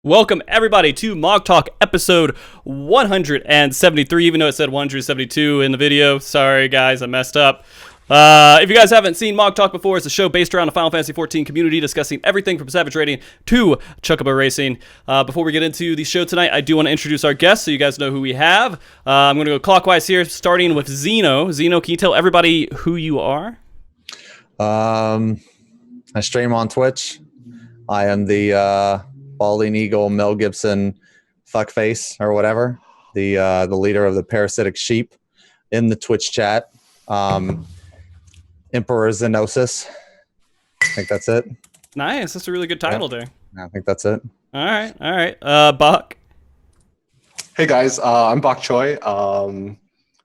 Welcome everybody to MogTalk episode 173, even though it said 172 in the video. Sorry guys, I messed up. If you guys haven't seen MogTalk before, it's a show based around the Final Fantasy XIV community discussing everything from Savage Raiding to Chocobo Racing. Before we get into the show tonight, I do want to introduce our guests so you guys know who we have. I'm going to go clockwise here, starting with Xeno. Xeno, can you tell everybody who you are? I stream on Twitch. I am the balding eagle Mel Gibson fuckface or whatever, the leader of the parasitic sheep in the Twitch chat. Emperor Xenosys. I think that's it. Nice, that's a really good title there. I think that's it. All right. Bach. Hey guys, I'm Bok Choy.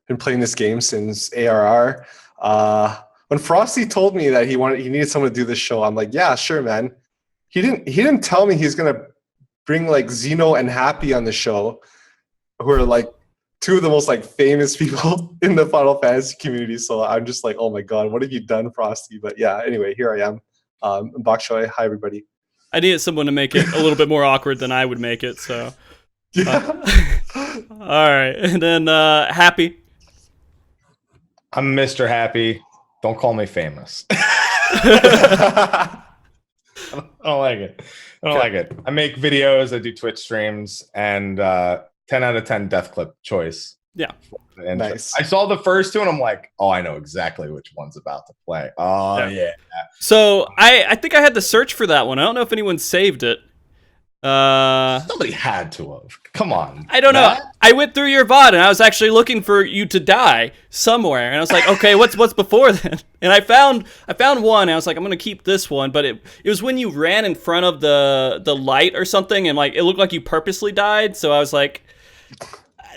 Been playing this game since ARR. When Frosty told me that he needed someone to do this show, I'm like, yeah, sure, man. He didn't tell me he's gonna bring like Xeno and Happy on the show, who are like two of the most like famous people in the Final Fantasy community. So I'm just like, oh my god, what have you done, Frosty? But yeah, anyway, here I am. I'm Bok Choy. Hi everybody. I needed someone to make it a little bit more awkward than I would make it, so. Yeah. All right, and then Happy. I'm MrHappy. Don't call me famous. I don't like it. I make videos. I do Twitch streams, and 10 out of 10 death clip choice. Yeah. And Nice. I saw the first two, and I'm like, oh, I know exactly which one's about to play. Oh, yeah. So I think I had to search for that one. I don't know if anyone saved it. Somebody had to have. Come on. I don't know. I went through your VOD, and I was actually looking for you to die somewhere. And I was like, okay, what's before then? And I found one, and I was like, I'm going to keep this one. But it was when you ran in front of the light or something, and like it looked like you purposely died. So I was like,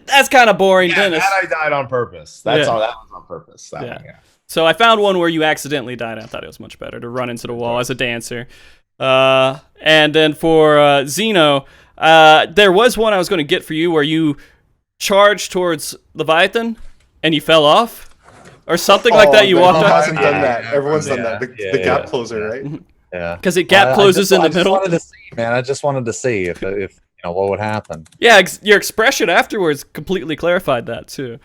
that's kind of boring. Yeah, Dennis. that I died on purpose. That was on purpose. That Yeah. one, yeah. So I found one where you accidentally died. I thought it was much better to run into the wall as a dancer. And then for Xeno, there was one I was going to get for you where you charged towards Leviathan and you fell off or something like that. You walked Who up hasn't done that? Everyone's done that. The gap closer, right? Yeah, because it gap closes in the middle. I just wanted to see if you know what would happen. Yeah, your expression afterwards completely clarified that too.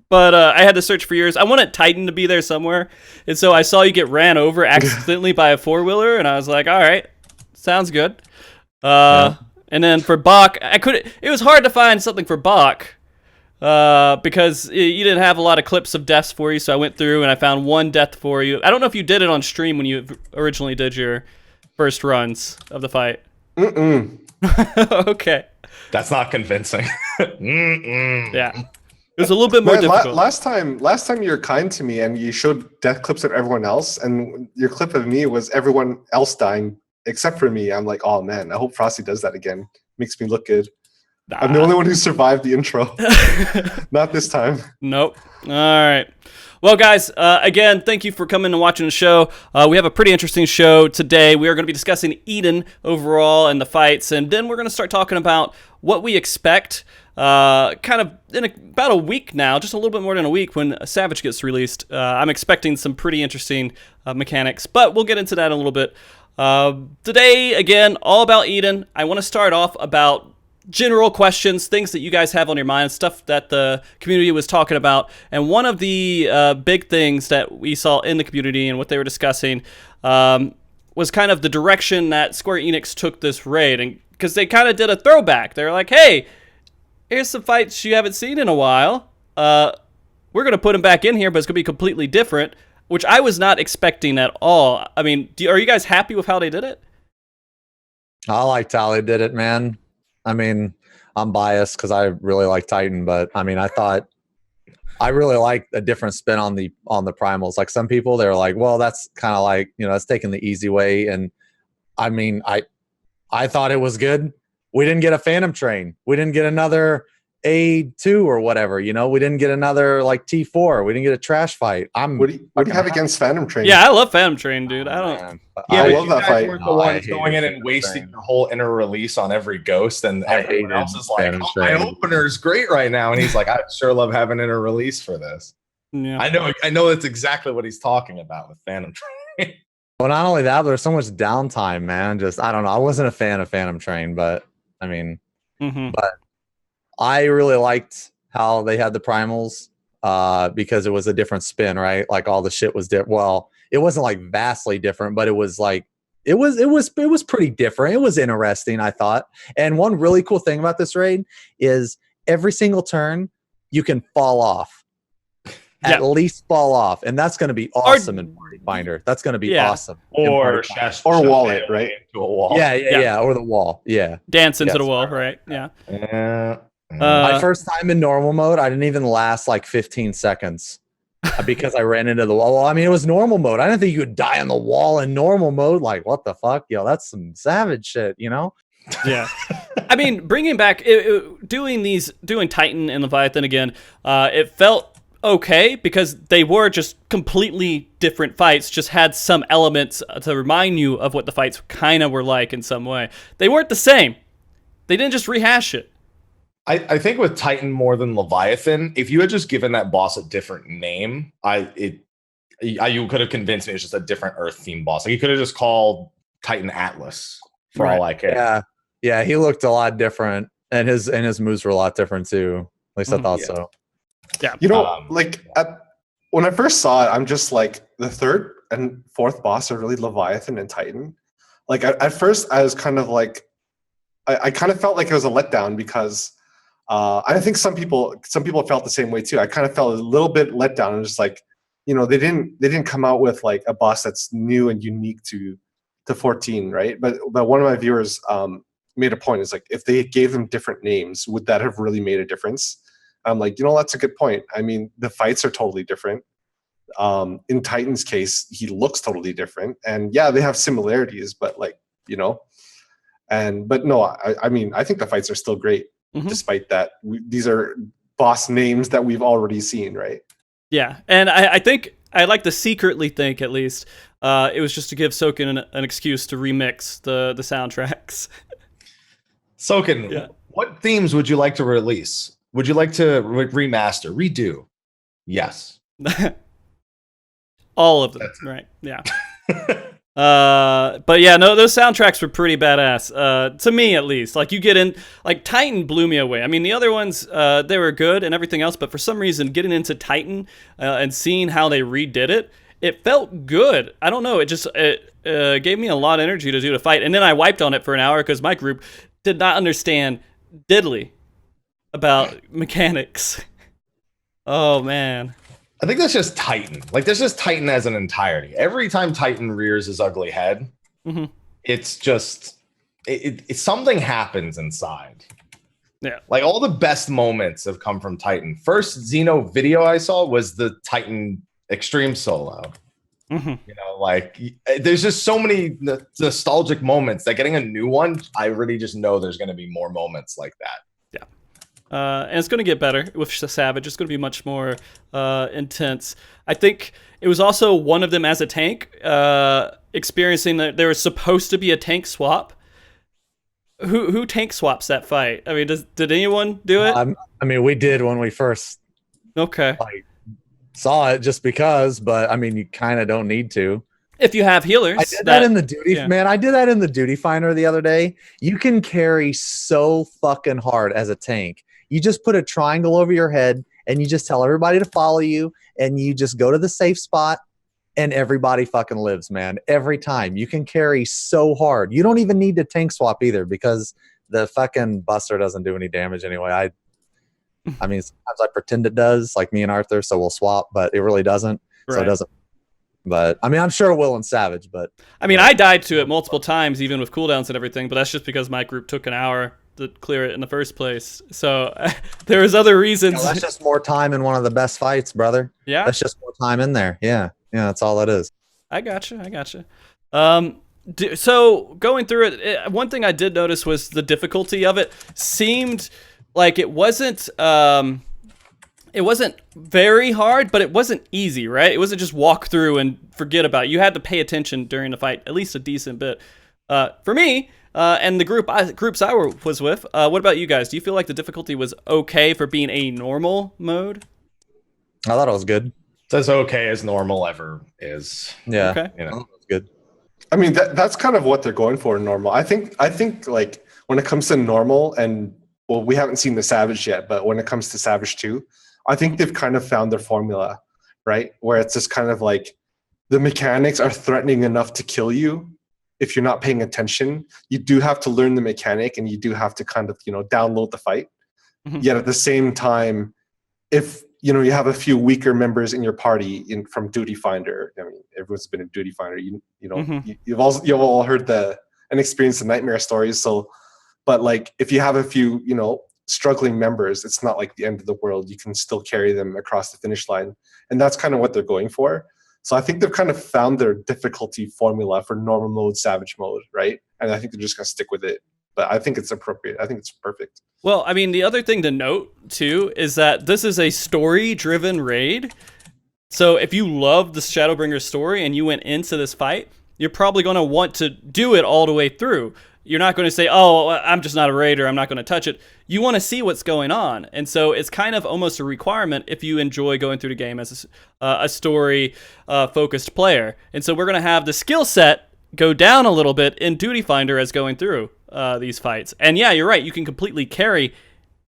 But I had to search for yours. I wanted Titan to be there somewhere, and so I saw you get ran over accidentally by a four-wheeler, and I was like, all right, sounds good. And then for Bach, it was hard to find something for Bach because you didn't have a lot of clips of deaths for you, so I went through and I found one death for you. I don't know if you did it on stream when you originally did your first runs of the fight. Okay. That's not convincing. Yeah. It was a little bit more difficult. Last time you were kind to me and you showed death clips of everyone else, and your clip of me was everyone else dying except for me. I'm like, oh man, I hope Frosty does that again. Makes me look good. Nah. I'm the only one who survived the intro. Not this time. Nope. All right. Well, guys, again, thank you for coming and watching the show. We have a pretty interesting show today. We are going to be discussing Eden overall and the fights, and then we're going to start talking about what we expect kind of in about a week now, just a little bit more than a week when Savage gets released. I'm expecting some pretty interesting mechanics, but we'll get into that in a little bit. Today, again, all about Eden. I want to start off about general questions, things that you guys have on your mind, stuff that the community was talking about. And one of the big things that we saw in the community and what they were discussing was kind of the direction that Square Enix took this raid. And because they kind of did a throwback. They were like, hey, here's some fights you haven't seen in a while. We're going to put them back in here, but it's going to be completely different, which I was not expecting at all. I mean, are you guys happy with how they did it? I liked how they did it, man. I mean, I'm biased because I really like Titan, but I mean, I really like a different spin on the primals. Like some people, they're like, well, that's kind of like, you know, that's taking the easy way. And I mean, I thought it was good. We didn't get a Phantom Train. We didn't get another A2 or whatever. You know, we didn't get another like T4. We didn't get a trash fight. What do you have against Phantom Train? Yeah, I love Phantom Train, dude. I don't. Yeah, I but love you that guys fight. weren't the ones going in and wasting the whole inner release on every ghost, and everyone else is like, oh, my opener's great right now, and he's like, I sure love having inner release for this. Yeah. I know that's exactly what he's talking about with Phantom Train. Well, not only that, but there's so much downtime, man. Just I don't know. I wasn't a fan of Phantom Train, but I mean, but I really liked how they had the primals because it was a different spin, right? Like all the shit was different. Well, it wasn't like vastly different, but it was like it was pretty different. It was interesting, I thought. And one really cool thing about this raid is every single turn you can fall off. At least fall off, and that's going to be awesome in Party Finder. That's going to be awesome. Or wallet, right? Into a wall. Yeah, or the wall. Yeah, dance into the wall, right? Yeah. My first time in normal mode, I didn't even last like 15 seconds because I ran into the wall. Well, I mean, it was normal mode. I didn't think you would die on the wall in normal mode. Like, what the fuck? Yo, that's some savage shit, you know? Yeah. I mean, bringing back, doing Titan and Leviathan again, it felt okay because they were just completely different fights, just had some elements to remind you of what the fights kind of were like in some way. They weren't the same. They didn't just rehash it. I think with Titan more than Leviathan, if you had just given that boss a different name, you could have convinced me it's just a different Earth theme boss. Like you could have just called Titan Atlas for all I care. Yeah, he looked a lot different, and his moves were a lot different too. At least I thought so. Yeah, you know, when I first saw it, I'm just like the third and fourth boss are really Leviathan and Titan. Like at first, I was kind of like, I kind of felt like it was a letdown because I think some people felt the same way too. I kind of felt a little bit let down. And just like, you know, they didn't come out with like a boss that's new and unique to 14, right? But one of my viewers made a point. Is like, if they gave them different names, would that have really made a difference? I'm like, you know, that's a good point. I mean, the fights are totally different. In Titan's case, he looks totally different, and yeah, they have similarities, but like, you know, but no, I mean, I think the fights are still great. Despite that, these are boss names that we've already seen, right? Yeah, and I think I like to secretly think at least it was just to give Soken an excuse to remix the soundtracks. Soken, what themes would you like to release? Would you like to remaster, redo? Yes. All of them, right? Yeah. But yeah, no, those soundtracks were pretty badass. To me, at least. Like you get in, like Titan blew me away. I mean, the other ones, they were good and everything else, but for some reason, getting into Titan and seeing how they redid it, it felt good. I don't know. It gave me a lot of energy to do the fight, and then I wiped on it for an hour because my group did not understand diddly about mechanics. Oh man. I think that's just Titan. Like, that's just Titan as an entirety. Every time Titan rears his ugly head, it's just something happens inside. Yeah. Like, all the best moments have come from Titan. First Xeno video I saw was the Titan Extreme Solo. You know, like, there's just so many nostalgic moments that getting a new one, I really just know there's going to be more moments like that. And it's going to get better with Savage. It's going to be much more intense. I think it was also one of them as a tank, experiencing that there was supposed to be a tank swap. Who tank swaps that fight? I mean, did anyone do it? I mean, we did when we first saw it, just because. But I mean, you kind of don't need to. If you have healers. I did that in the duty, man. I did that in the duty finder the other day. You can carry so fucking hard as a tank. You just put a triangle over your head and you just tell everybody to follow you, and you just go to the safe spot, and everybody fucking lives, man. Every time. You can carry so hard. You don't even need to tank swap either, because the fucking buster doesn't do any damage anyway. I mean, sometimes I pretend it does, like me and Arthur, so we'll swap, but it really doesn't. Right. So it doesn't. But I mean, I'm sure it will in Savage, but I mean, I died to it multiple times, even with cooldowns and everything, but that's just because my group took an hour to clear it in the first place. So there was other reasons. That's just more time in one of the best fights, brother. Yeah, that's just more time in there. Yeah, that's all it is. I gotcha. So going through it, one thing I did notice was the difficulty of it seemed like it wasn't very hard, but it wasn't easy, right? It wasn't just walk through and forget about it. You had to pay attention during the fight, at least a decent bit. For me, and the groups I was with, what about you guys? Do you feel like the difficulty was okay for being a normal mode? I thought it was good. It's as okay as normal ever is. Yeah. Okay. You know, it was good. I mean, that's kind of what they're going for in normal. I think like when it comes to normal, and well, we haven't seen the Savage yet, but when it comes to Savage 2, I think they've kind of found their formula, right? Where it's just kind of like the mechanics are threatening enough to kill you if you're not paying attention. You do have to learn the mechanic, and you do have to kind of, download the fight. Yet at the same time, if you have a few weaker members in your party from Duty Finder. I mean, everyone's been in Duty Finder. You've all heard and experienced the nightmare stories. So, but like if you have a few struggling members, it's not like the end of the world. You can still carry them across the finish line, and that's kind of what they're going for. So I think they've kind of found their difficulty formula for normal mode, Savage mode, right? And I think they're just gonna stick with it. But I think it's appropriate. I think it's perfect. Well, I mean, the other thing to note, too, is that this is a story-driven raid. So if you love the Shadowbringer story and you went into this fight, you're probably going to want to do it all the way through. You're not going to say, oh, I'm just not a raider, I'm not going to touch it. You want to see what's going on. And so it's kind of almost a requirement if you enjoy going through the game as a story-focused player. And so we're going to have the skill set go down a little bit in Duty Finder as going through these fights. And yeah, you're right, you can completely carry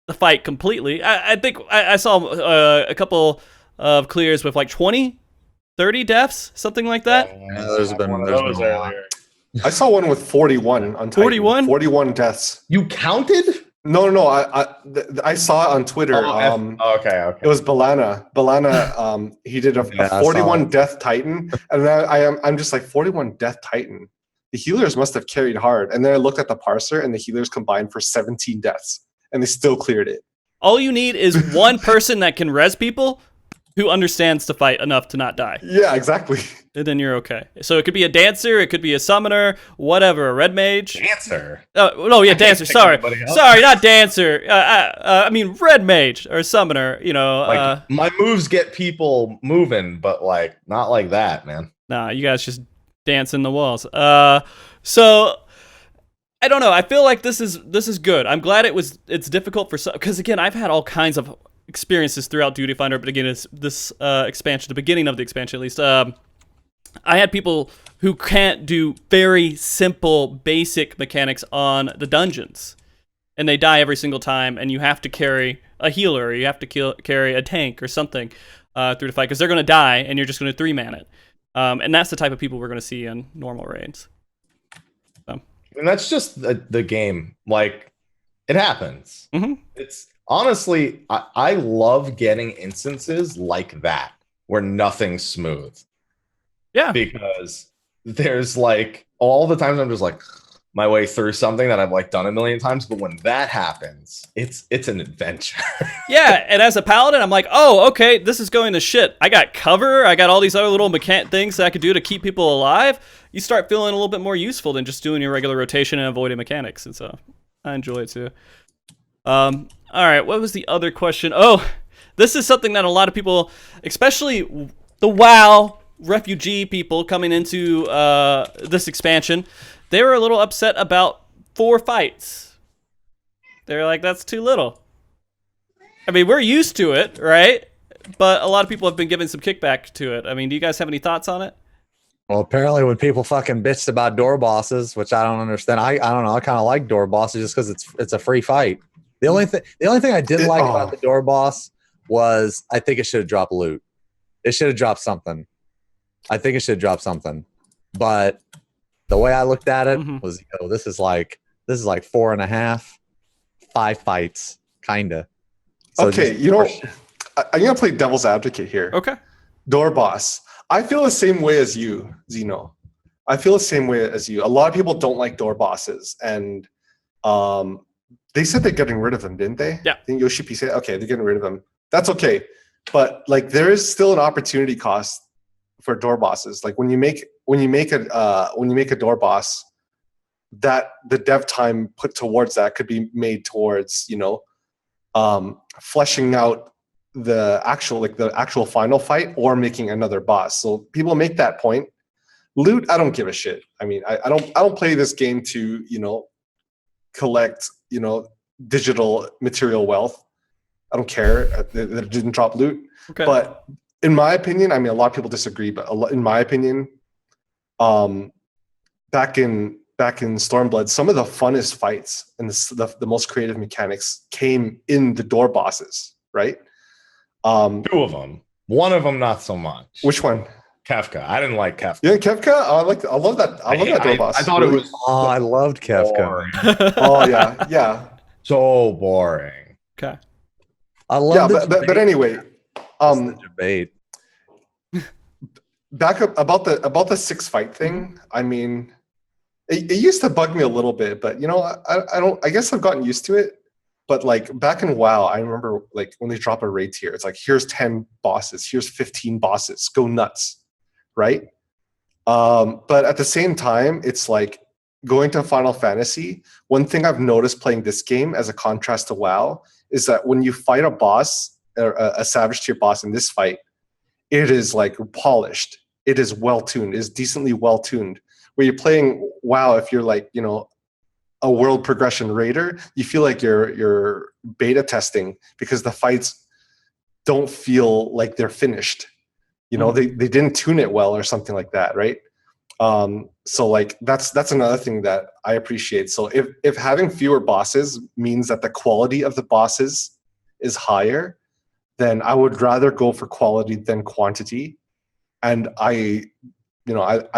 the fight completely. I think I saw a couple of clears with like 20, 30 deaths, something like that. Yeah, there's been a lot. I saw one with 41 on Titan. 41? 41 deaths. You counted? No. I saw it on Twitter. Okay. It was Balana. He did a 41 death Titan, and I'm just like 41 death Titan. The healers must have carried hard. And then I looked at the parser, and the healers combined for 17 deaths, and they still cleared it. All you need is one person that can res people who understands the fight enough to not die. Yeah, exactly. And then you're okay. So it could be a dancer, it could be a summoner, whatever, a red mage. Dancer. No, yeah, dancer. Sorry, not dancer. I mean red mage or summoner. Like my moves get people moving, but like not like that, man. Nah, you guys just dance in the walls. So I don't know. I feel like this is good. I'm glad it's difficult for some, because again, I've had all kinds of experiences throughout Duty Finder, but again, it's this expansion, the beginning of the expansion at least. I had people who can't do very simple, basic mechanics on the dungeons, and they die every single time, and you have to carry a healer, or you have to carry a tank or something through the fight, because they're going to die, and you're just going to 3-man it. And that's the type of people we're going to see in normal raids. So. And that's just the game. Like, it happens. Mm-hmm. It's honestly, I love getting instances like that, where nothing's smooth. Yeah. Because there's like all the times I'm just like my way through something that I've like done a million times, but when that happens, it's an adventure. Yeah, and as a paladin, I'm like, oh, okay, this is going to shit. I got cover, I got all these other little things that I could do to keep people alive. You start feeling a little bit more useful than just doing your regular rotation and avoiding mechanics, and so I enjoy it too. All right, what was the other question? Oh, this is something that a lot of people, especially the WoW refugee people coming into this expansion, they were a little upset about 4 fights. They're like, that's too little. I mean, we're used to it, right? But a lot of people have been giving some kickback to it. I mean, do you guys have any thoughts on it? Well, apparently when people fucking bitched about door bosses, which I don't understand, I don't know, I kind of like door bosses just because it's a free fight. The only thing I didn't like about the door boss was I think it should have dropped loot. It should have dropped something. I think it should drop something, but the way I looked at it was, this is like 4.5, 5 fights, kinda. So okay, I'm gonna play devil's advocate here. Okay. Door boss. I feel the same way as you, Xeno. I feel the same way as you. A lot of people don't like door bosses, and they said they're getting rid of them, didn't they? Yeah. I think Yoshipi said, okay, they're getting rid of them. That's okay, but like there is still an opportunity cost for door bosses. Like when you make a door boss, that the dev time put towards that could be made towards fleshing out the actual final fight or making another boss. So people make that point. Loot, I don't give a shit. I mean, I don't play this game to collect digital material wealth. I don't care that it didn't drop loot. Okay. But in my opinion, I mean, a lot of people disagree, but in my opinion, back in Stormblood, some of the funnest fights and the most creative mechanics came in the door bosses, right? Two of them. One of them, not so much. Which one? Kefka. I didn't like Kefka. Yeah, Kefka. I love that. I love that door boss. I thought it was. Oh, I loved Kefka. Boring. Oh yeah. So boring. Okay. I love. Yeah, but anyway, the debate. Back up about the 6 fight thing. I mean, it used to bug me a little bit, but I don't. I guess I've gotten used to it. But like back in WoW, I remember like when they drop a raid tier, it's like here's 10 bosses, here's 15 bosses, go nuts, right? But at the same time, it's like going to Final Fantasy. One thing I've noticed playing this game as a contrast to WoW is that when you fight a boss, or a savage tier boss in this fight, it is like polished, it is well tuned, it is decently well tuned. Where you're playing WoW, if you're like a world progression raider, you feel like you're beta testing because the fights don't feel like they're finished. They didn't tune it well or something like that, right? So like that's another thing that I appreciate. So if having fewer bosses means that the quality of the bosses is higher, then I would rather go for quality than quantity. And I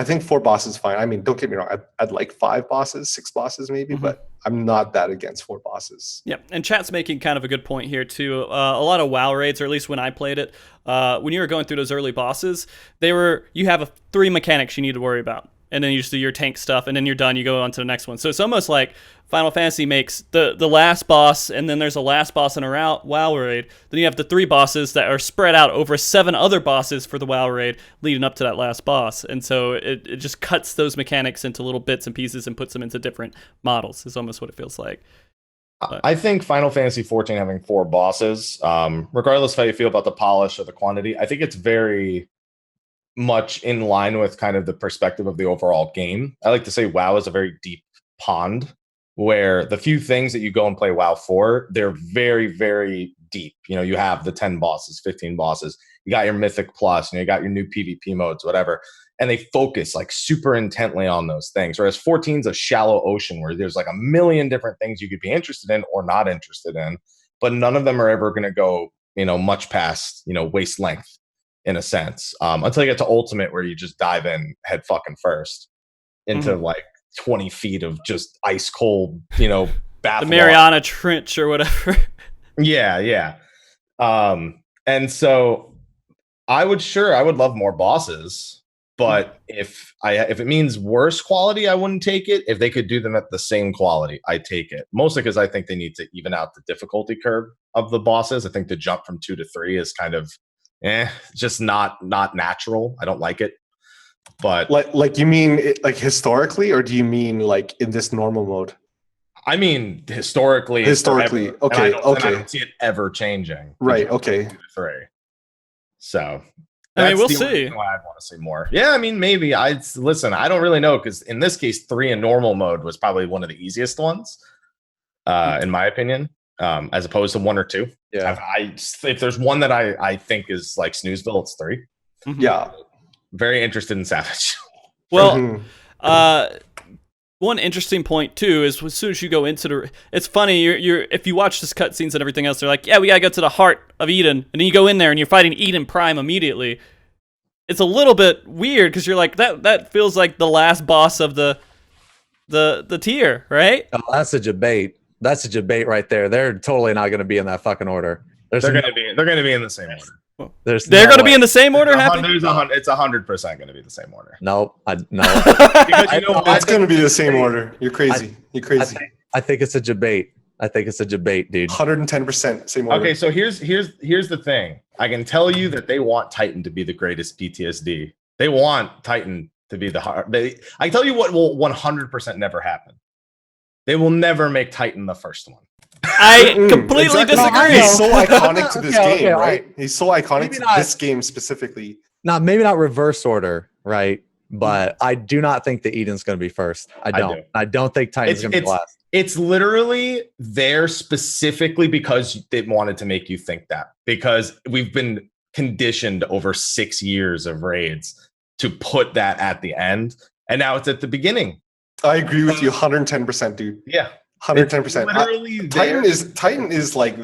think 4 bosses is fine. I mean, don't get me wrong. I'd like 5 bosses, 6 bosses maybe, but I'm not that against 4 bosses. Yeah, and chat's making kind of a good point here too. A lot of WoW raids, or at least when I played it, when you were going through those early bosses, you have 3 mechanics you need to worry about. And then you just do your tank stuff, and then you're done. You go on to the next one. So it's almost like Final Fantasy makes the last boss, and then there's a last boss in a WoW raid. Then you have the 3 bosses that are spread out over 7 other bosses for the WoW raid leading up to that last boss. And so it just cuts those mechanics into little bits and pieces and puts them into different models, is almost what it feels like. But I think Final Fantasy XIV having 4 bosses, regardless of how you feel about the polish or the quantity, I think it's very much in line with kind of the perspective of the overall game. I like to say WoW is a very deep pond where the few things that you go and play WoW for, they're very, very deep. You have the 10 bosses, 15 bosses, you got your Mythic Plus, you got your new PvP modes, whatever. And they focus like super intently on those things. Whereas 14 is a shallow ocean where there's like a million different things you could be interested in or not interested in, but none of them are ever going to go, much past, waist length. In a sense, until you get to Ultimate, where you just dive in head fucking first into like 20 feet of just ice cold, bath. The Mariana Trench or whatever. Yeah. And so I would love more bosses, but if it means worse quality, I wouldn't take it. If they could do them at the same quality, I'd take it. Mostly because I think they need to even out the difficulty curve of the bosses. I think the jump from 2 to 3 is kind of just not natural. I don't like it. But like you mean like historically, or do you mean like in this normal mode? I mean historically. Okay. I don't see it ever changing. Right. Okay. 2 to 3. So we'll see. I'd want to see more. Yeah, I mean maybe. I don't really know, because in this case 3 in normal mode was probably one of the easiest ones, in my opinion. As opposed to 1 or 2. Yeah. If there's one that I think is like Snoozeville, it's 3. Yeah. Very interested in Savage. Well, one interesting point too is as soon as you go into it's funny. You're if you watch this cutscenes and everything else, they're like, yeah, we gotta go to the heart of Eden, and then you go in there and you're fighting Eden Prime immediately. It's a little bit weird because you're like that feels like the last boss of the tier, right? Oh, that's a debate. That's a debate right there. They're totally not going to be in that fucking order. They're going to be in the same order. They're going to be in the same order. It's 100% going to be the same order. Nope. No. Because it's going to be the same order. You're crazy. You're crazy. I think it's a debate. I think it's a debate, dude. 110% same order. Okay, so here's the thing. I can tell you that they want Titan to be the greatest PTSD. They want Titan to be the hard. I tell you what will 100% never happen. They will never make Titan the first one. I completely disagree. He's so iconic to this game, right? He's so iconic to this game specifically. Maybe not reverse order, right? But I do not think that Eden's going to be first. I don't think Titan's going to be last. It's literally there specifically because they wanted to make you think that. Because we've been conditioned over 6 years of raids to put that at the end. And now it's at the beginning. I agree with you 110%, dude. Yeah, 110%. literally Titan is like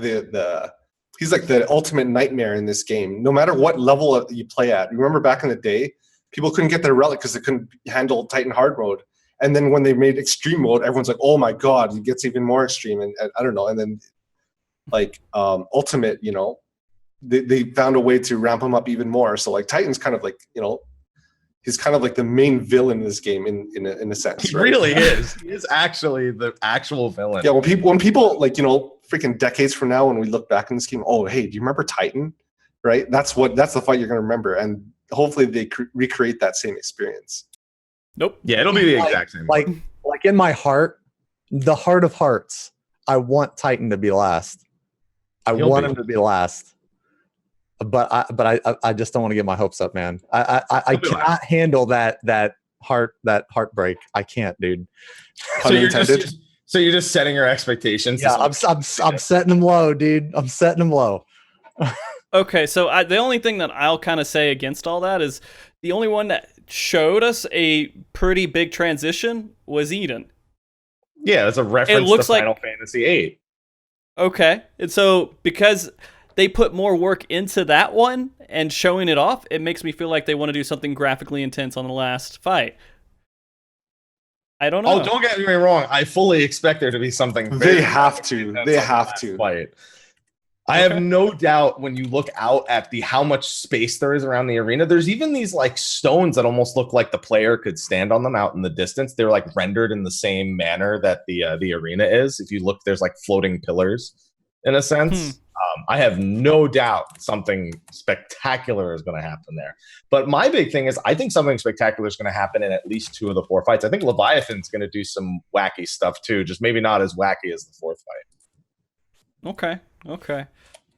he's like the ultimate nightmare in this game. No matter what level you play at. Remember back in the day, people couldn't get their relic because they couldn't handle Titan hard mode. And then when they made extreme mode, everyone's like, "Oh my god, it gets even more extreme." And I don't know. And then like ultimate, you know, they found a way to ramp him up even more. So like Titan's kind of like, you know, he's kind of like the main villain in this game in a sense. He right? really is. He is actually the actual villain. Yeah, when people like, you know, freaking decades from now, when we look back in this game, oh hey, do you remember Titan? Right? That's the fight you're gonna remember, and hopefully they recreate that same experience. Nope. Yeah, it'll be the exact same. Like in my heart, the heart of hearts, I want Titan to be last. I want him to be last. But I just don't want to get my hopes up, man. I cannot handle that heartbreak. I can't, dude. So you're just setting your expectations. Yeah, I'm setting them low, dude. I'm setting them low. Okay, so the only thing that I'll kind of say against all that is the only one that showed us a pretty big transition was Eden. Yeah, it's a reference to Final Fantasy VIII. Okay, and so because they put more work into that one and showing it off, it makes me feel like they want to do something graphically intense on the last fight. I don't know. Oh, don't get me wrong. I fully expect there to be something. They have to. They have to. Fight. I have no doubt when you look out at how much space there is around the arena. There's even these like stones that almost look like the player could stand on them out in the distance. They're like rendered in the same manner that the arena is. If you look, there's like floating pillars in a sense. I have no doubt something spectacular is going to happen there. But my big thing is I think something spectacular is going to happen in at least 2 of the 4 fights. I think Leviathan's going to do some wacky stuff too, just maybe not as wacky as the 4th fight. Okay.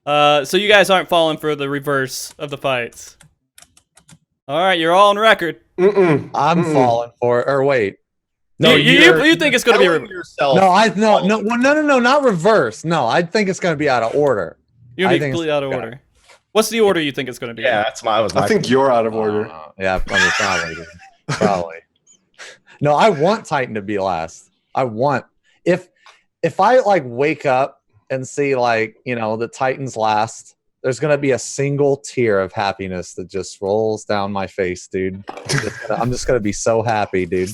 So you guys aren't falling for the reverse of the fights. All right, you're all on record. I'm falling for it. Or wait. No, you think it's going to be reverse? No, not reverse. No, I think it's going to be out of order. You're going to be completely out of order. What's the order you think it's going to be? Yeah, that's my. I think you're out of order. Yeah, probably. No, I want Titan to be last. I want if I like wake up and see like, you know, the Titan's last, there's going to be a single tear of happiness that just rolls down my face, dude. I'm just going to be so happy, dude.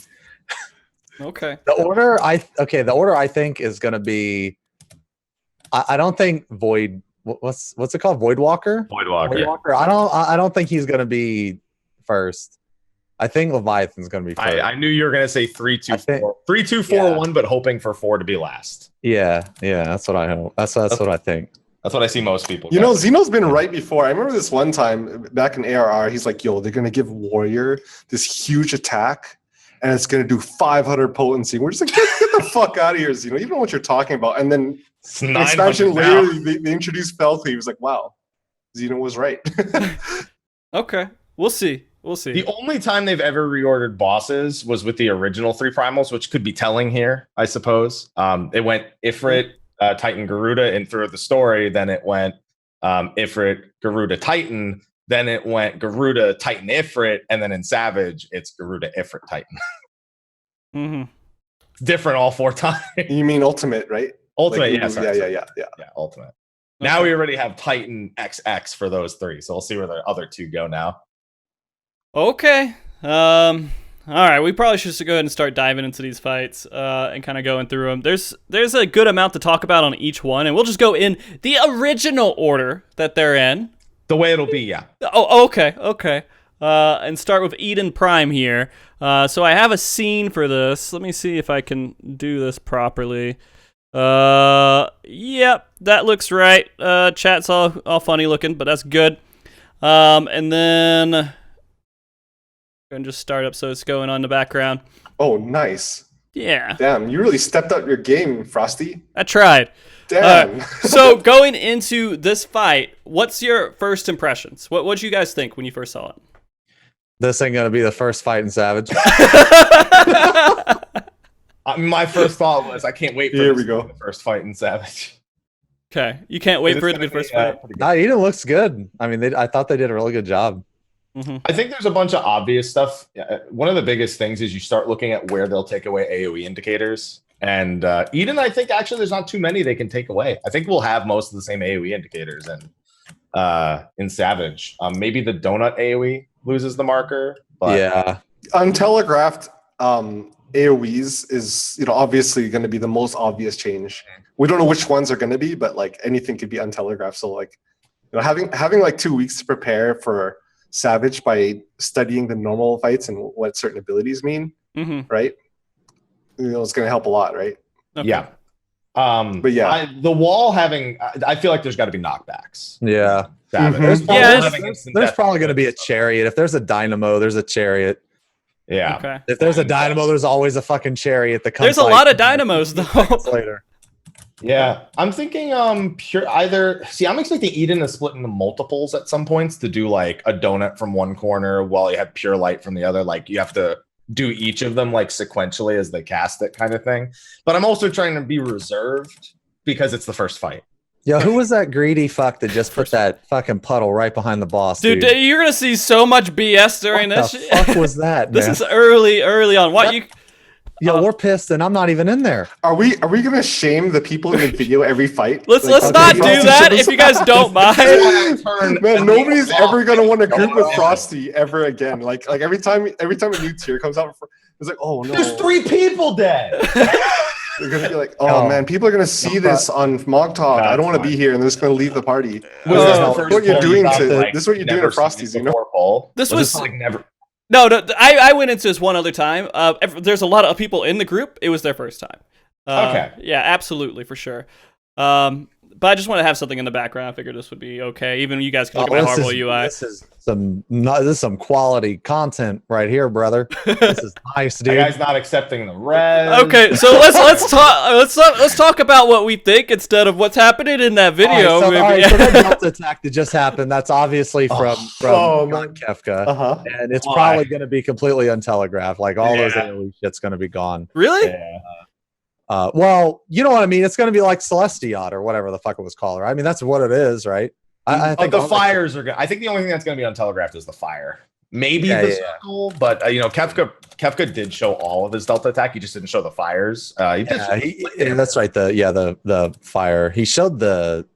Okay. The order I think is going to be I don't think what's it called? Voidwalker? Voidwalker. I don't think he's going to be first. I think Leviathan's going to be first. I knew you were going to say 3, 2, 4. 3, 2, 4, 1, but hoping for 4 to be last. Yeah, that's what I hope. That's what I think. That's what I see most people. You know, Xeno's been right before. I remember this one time back in ARR, he's like, yo, they're going to give Warrior this huge attack, and it's going to do 500 potency. We're just like, get the fuck out of here, Xeno. You don't know what you're talking about. And then expansion later, they introduced Felcleave. He was like, wow, Xeno was right. Okay, we'll see. The only time they've ever reordered bosses was with the original 3 primals, which could be telling here, I suppose. It went Ifrit, Titan, Garuda, and through the story, then it went Ifrit, Garuda, Titan, then it went Garuda, Titan, Ifrit, and then in Savage, it's Garuda, Ifrit, Titan. Mm-hmm. Different all 4 times. You mean Ultimate, right? Ultimate, like, yeah, sorry. Yeah, Ultimate. Okay. Now we already have Titan XX for those 3, so we'll see where the other 2 go now. Okay. All right. We probably should just go ahead and start diving into these fights and kind of going through them. There's a good amount to talk about on each one, and we'll just go in the original order that they're in. The way it'll be, yeah. Oh, okay. And start with Eden Prime here. So I have a scene for this. Let me see if I can do this properly. Yep, that looks right. Chat's all funny looking, but that's good. And then and just start up so it's going on in the background. Oh, nice. Yeah. Damn, you really stepped up your game, Frosty. I tried. Damn. So going into this fight, what's your first impressions? What did you guys think when you first saw it? This ain't gonna be the first fight in Savage. My first thought was, I can't wait for the first fight in Savage. Okay, you can't wait for it to be the first fight. Eden looks good. I mean, I thought they did a really good job. I think there's a bunch of obvious stuff. One of the biggest things is you start looking at where they'll take away AoE indicators. And Eden, I think actually there's not too many they can take away. I think we'll have most of the same AoE indicators in Savage. Maybe the donut AoE loses the marker. But Yeah. Untelegraphed AoEs is, you know, obviously going to be the most obvious change. We don't know which ones are going to be, but like anything could be untelegraphed. So like, you know, having like 2 weeks to prepare for Savage by studying the normal fights and what certain abilities mean, right? You know, it's going to help a lot, right? Okay. Yeah. But yeah, the wall having, I feel like there's got to be knockbacks. Yeah. Savage. There's probably going to be a chariot. If there's a dynamo, there's a chariot. Yeah. Okay. If there's a dynamo, there's always a fucking chariot that comes. There's a lot of dynamos though. Later. Yeah, I'm thinking pure either. See, I'm expecting Eden to split into multiples at some points to do like a donut from one corner while you have pure light from the other. Like you have to do each of them like sequentially as they cast it, kind of thing. But I'm also trying to be reserved because it's the first fight. Yo, who was that greedy fuck that just put that fucking puddle right behind the boss? Dude, you're gonna see so much BS during What this. the fuck was that? This man? is early on. What you? Yo, we're pissed, and I'm not even in there. are we gonna shame the people in the video every fight? Let's Like, not okay, do that if you guys don't mind. Man, nobody's ever gonna want to group with Frosty ever again. Like every time a new tier comes out, it's like, oh no, There's 3 people dead. they're gonna be like, oh man, people are gonna see this on MogTalk. I don't want to be here, and they're just gonna leave the party. What you're doing to this is what you're doing to Frosties, you know? This was like never. No, I went into this one other time. There's a lot of people in the group. It was their first time. Okay. Yeah, absolutely, for sure. But I just want to have something in the background. I figured this would be okay. Even you guys can look at my horrible UI. This is some quality content right here, brother. This is nice, dude. That guy's not accepting the res. Okay, so let's talk about what we think instead of what's happening in that video. All right, so that Delta attack that just happened, that's obviously from Kefka, and it's probably going to be completely untelegraphed. Like all those AoE shit's going to be gone. Really? Yeah. Well, you know what I mean. It's going to be like Celestiot or whatever the fuck it was called. Right? I mean, that's what it is, right? I think the fires are good. I think the only thing that's going to be untelegraphed is the fire. Maybe the circle, but you know, Kefka did show all of his Delta attack. He just didn't show the fires. That's right. The fire. He showed the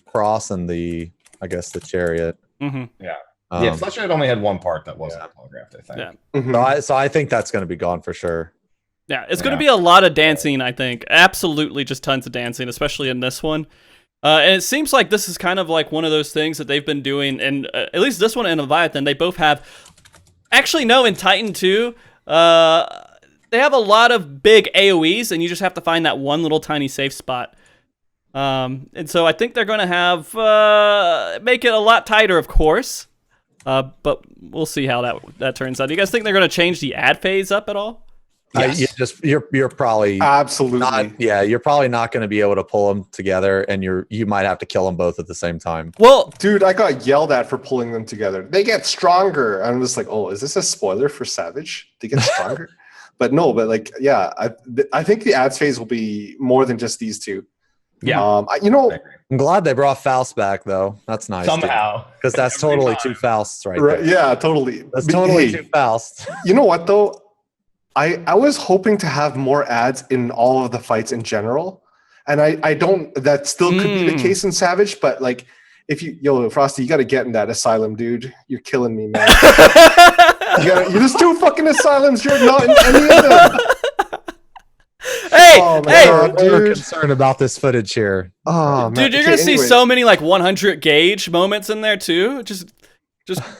cross and the chariot. Mm-hmm. Yeah. Fletcher only had one part that wasn't telegraphed, I think. Yeah. So I think that's going to be gone for sure. Yeah, it's going to be a lot of dancing, I think. Absolutely just tons of dancing, especially in this one. And it seems like this is kind of like one of those things that they've been doing, and at least this one and Leviathan, they both have... Actually, no, in Titan 2, they have a lot of big AoEs, and you just have to find that one little tiny safe spot. And so I think they're going to have... make it a lot tighter, of course. But we'll see how that turns out. Do you guys think they're going to change the ad phase up at all? Yes. You're probably absolutely not. Yeah, you're probably not going to be able to pull them together, and you might have to kill them both at the same time. Well, dude, I got yelled at for pulling them together. They get stronger. I'm just like, oh, is this a spoiler for Savage? They get stronger, but no, but like, yeah, I think the ads phase will be more than just these two. Yeah, you know, I'm glad they brought Faust back though. That's nice somehow, because that's totally two Fausts right there. Yeah, totally. That's totally two Fausts. You know what though? I was hoping to have more ads in all of the fights in general, and I don't. That still could be the case in Savage, but like, Frosty, you got to get in that asylum, dude. You're killing me, man. There's 2 fucking asylums. You're not in any of them. Hey, God, dude. We're concerned about this footage here. Oh, man. Dude, you're gonna see so many like 100 gauge moments in there too. Just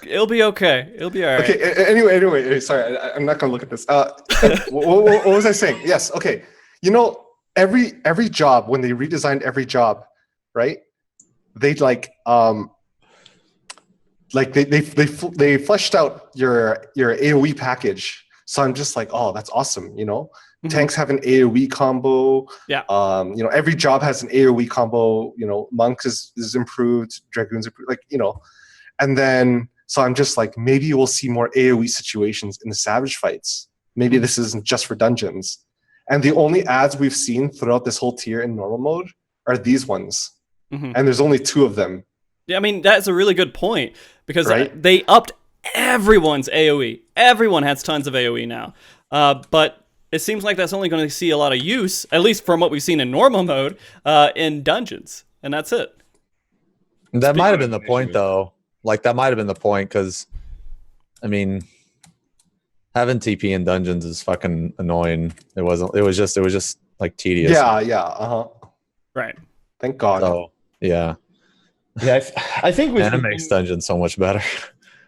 it'll be okay. It'll be all right. Okay. Anyway. Sorry, I'm not gonna look at this. What was I saying? Yes. Okay. You know, every job, when they redesigned every job, right? They they fleshed out your AoE package. So I'm just like, oh, that's awesome. You know, tanks have an AoE combo. Yeah. You know, every job has an AoE combo. You know, monks is improved, dragoons improved. Like, you know. And then, so I'm just like, maybe we'll see more AoE situations in the Savage fights. Maybe this isn't just for dungeons. And the only ads we've seen throughout this whole tier in normal mode are these ones. And there's only 2 of them. Yeah, I mean, that's a really good point. because Right. they upped everyone's AoE. Everyone has tons of AoE now. But it seems like that's only going to see a lot of use, at least from what we've seen in normal mode, in dungeons. And that's it. That might have been the point, though. Like, that might have been the point, because, I mean, having TP in dungeons is fucking annoying. It was just like tedious. Yeah. Right. Thank God. So, yeah. Yeah, I think And it makes dungeons so much better.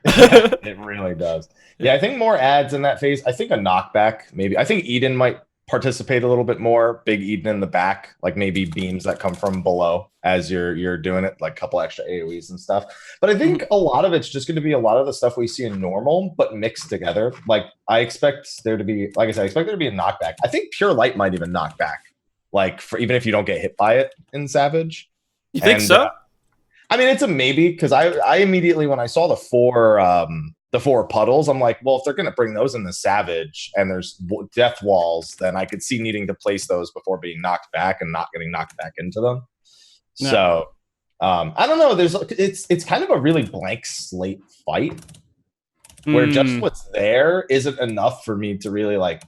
It really does. Yeah, I think more ads in that phase. I think a knockback, maybe. I think Eden might participate a little bit more. Big Eden in the back, like maybe beams that come from below as you're doing it, like a couple extra AoEs and stuff. But I think a lot of it's just going to be a lot of the stuff we see in normal, but mixed together. Like I expect there to be, like I said, I expect there to be a knockback. I think Pure Light might even knock back, like for even if you don't get hit by it in Savage. You think so? I mean, it's a maybe, because I immediately, when I saw the four puddles, I'm like, well, if they're going to bring those in the Savage and there's death walls, then I could see needing to place those before being knocked back and not getting knocked back into them. No. So I don't know. It's kind of a really blank slate fight where just what's there isn't enough for me to really like.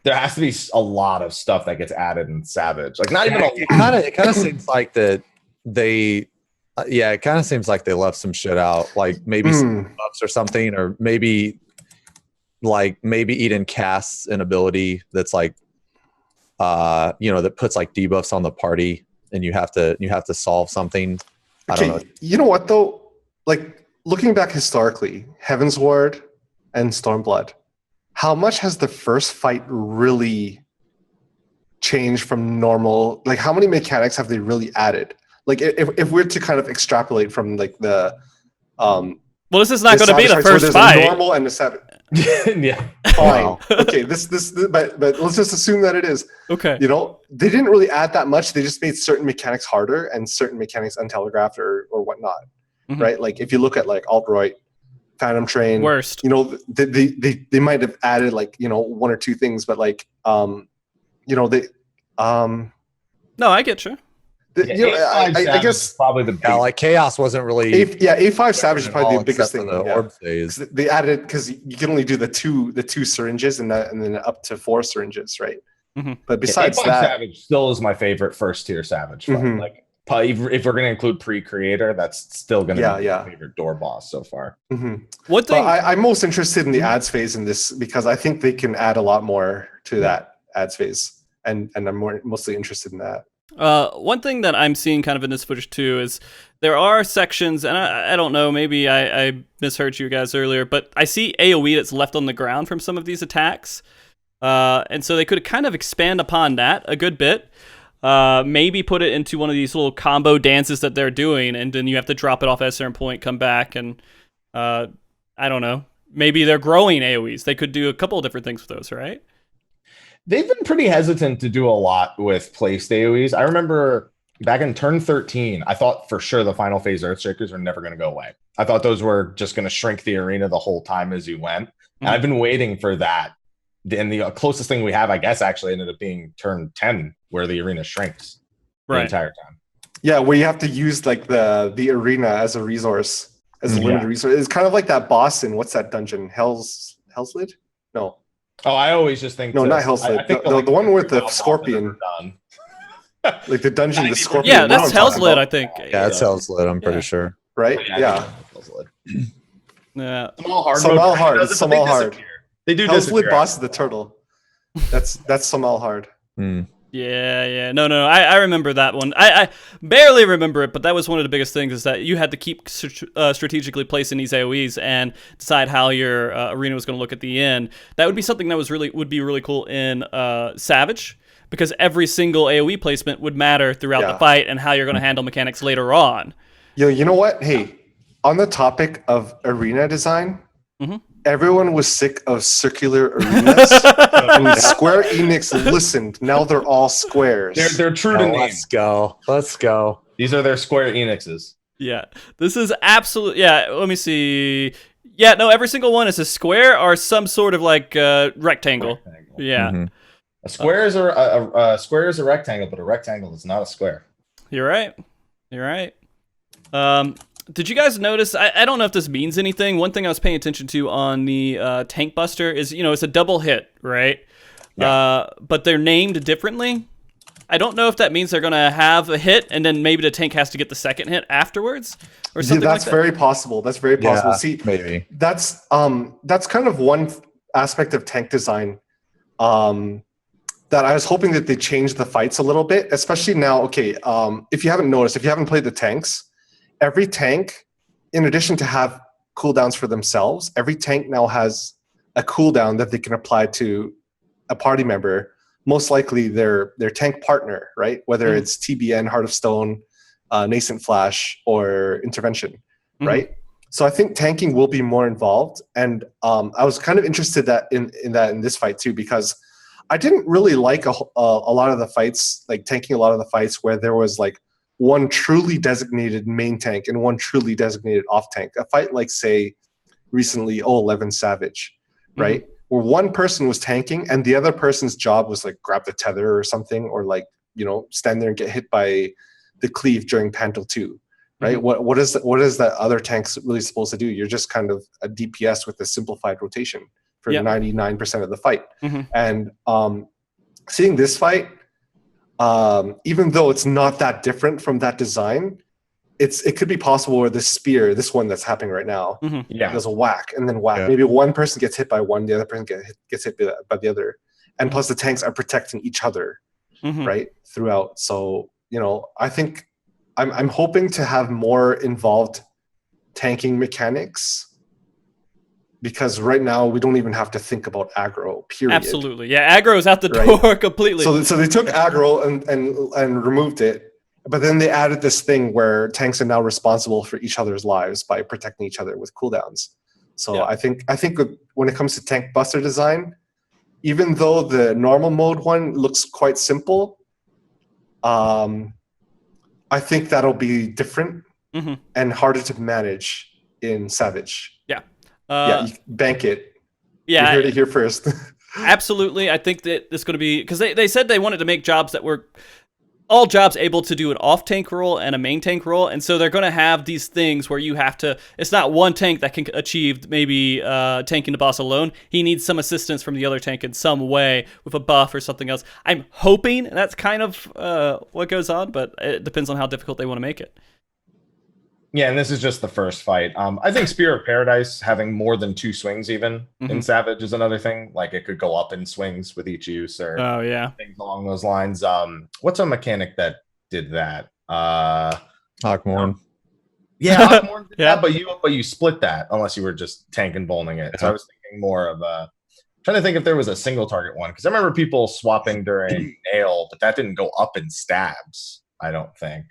There has to be a lot of stuff that gets added in Savage. Like not even a It kind of seems like that they. It kind of seems like they left some shit out, like maybe some buffs or something, or maybe Eden casts an ability that's like, that puts like debuffs on the party, and you have to solve something. I don't know. You know what though? Like looking back historically, Heaven's Ward and Stormblood, how much has the first fight really changed from normal? Like how many mechanics have they really added? Like if we're to kind of extrapolate from like the well, this is not going to be the first fight. Normal and the Savage. Yeah. Fine. Wow. Okay. But let's just assume that it is. Okay. You know, they didn't really add that much. They just made certain mechanics harder and certain mechanics untelegraphed or whatnot. Right. Like if you look at like Alt-Right, Phantom Train, worst. You know, they might have added like one or two things, but like No, I get you. I guess probably the big, like Chaos wasn't really. A5 Savage is probably the biggest thing. The orb phase. They added because you can only do the two syringes and then up to 4 syringes, right? But besides A5 that, Savage still is my favorite first tier Savage fight. Like if we're going to include pre-creator, that's still going to be my favorite door boss so far. What thing? I'm most interested in the ads phase in this because I think they can add a lot more to that ads phase, and I'm mostly interested in that. One thing that I'm seeing kind of in this footage too is there are sections, and I don't know, maybe I misheard you guys earlier, but I see AoE that's left on the ground from some of these attacks. And so they could kind of expand upon that a good bit. Maybe put it into one of these little combo dances that they're doing, and then you have to drop it off at a certain point, come back, and I don't know. Maybe they're growing AoEs. They could do a couple of different things with those, right? They've been pretty hesitant to do a lot with placed AoEs. I remember back in turn 13, I thought for sure the final phase Earthshakers were never going to go away. I thought those were just going to shrink the arena the whole time as you went. And I've been waiting for that. And the closest thing we have, I guess, actually ended up being turn 10, where the arena shrinks the entire time. Yeah, where you have to use like the arena as a resource, as a limited resource. It's kind of like that boss in what's that dungeon? Hell's Lid? No. Oh, I always just think not Hell's Lid. The one with the scorpion. Like the dungeon, the scorpion. Yeah, that's Hell's Lid, I think. Yeah, that's Hell's Lid, I'm pretty sure. Right? Yeah. Yeah. Some all hard. They do Hell's Lid boss is the turtle. That's some all hard. Yeah. No. I remember that one. I barely remember it, but that was one of the biggest things, is that you had to keep strategically placing these AoEs and decide how your arena was going to look at the end. That would be something that would be really cool in Savage, because every single AoE placement would matter throughout the fight and how you're going to handle mechanics later on. Yo, you know what? Hey, on the topic of arena design, everyone was sick of circular arenas, and Square Enix listened. Now they're all squares. They're true to name. Let's go. These are their Square Enixes. Yeah, this is absolute. Yeah, let me see. Yeah, no, every single one is a square or some sort of like rectangle. Yeah, a square is a square is a rectangle, but a rectangle is not a square. You're right. Did you guys notice? I don't know if this means anything. One thing I was paying attention to on the tank buster is, it's a double hit, right? Yeah. But they're named differently. I don't know if that means they're going to have a hit and then maybe the tank has to get the second hit afterwards or something That's like that. very possible. That's very possible. Yeah, See, maybe that's kind of one aspect of tank design that I was hoping that they changed the fights a little bit, especially now. Okay, if you haven't noticed, if you haven't played the tanks, every tank, in addition to have cooldowns for themselves, every tank now has a cooldown that they can apply to a party member, most likely their tank partner, right? Whether it's TBN, Heart of Stone, Nascent Flash, or Intervention, right? So I think tanking will be more involved, and I was kind of interested in this fight too, because I didn't really like a lot of the fights, like tanking a lot of the fights where there was like one truly designated main tank and one truly designated off tank. A fight like, say, recently 11 Savage, right? Where one person was tanking and the other person's job was like grab the tether or something, or like, stand there and get hit by the cleave during Panto 2, right? What is that other tank really supposed to do? You're just kind of a DPS with a simplified rotation for 99% of the fight. And seeing this fight, even though it's not that different from that design, it could be possible where this spear, this one that's happening right now, does a whack and then whack. Maybe one person gets hit by one, the other person gets hit by the other, and plus the tanks are protecting each other, right, throughout. So I think I'm hoping to have more involved tanking mechanics, because right now we don't even have to think about aggro. Period. Absolutely, yeah. Aggro is out the door completely. So they took aggro and removed it. But then they added this thing where tanks are now responsible for each other's lives by protecting each other with cooldowns. So I think when it comes to tank buster design, even though the normal mode one looks quite simple, I think that'll be different and harder to manage in Savage. You bank it. Yeah, you heard it here first. Absolutely. I think that it's going to be, because they said they wanted to make jobs that were all jobs able to do an off tank role and a main tank role, and so they're going to have these things where you have to, it's not one tank that can achieve maybe tanking the boss alone. He needs some assistance from the other tank in some way with a buff or something else. I'm hoping that's kind of what goes on, but it depends on how difficult they want to make it. Yeah, and this is just the first fight. I think Spear of Paradise having more than 2 swings even in Savage is another thing. Like it could go up in swings with each use, or things along those lines. What's a mechanic that did that? Hawkmourne. Yeah, Hawkmourne did that, but you split that unless you were just tank and bowling it. So I was thinking more of trying to think if there was a single target one, because I remember people swapping during Nail, but that didn't go up in stabs, I don't think.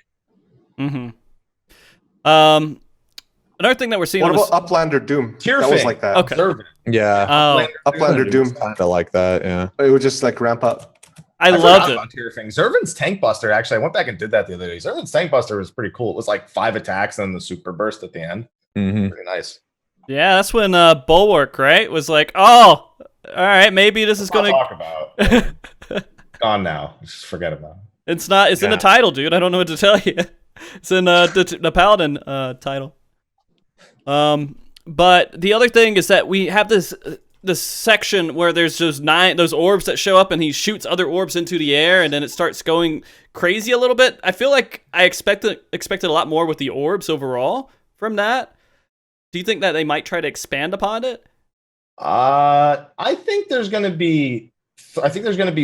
Another thing that we're seeing. What about Uplander Doom? That was like that. Okay. Yeah. Uplander Doom kind of like that. Yeah. It would just like ramp up. I loved it. Zervin's Tank Buster, actually, I went back and did that the other day. Zervin's Tank Buster was pretty cool. It was like 5 attacks and then the super burst at the end. Pretty nice. Yeah, that's when Bulwark, right, was like, oh, all right, maybe this is going to talk about. Gone now. Just forget about it. It's not. It's in the title, dude. I don't know what to tell you. It's in the Paladin title. But the other thing is that we have this section where there's just those orbs that show up, and he shoots other orbs into the air, and then it starts going crazy a little bit. I feel like I expected a lot more with the orbs overall from that. Do you think that they might try to expand upon it? I think there's going to be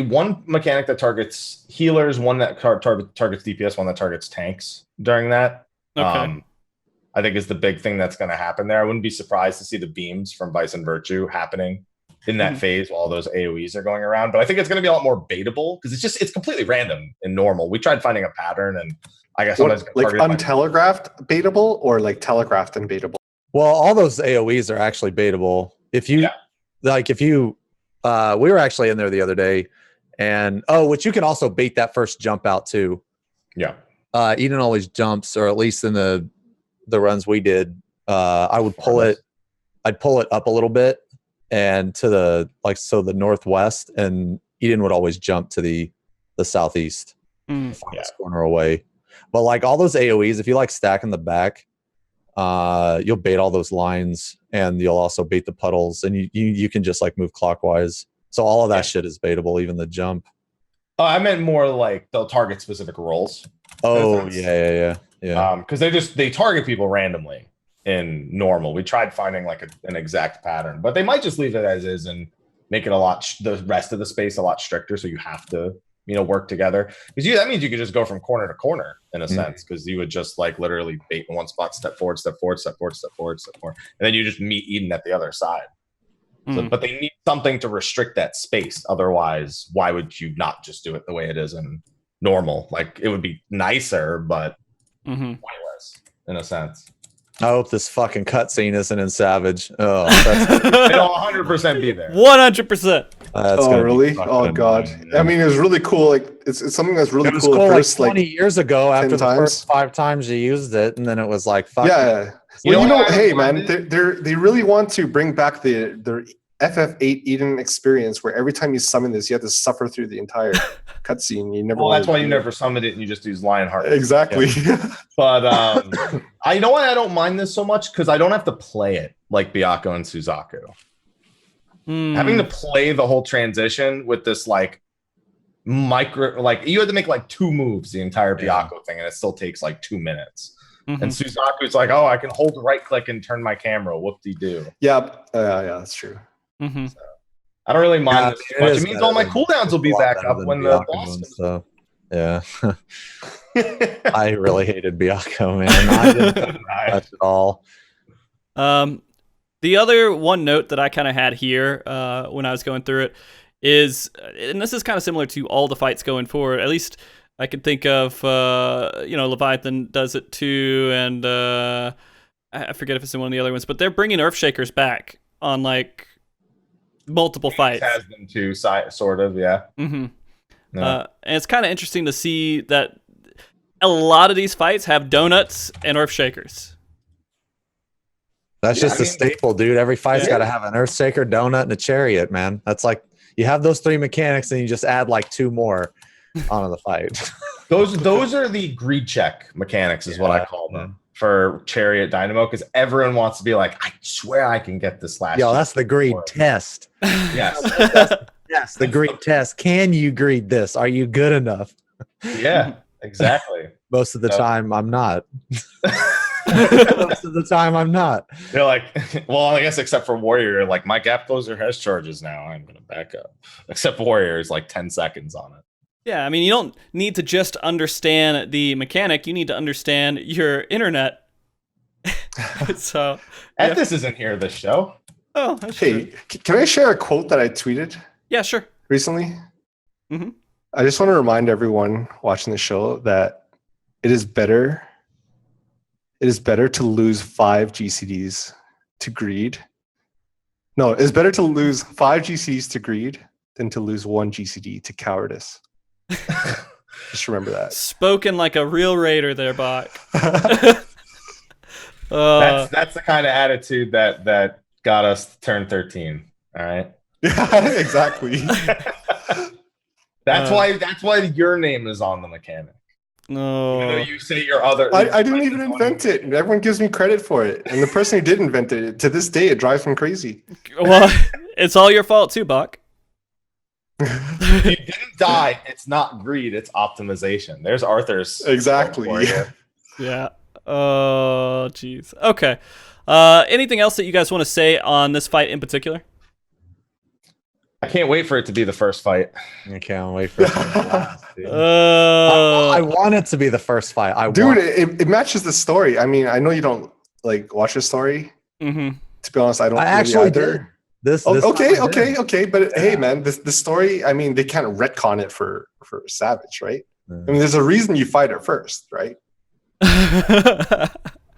one mechanic that targets healers, one that targets DPS, one that targets tanks during that. Okay. I think is the big thing that's going to happen there. I wouldn't be surprised to see the beams from Vice and Virtue happening in that phase while those AoEs are going around. But I think it's going to be a lot more baitable, because it's completely random in normal. We tried finding a pattern, and I guess sometimes like untelegraphed baitable, or like telegraphed and baitable. Well, all those AoEs are actually baitable. If you we were actually in there the other day, and which you can also bait that first jump out too. Yeah. Eden always jumps, or at least in the runs we did, I would pull it. I'd pull it up a little bit and to the northwest, and Eden would always jump to the southeast, farthest corner away. But like all those AoEs, if you like stack in the back, you'll bait all those lines, and you'll also bait the puddles, and you can just like move clockwise. So all of that shit is baitable, even the jump. Oh, I meant more like they'll target specific roles. Oh yeah. Because they target people randomly in normal. We tried finding like an exact pattern, but they might just leave it as is and make it the rest of the space a lot stricter. So you have to work together, because that means you could just go from corner to corner in a sense, because you would just like literally bait in one spot, step forward, step forward, step forward, step forward, step forward, and then you just meet Eden at the other side. So, but they need something to restrict that space. Otherwise, why would you not just do it the way it is in normal? Like, it would be nicer, but pointless in a sense. I hope this fucking cutscene isn't in Savage. Oh, it'll 100% be there. 100%. Oh, really? Oh, God. I mean, it was really cool. Like, it's something that's really cool. Cool first, like 20 years ago, after the first 5 times you used it, and then it was like, fuck. Yeah. Hey, man, they really want to bring back the FF8 Eden experience, where every time you summon this, you have to suffer through the entire cutscene. You never. Well, that's why you never summoned it, and you just use Lionheart. Exactly. Yeah. But I know why I don't mind this so much, because I don't have to play it like Byakko and Suzaku. Having to play the whole transition with this like you had to make like 2 moves the entire Byakko thing, and it still takes like 2 minutes. And Suzaku's like, oh, I can hold right click and turn my camera. Whoop-de-doo. Yeah, that's true. So, I don't really mind this too much. It means all my cooldowns will be back up when the boss. So, yeah. I really hated Byakko, man. I didn't touch at all. The other one note that I kind of had here when I was going through it is, and this is kind of similar to all the fights going forward, at least I could think of, Leviathan does it too, and I forget if it's in one of the other ones, but they're bringing Earthshakers back on like multiple fights. Has them too, sort of, yeah. And it's kind of interesting to see that a lot of these fights have donuts and Earthshakers. That's just a staple, dude. Every fight's got to have an Earthshaker, donut, and a chariot, man. That's like, you have those 3 mechanics, and you just add like 2 more onto the fight. Those are the greed check mechanics, is what I call them, for Chariot Dynamo, because everyone wants to be like, I swear I can get this last. Yo, that's the greed test. Yes. Yes, the greed test. Can you greed this? Are you good enough? Yeah, exactly. Most of the time, I'm not. Most of the time, I'm not. They're like, well, I guess except for Warrior, like, my gap closer has charges now. I'm going to back up. Except Warrior is like 10 seconds on it. Yeah, I mean, you don't need to just understand the mechanic. You need to understand your internet. So, Ethis isn't here this show. Oh, that's hey, true. Can I share a quote that I tweeted? Yeah, sure. Recently? I just want to remind everyone watching the show that it is better to lose 5 GCDs to greed. No, it's better to lose 5 GCDs to greed than to lose 1 GCD to cowardice. Just remember that. Spoken like a real raider there, Bach. That's the kind of attitude that got us to turn 13. All right. Yeah, exactly. That's why your name is on the mechanic. No. Even though you say your other. I didn't even invent it. Everyone gives me credit for it. And the person who did invent it, to this day, it drives me crazy. Well, it's all your fault too, Bach. If you didn't die, it's not greed, it's optimization. There's Arthur's. Exactly. Yeah. Oh, jeez. Okay. Anything else that you guys want to say on this fight in particular? I can't wait for it to be the first fight. I can't wait for it to be the last, dude. I want it to be the first fight. It matches the story. I mean, I know you don't like watch the story. To be honest, I don't. I really actually either. did. This Okay. But hey, man, the story. I mean, they kind of retcon it for Savage, right? I mean, there's a reason you fight it first, right?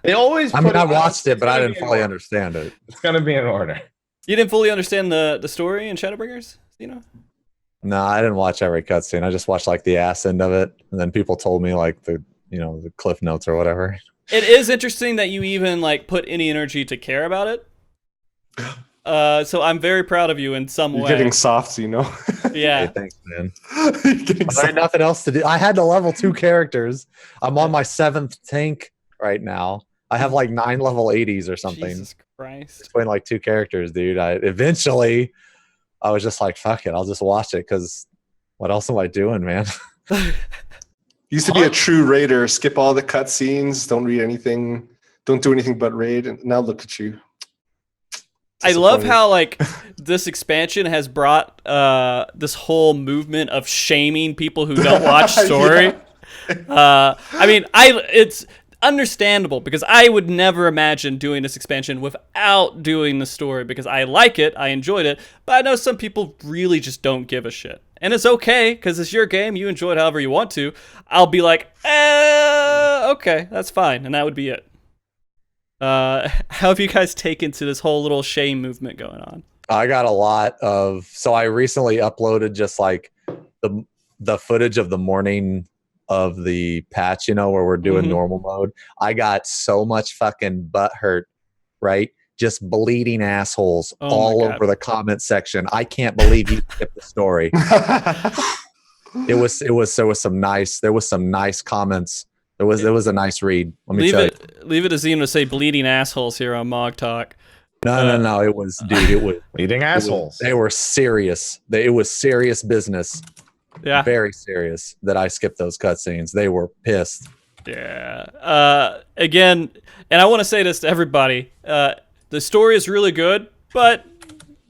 They always. I mean, I watched it, but I didn't fully understand it. It's gonna be in order. You didn't fully understand the story in Shadowbringers, No, I didn't watch every cutscene. I just watched like the ass end of it, and then people told me like the cliff notes or whatever. It is interesting that you even like put any energy to care about it. So I'm very proud of you in some way. You're getting soft, Yeah. Hey, thanks, man. I had nothing else to do. I had to level 2 characters. I'm on my 7th tank right now. I have like 9 level 80s or something Jesus Christ. between like 2 characters, dude. Eventually I was just like, fuck it, I'll just watch it because what else am I doing, man? Used to be a true raider. Skip all the cutscenes. Don't read anything. Don't do anything but raid. And now look at you. I love how like this expansion has brought this whole movement of shaming people who don't watch story. I mean, it's understandable because I would never imagine doing this expansion without doing the story because I like it, I enjoyed it, but I know some people really just don't give a shit. And it's okay because it's your game, you enjoy it however you want to. I'll be like, okay, that's fine, and that would be it. How have you guys taken to this whole little shame movement going on? I got a lot of, so I recently uploaded just like the footage of the morning of the patch, you know, where we're doing normal mode. I got so much fucking butt hurt, right? Just bleeding assholes all over the comment section. I can't believe you skipped the story. There was some nice comments. It was a nice read. Let me tell you. Leave it to Xeno to say bleeding assholes here on MogTalk. No. It was bleeding assholes. They were serious. It was serious business. Yeah. Very serious that I skipped those cutscenes. They were pissed. Yeah. Again, and I want to say this to everybody. The story is really good, but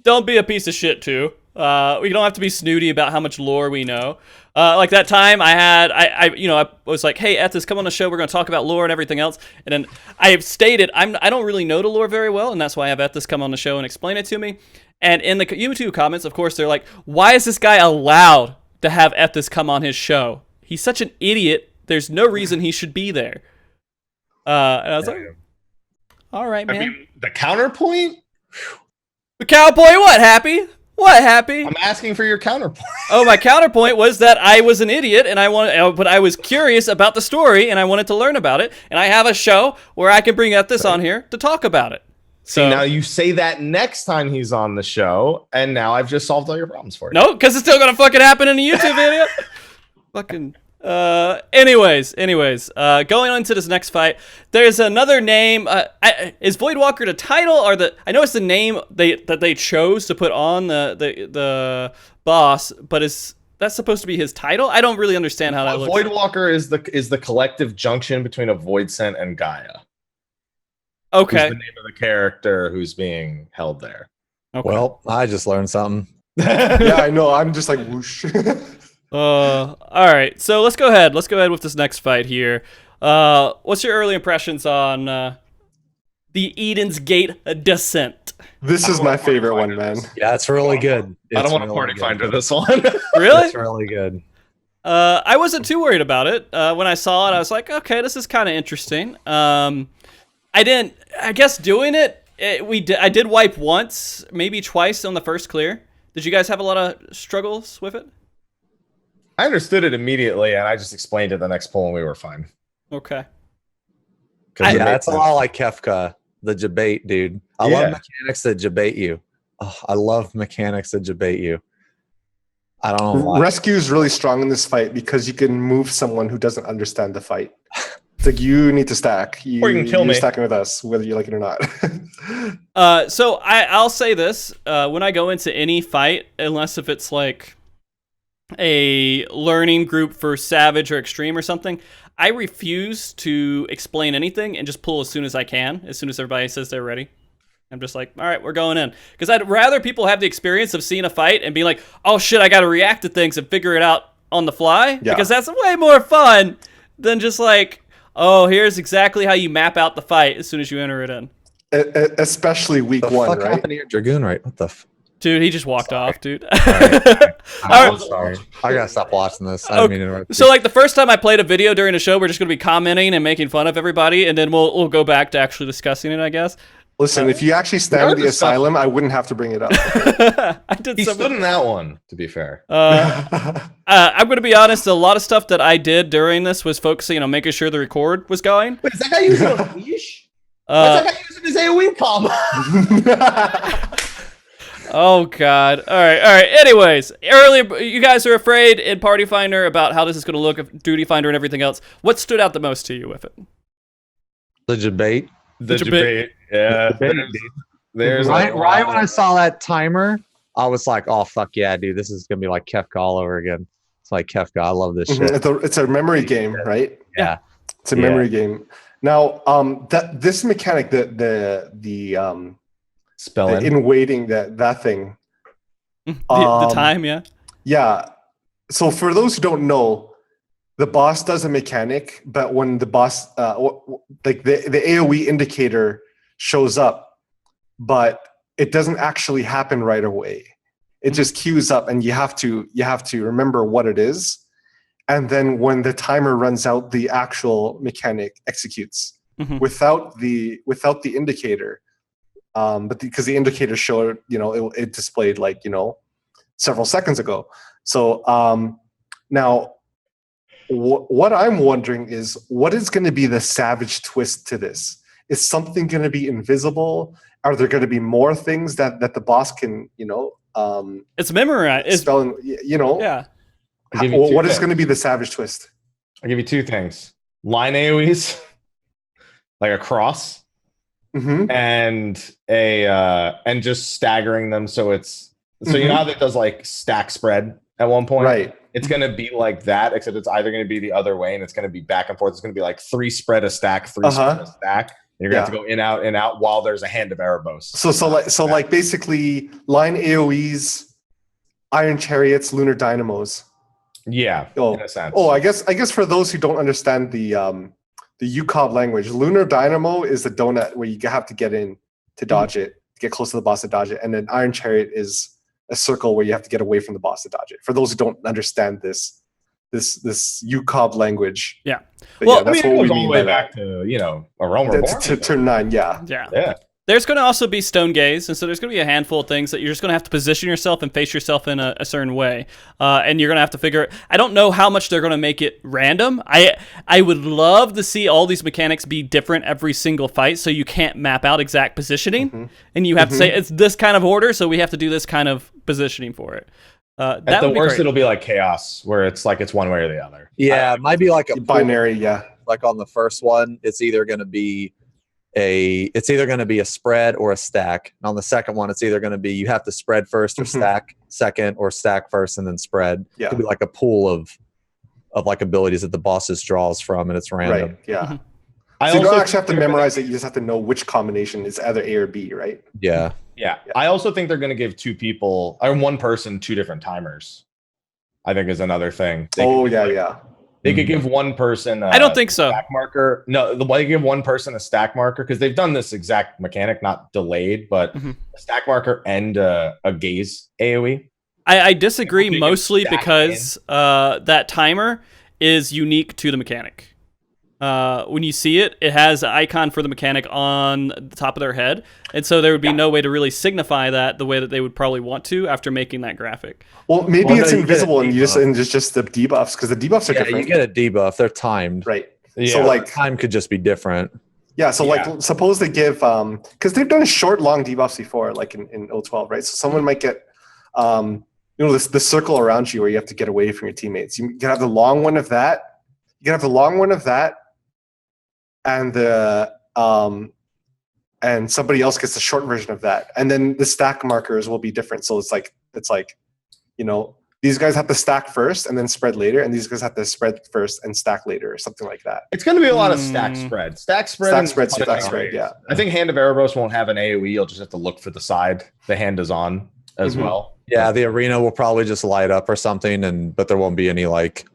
don't be a piece of shit too. We don't have to be snooty about how much lore we know. Like that time I was like, hey, Ethis, come on the show. We're going to talk about lore and everything else. And then I have stated I don't really know the lore very well, and that's why I have Ethis come on the show and explain it to me. And in the YouTube comments, of course, they're like, why is this guy allowed to have Ethis come on his show? He's such an idiot. There's no reason he should be there. And I was like, all right, man. I mean, the counterpoint? The cowboy, what, Happy? What, Happy? I'm asking for your counterpoint. Oh, my counterpoint was that I was an idiot, and but I was curious about the story, and I wanted to learn about it, and I have a show where I can bring Ethis on here to talk about it. See, now you say that next time he's on the show, and now I've just solved all your problems for you. No, because it's still gonna fucking happen in a YouTube video. Fucking. Anyways, going on to this next fight, there's another name. Is Voidwalker the title or I know it's the name that they chose to put on the boss, but is that supposed to be his title? I don't really understand how that looks. Voidwalker is the collective junction between a Voidsent and Gaia. Okay. Who's the name of the character who's being held there? Okay. Well, I just learned something. Yeah, I know. I'm just like whoosh. All right. So let's go ahead. Let's go ahead with this next fight here. What's your early impressions on the Eden's Gate Descent? This is my favorite one, man. Yeah, it's really good. I don't want to party finder this one. Really? It's really good. I wasn't too worried about it. When I saw it, I was like, okay, this is kind of interesting. I guess doing it, I did wipe once, maybe twice on the first clear. Did you guys have a lot of struggles with it? I understood it immediately, and I just explained it the next pull, and we were fine. Okay. That's a lot like Kefka, the debate, dude. I love mechanics that debate you. Oh, I love mechanics that debate you. I don't know why. Rescue is really strong in this fight because you can move someone who doesn't understand the fight. It's like you need to stack. Or you can kill me. You're stacking with us, whether you like it or not. So I'll say this. When I go into any fight, unless if it's like a learning group for Savage or Extreme or something, I refuse to explain anything and just pull as soon as I can, as soon as everybody says they're ready. I'm just like, all right, we're going in. Because I'd rather people have the experience of seeing a fight and being like, oh shit, I got to react to things and figure it out on the fly. Yeah. Because that's way more fun than just like, oh, here's exactly how you map out the fight as soon as you enter it in. Especially week one, right? What happened to your Dragoon, right? What the Dude, he just walked off, dude. I'm sorry. I gotta stop watching this. I didn't mean to interrupt. So, like, the first time I played a video during the show, we're just gonna be commenting and making fun of everybody, and then we'll go back to actually discussing it, I guess. Listen, if you actually stand with the asylum, I wouldn't have to bring it up. He stood in that one, to be fair. I'm going to be honest, a lot of stuff that I did during this was focusing on making sure the record was going. Wait, is that guy using a leash? What's that guy using his AoE combo? Oh, God. All right. Anyways, earlier, you guys are afraid in Party Finder about how this is going to look, Duty Finder and everything else. What stood out the most to you with it? The debate. The debate. debate. Yeah. Debate, There's right when I saw that timer, I was like, "Oh fuck yeah, dude! This is gonna be like Kefka all over again." It's like Kefka. I love this shit. It's a memory game, right? Yeah, It's a memory game. Now, this mechanic, the spelling. in waiting, that thing. The time, yeah. Yeah. So for those who don't know, the boss does a mechanic, but when the boss, like the AOE indicator shows up, but it doesn't actually happen right away. It just queues up, and you have to remember what it is, and then when the timer runs out, the actual mechanic executes without the indicator. But because the indicator showed, it displayed like several seconds ago. So now, what I'm wondering is, what is going to be the savage twist to this? Is something going to be invisible? Are there going to be more things that the boss can, It's memorized. spell? Yeah. What is going to be the savage twist? I'll give you two things: line AOE's, like a cross, and and just staggering them so it's you know how that does like stack spread at one point, right? It's going to be like that, except it's either going to be the other way, and it's going to be back and forth. It's going to be like 3 spread a stack, 3 spread a stack. And you're going to have to go in out while there's a hand of Erebos. So like basically line AOE's, Iron Chariots, Lunar Dynamos. Yeah, in a sense. I guess for those who don't understand the UCOB language, Lunar Dynamo is the donut where you have to get in to dodge it, get close to the boss to dodge it, and then Iron Chariot is a circle where you have to get away from the boss to dodge it. For those who don't understand this UCOB language. Yeah. But well, that's what we mean by back that. to, a Realm Reborn. To turn 9, yeah. Yeah. There's going to also be stone gaze, and so there's going to be a handful of things that you're just going to have to position yourself and face yourself in a certain way, and you're going to have to figure. I don't know how much they're going to make it random. I would love to see all these mechanics be different every single fight, so you can't map out exact positioning, and you have to say it's this kind of order, so we have to do this kind of positioning for it. At the worst, it'll be like chaos, where it's like it's one way or the other. Yeah, it might be like a binary. Yeah, like on the first one, it's either going to be a spread or a stack. And on the second one, it's either going to be you have to spread first or stack second, or stack first and then spread. Yeah. It could be like a pool of like abilities that the bosses draws from, and it's random. Right. Yeah. I So you also don't actually have to memorize it. You just have to know which combination is either A or B, right? Yeah. Yeah. I also think they're going to give one person 2 different timers. I think is another thing. They could give one person I don't think so. Stack marker. No, they give one person a stack marker, because they've done this exact mechanic, not delayed, but a stack marker and a gaze AoE. I disagree mostly because that timer is unique to the mechanic. When you see it, it has an icon for the mechanic on the top of their head, and so there would be no way to really signify that the way that they would probably want to after making that graphic. Well, maybe it's invisible and it's just the debuffs, because the debuffs are different. You get a debuff. They're timed. Right. Yeah. So like time could just be different. Yeah. So like suppose they give because they've done short, long debuffs before, like in 012, right? So someone might get the circle around you where you have to get away from your teammates. You can have the long one of that. You can have the long one of that. And the and somebody else gets the short version of that, and then the stack markers will be different. So it's like these guys have to stack first and then spread later, and these guys have to spread first and stack later, or something like that. It's going to be a lot of stack spread. Stack spread. Yeah. I think Hand of Erebos won't have an AoE. You'll just have to look for the side the hand is on as well. Yeah, the arena will probably just light up or something, but there won't be any like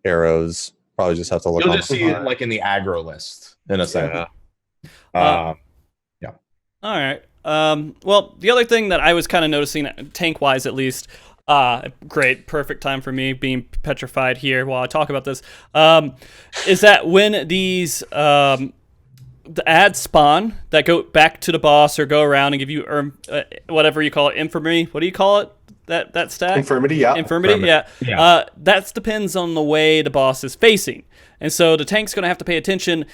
arrows. Probably just have to look. You'll just see it like in the aggro list. In a sense. Yeah. All right. Well, the other thing that I was kind of noticing, tank-wise at least, great, perfect time for me being petrified here while I talk about this, is that when these the ads spawn that go back to the boss or go around and give you whatever you call it, infirmary. What do you call it? That stack? Infirmity, yeah. Infirmity, yeah. That depends on the way the boss is facing. And so the tank's going to have to pay attention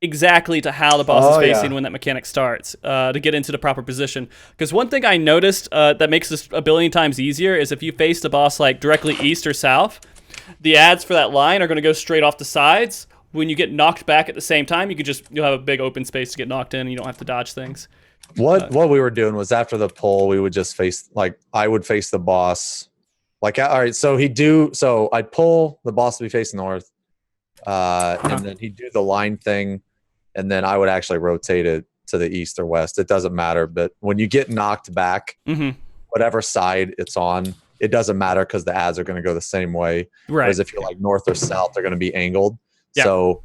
exactly to how the boss is facing when that mechanic starts to get into the proper position. Because one thing I noticed that makes this a billion times easier is if you face the boss like directly east or south, the ads for that line are going to go straight off the sides, when you get knocked back at the same time, you'll have a big open space to get knocked in, and you don't have to dodge things. What we were doing was after the pull, we would just face, like, I would face the boss. Like, all right, so I'd pull the boss to be facing north, and then he'd do the line thing, and then I would actually rotate it to the east or west. It doesn't matter, but when you get knocked back, whatever side it's on, it doesn't matter because the ads are going to go the same way. Right. Whereas if you're like north or south, they're going to be angled. Yeah. So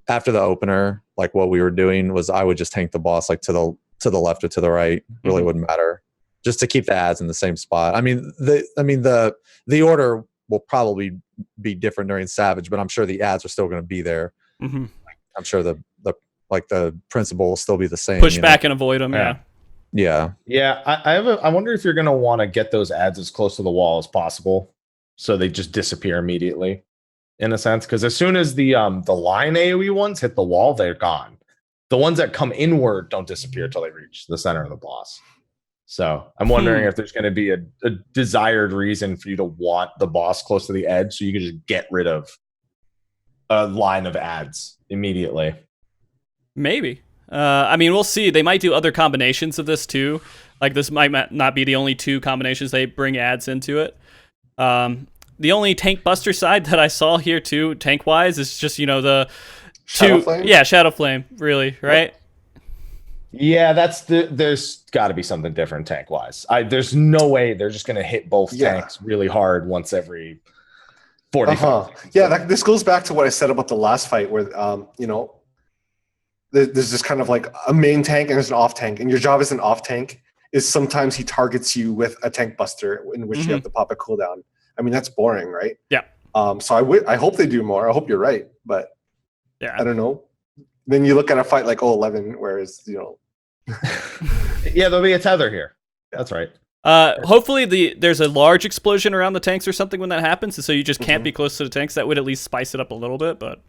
after the opener, like what we were doing was I would just tank the boss like to the left or to the right. Really wouldn't matter, just to keep the ads in the same spot. I mean the order will probably be different during Savage, but I'm sure the ads are still going to be there. I'm sure the principle will still be the same. Push back and avoid them. Yeah. I wonder if you're going to want to get those ads as close to the wall as possible, so they just disappear immediately, in a sense. Because as soon as the line AoE ones hit the wall, they're gone. The ones that come inward don't disappear until they reach the center of the boss. So I'm wondering if there's going to be a desired reason for you to want the boss close to the edge, so you can just get rid of a line of ads immediately. Maybe. I mean, we'll see. They might do other combinations of this too. Like, this might not be the only 2 combinations they bring ads into it. The only tank buster side that I saw here too, tank wise, is just, the Shadow Flame? Yeah, Shadow Flame, really, right? Yeah, there's got to be something different tank wise. There's no way they're just going to hit both tanks really hard once every 45 seconds. Yeah, this goes back to what I said about the last fight, where there's this kind of like a main tank and there's an off tank, and your job as an off tank is sometimes he targets you with a tank buster in which you have to pop a cooldown. I mean, that's boring, right? Yeah. So I hope they do more. I hope you're right, but yeah, I don't know. Then you look at a fight like 011, whereas yeah, there'll be a tether here. That's right. Hopefully there's a large explosion around the tanks or something when that happens, and so you just can't be close to the tanks. That would at least spice it up a little bit, but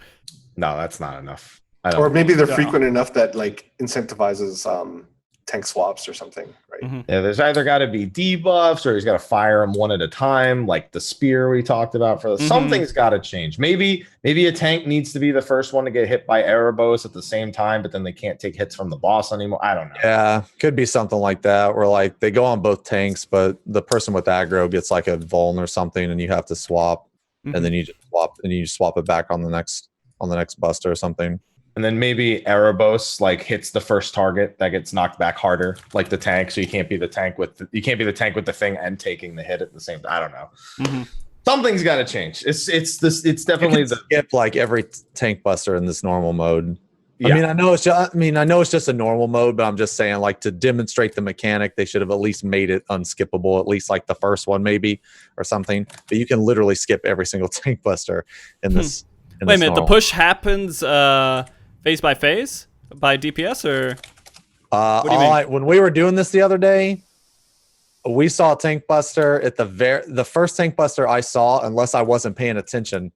no, that's not enough. Or maybe they're frequent enough that like incentivizes tank swaps or something, right? Yeah, there's either got to be debuffs or he's got to fire them one at a time, like the spear we talked about. Something's got to change. Maybe a tank needs to be the first one to get hit by Erebos at the same time, but then they can't take hits from the boss anymore. I don't know. Yeah, could be something like that, where like they go on both tanks, but the person with aggro gets like a vuln or something, and you have to swap, and then you just swap it back on the next buster or something. And then maybe Erebos like hits the first target that gets knocked back harder, like the tank. So you can't be the tank with the thing and taking the hit at the same time. I don't know. Something's got to change. It's definitely skip like every tank buster in this normal mode. Yeah. I know it's just a normal mode, but I'm just saying, like, to demonstrate the mechanic, they should have at least made it unskippable, at least like the first one maybe or something. But you can literally skip every single tank buster in this. Wait a minute, the push happens phase by phase by DPS, or what do you mean? When we were doing this the other day, we saw a tank buster at the first tank buster I saw, unless I wasn't paying attention,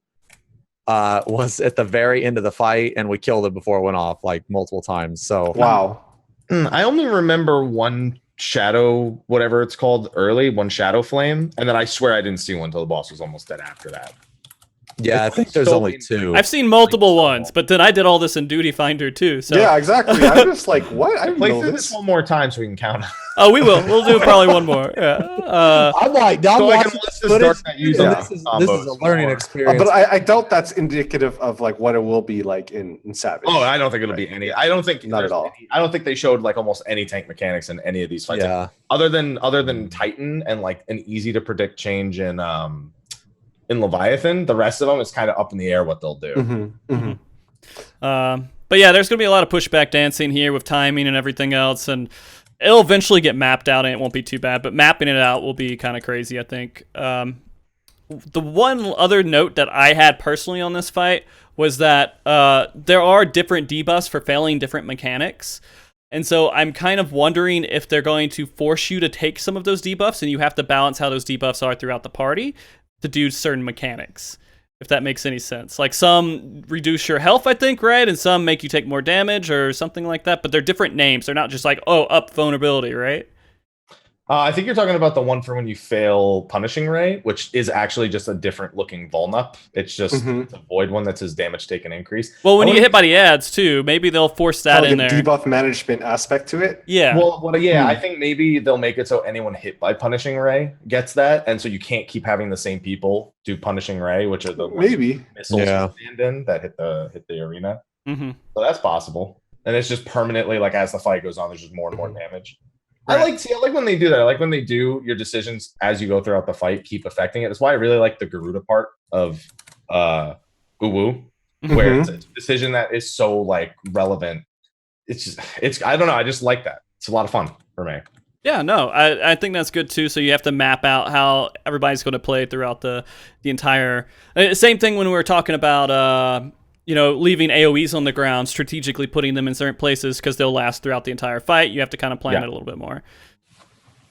was at the very end of the fight, and we killed it before it went off like multiple times. So wow. I only remember one shadow, whatever it's called, one shadow flame, and then I swear I didn't see one until the boss was almost dead after that. Yeah, I think there's only 2. I've seen multiple ones, but then I did all this in Duty Finder too. So yeah, exactly. I'm just like, what? I play through this one more time so we can count. Oh, we will. We'll do probably one more. Yeah. I'm watching this footage. This is a learning experience. But I doubt that's indicative of like what it will be like in Savage. Oh, I don't think it'll be any. I don't think not at all. I don't think they showed like almost any tank mechanics in any of these fights. Yeah. Other than Titan and like an easy to predict change in Leviathan, the rest of them is kind of up in the air what they'll do. But yeah, there's going to be a lot of pushback dancing here with timing and everything else, and it'll eventually get mapped out and it won't be too bad, but mapping it out will be kind of crazy, I think. The one other note that I had personally on this fight was that there are different debuffs for failing different mechanics. And so I'm kind of wondering if they're going to force you to take some of those debuffs, and you have to balance how those debuffs are throughout the party to do certain mechanics, if that makes any sense. Like, some reduce your health, I think, right? And some make you take more damage or something like that, but they're different names. They're not just like, up vulnerability, right? I think you're talking about the one for when you fail Punishing Ray, which is actually just a different looking Vulnup. It's just it's a void one that says damage taken increase. Well, when you get hit by the ads too, maybe they'll force that in there. Debuff management aspect to it. Yeah. Well, I think maybe they'll make it so anyone hit by Punishing Ray gets that, and so you can't keep having the same people do Punishing Ray, which are the missiles stand in that hit the arena. So that's possible, and it's just permanently like as the fight goes on, there's just more and more damage. Right. I like when they do that. I like when they do your decisions as you go throughout the fight keep affecting it. That's why I really like the Garuda part of Uwu, where it's a decision that is so like relevant. It's I don't know. I just like that. It's a lot of fun for me. Yeah, no, I think that's good too. So you have to map out how everybody's going to play throughout the entire. Same thing when we were talking about leaving AoEs on the ground, strategically putting them in certain places because they'll last throughout the entire fight. You have to kind of plan it a little bit more.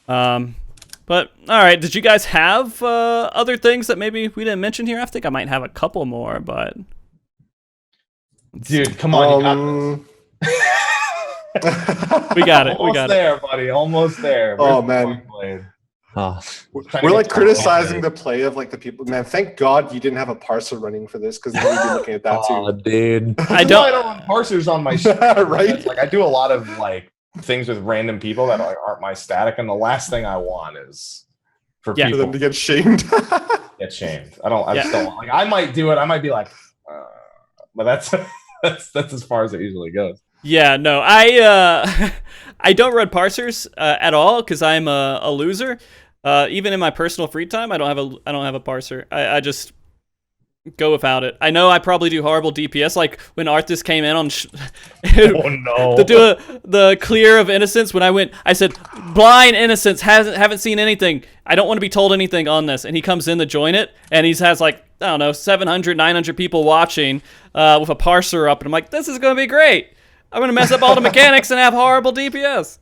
But all right, did you guys have other things that maybe we didn't mention here? I think I might have a couple more, but dude, come on, we got it. Almost there, buddy. Almost there. Oh man. We're like criticizing the play of like the people. Man, thank God you didn't have a parser running for this because then we'd be looking at that too. Dude. I don't run parsers on my shit. Right? Like I do a lot of like things with random people that aren't my static, and the last thing I want is for people for them to get shamed. Get shamed. I just don't want, like I might do it. I might be like, but that's as far as it usually goes. Yeah, no, I don't run parsers at all because I'm a loser. Even in my personal free time, I don't have a parser. I just go without it. I know I probably do horrible DPS. Like when Arthas came in on oh no to do the clear of innocence. When I said blind innocence, haven't seen anything. I don't want to be told anything on this. And he comes in to join it, and he has like I don't know 700, 900 people watching with a parser up, and I'm like, this is gonna be great. I'm gonna mess up all the mechanics and have horrible DPS.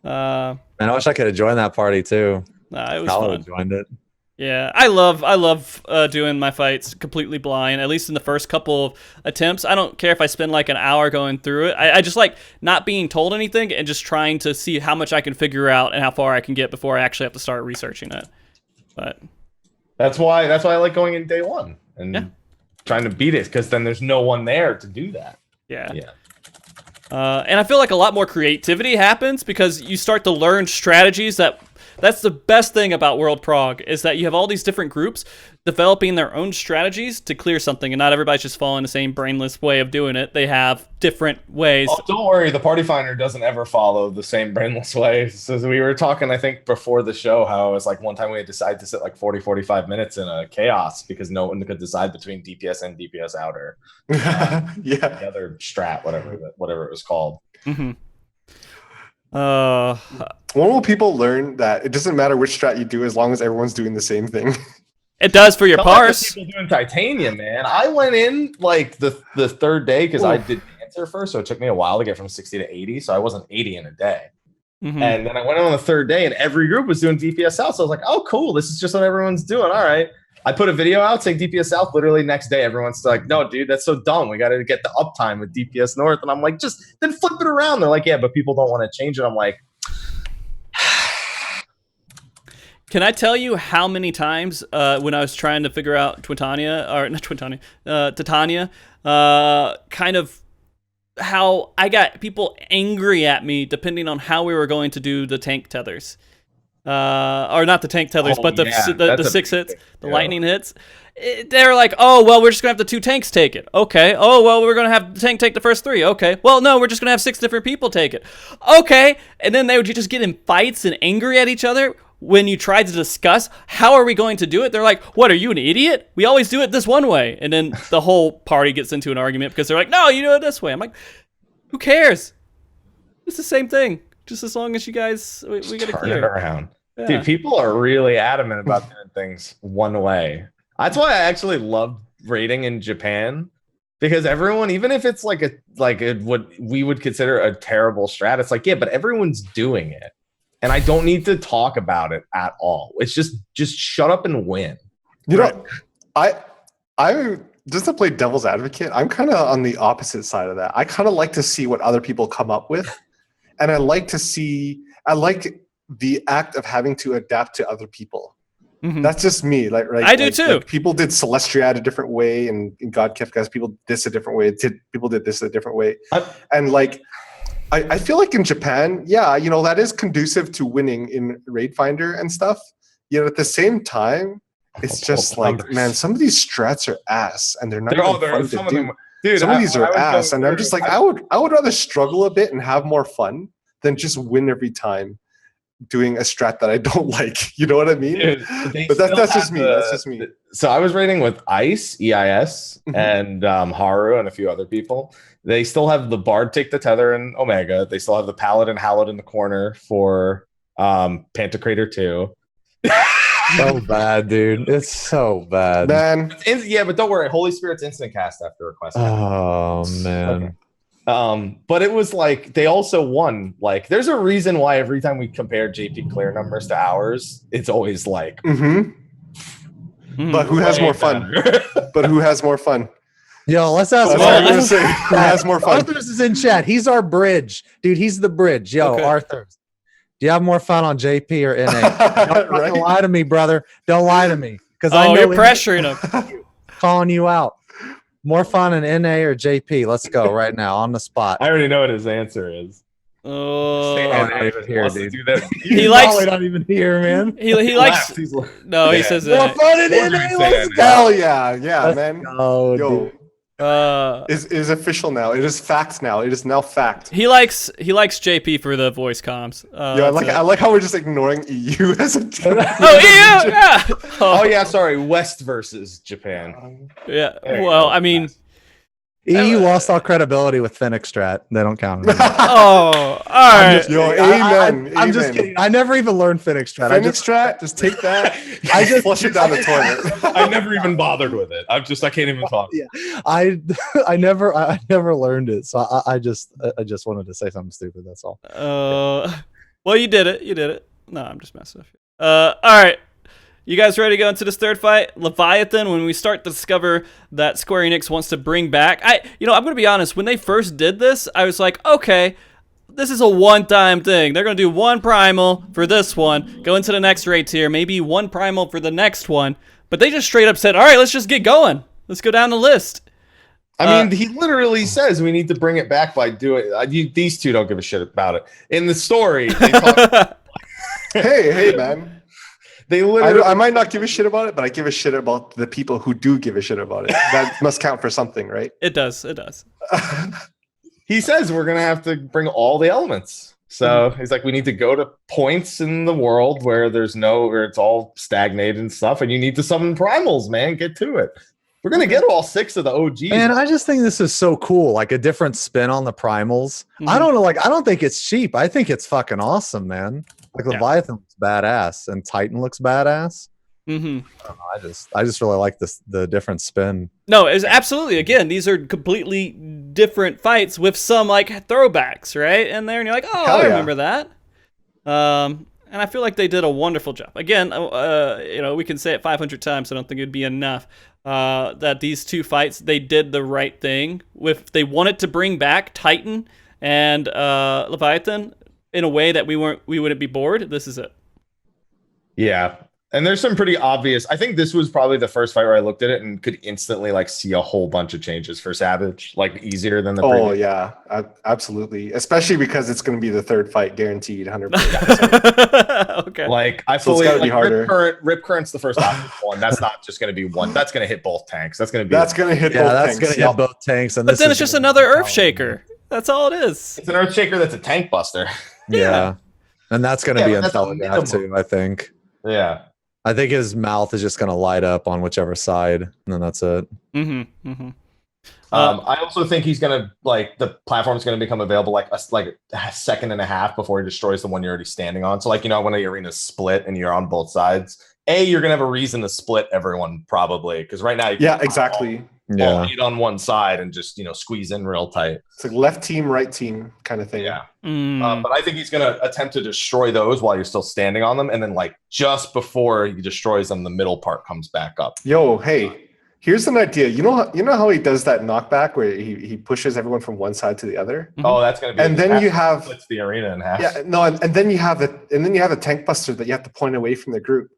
Man, I wish I could have joined that party too. It was fun. Joined it. Yeah, I love doing my fights completely blind. At least in the first couple of attempts, I don't care if I spend like an hour going through it. I just like not being told anything and just trying to see how much I can figure out and how far I can get before I actually have to start researching it. But that's why I like going in day one and trying to beat it because then there's no one there to do that. Yeah. And I feel like a lot more creativity happens because you start to learn strategies that's the best thing about World Prog is that you have all these different groups developing their own strategies to clear something, and not everybody's just following the same brainless way of doing it. They have different ways. Oh, don't worry, the Party Finder doesn't ever follow the same brainless way. So we were talking, I think, before the show, how it was like one time we had decided to sit like 40, 45 minutes in a chaos because no one could decide between DPS and DPS outer. The other strat, whatever it was called. Mm-hmm. When will people learn that it doesn't matter which strat you do as long as everyone's doing the same thing? It does for your parse. People doing titanium, man. I went in like the third day because I did Dancer first, so it took me a while to get from 60 to 80, so I wasn't 80 in a day. Mm-hmm. And then I went in on the third day, and every group was doing DPS South, so I was like, oh, cool, this is just what everyone's doing. All right. I put a video out saying DPS South. Literally next day, everyone's like, no, dude, that's so dumb. We got to get the uptime with DPS North. And I'm like, just then flip it around. They're like, yeah, but people don't want to change it. I'm like, can I tell you how many times when I was trying to figure out Titania, kind of how I got people angry at me depending on how we were going to do the tank tethers. Or not the tank tethers, but the 6 hits, the lightning hits. They're like, oh, well, we're just going to have the 2 tanks take it. Okay. Oh, well, we're going to have the tank take the first 3. Okay. Well, no, we're just going to have 6 different people take it. Okay. And then they would just get in fights and angry at each other when you tried to discuss how are we going to do it. They're like, what, are you an idiot? We always do it this one way. And then the whole party gets into an argument because they're like, no, you do it this way. I'm like, who cares? It's the same thing. Just as long as you guys, we get it clear. Turn it around. Yeah. Dude, people are really adamant about doing things one way. That's why I actually love raiding in Japan, because everyone, even if it's like what we would consider a terrible strat, it's like, yeah, but everyone's doing it. And I don't need to talk about it at all. It's just shut up and win. You know, I just to play devil's advocate, I'm kind of on the opposite side of that. I kind of like to see what other people come up with. And I like the act of having to adapt to other people. Mhm. That's just me. Like, right? I do too. Like people did Celestiad a different way, and in God Kefkas, people did this a different way. People did this a different way, and like. I feel like in Japan, yeah, you know, that is conducive to winning in Raid Finder and stuff. Yet at the same time, it's just like, man, some of these strats are ass, and they're not even fun to do. Dude, some of these are ass, and I'm just like, I would rather struggle a bit and have more fun than just win every time doing a strat that I don't like. You know what I mean? Dude, but that's just me. That's just me. So I was raiding with Ice, EIS, and Haru and a few other people. They still have the Bard take the tether in Omega. They still have the Paladin Hallowed in the corner for Pantocrator 2. So bad, dude. It's so bad. Man. Yeah, but don't worry. Holy Spirit's instant cast after request. Oh, man. Okay. But it was like they also won. Like, there's a reason why every time we compare JP clear numbers to ours, it's always like, but who has more fun? But who has more fun? Yo, let's ask Arthur. Who has more fun? Arthur's is in chat. He's our bridge, dude. He's the bridge. Yo, Okay. Arthur, do you have more fun on JP or NA? Don't lie to me, brother. Don't lie to me, because I know you're pressuring him. calling you out. More fun in NA or JP? Let's go right now on the spot. I already know what his answer is. Oh, not even here, dude. he likes. Probably not even here, man. He likes. No, he says More that. fun in NA. Let's go. Hell yeah, yeah, Let's man. go, Yo, dude. it is official now. It is fact now. It is now fact. He likes JP for the voice comms. Yeah, I like how we're just ignoring EU as a term. Oh yeah. Oh yeah, sorry. West versus Japan. Yeah. Well, I mean. EU lost all credibility with Fennec Strat. They don't count. Oh, all right. Yo, amen. I'm just kidding. I never even learned Fennec Strat. Fennec Strat, just take that. I just flush it down the toilet. I never even bothered with it. I can't even talk. Yeah, I never learned it. So I just wanted to say something stupid. That's all. Well, you did it. You did it. No, I'm just messing with you. All right. You guys ready to go into this third fight? Leviathan, when we start to discover that Square Enix wants to bring back... I'm going to be honest. When they first did this, I was like, okay, this is a one-time thing. They're going to do one primal for this one, go into the next raid tier, maybe one primal for the next one. But they just straight up said, all right, let's just get going. Let's go down the list. I mean, he literally says we need to bring it back by doing... these two don't give a shit about it. In the story, they talk... Hey, man. They literally... I might not give a shit about it, but I give a shit about the people who do give a shit about it. That must count for something, right? It does. It does. He says we're going to have to bring all the elements. So he's like, we need to go to points in the world where where it's all stagnated and stuff, and you need to summon primals, man. Get to it. We're going to get all 6 of the OGs. Man, I just think this is so cool. Like a different spin on the primals. I don't know. I don't think it's cheap. I think it's fucking awesome, man. Like Leviathan looks badass and Titan looks badass. Mm-hmm. I just really like the different spin. No, it's absolutely. Again, these are completely different fights with some like throwbacks, right? And there, and you're like, oh, I remember that. And I feel like they did a wonderful job. Again, we can say it 500 times. I don't think it'd be enough. That these two fights, they did the right thing. They wanted to bring back Titan and Leviathan in a way that we wouldn't be bored. This is it. Yeah. And there's some pretty obvious... I think this was probably the first fight where I looked at it and could instantly see a whole bunch of changes for Savage, easier than the previous. Oh, yeah. Absolutely. Especially because it's going to be the third fight guaranteed 100%. Okay. I fully... It's gotta be harder. Rip Current's the first one. That's not just going to be one. That's going to hit both tanks. That's going to hit both tanks. That's going to hit both tanks. But then it's just another Earthshaker. That's all it is. It's an Earthshaker that's a tank buster. Yeah. And that's going to be Telegraph too, I think. Yeah. I think his mouth is just going to light up on whichever side, and then that's it. Mm-hmm. Mm-hmm. I also think he's going to, the platform's going to become available a second and a half before he destroys the one you're already standing on. So, when the arena's split and you're on both sides, you're going to have a reason to split everyone, probably. Because right now, exactly. All 8 on one side and just, squeeze in real tight. It's like left team, right team kind of thing. Yeah. But I think he's going to attempt to destroy those while you're still standing on them. And then, just before he destroys them, the middle part comes back up. Yo, hey, Here's an idea. You know how he does that knockback where he pushes everyone from one side to the other. Oh, that's gonna be. And then you have splits the arena in half. Yeah, no, and then you have a tank buster that you have to point away from the group,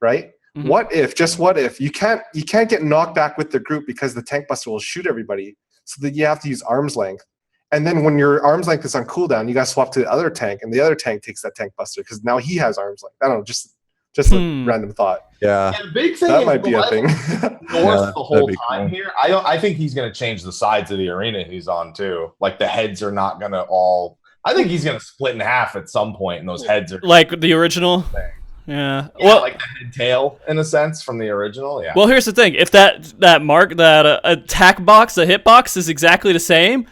right? Mhm. What if you can't get knocked back with the group because the tank buster will shoot everybody, so that you have to use arm's length. And then when your arm's length is on cooldown, you guys swap to the other tank, and the other tank takes that tank buster because now he has arm's length. I don't know, just a random thought. Yeah. And the big thing That is might be a thing. North the whole that'd be time cool. here. I think he's going to change the sides of the arena he's on too. Like the heads are not going to all. I think he's going to split in half at some point, and those heads are Like the original. Yeah. Well, like the head tail in a sense from the original. Yeah. well, here's the thing: if that attack box, the hit box, is exactly the same,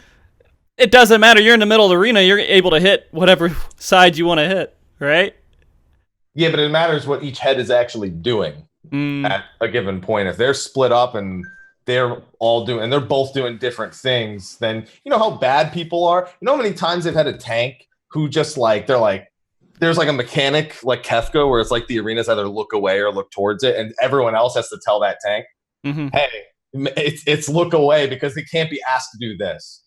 it doesn't matter. You're in the middle of the arena. You're able to hit whatever side you want to hit, right? Yeah, but it matters what each head is actually doing at a given point. If they're split up and they're both doing different things, then you know how bad people are. You know how many times they've had a tank who just they're like, there's like a mechanic like Kefka where it's like the arenas either look away or look towards it, and everyone else has to tell that tank, hey, it's look away because they can't be asked to do this.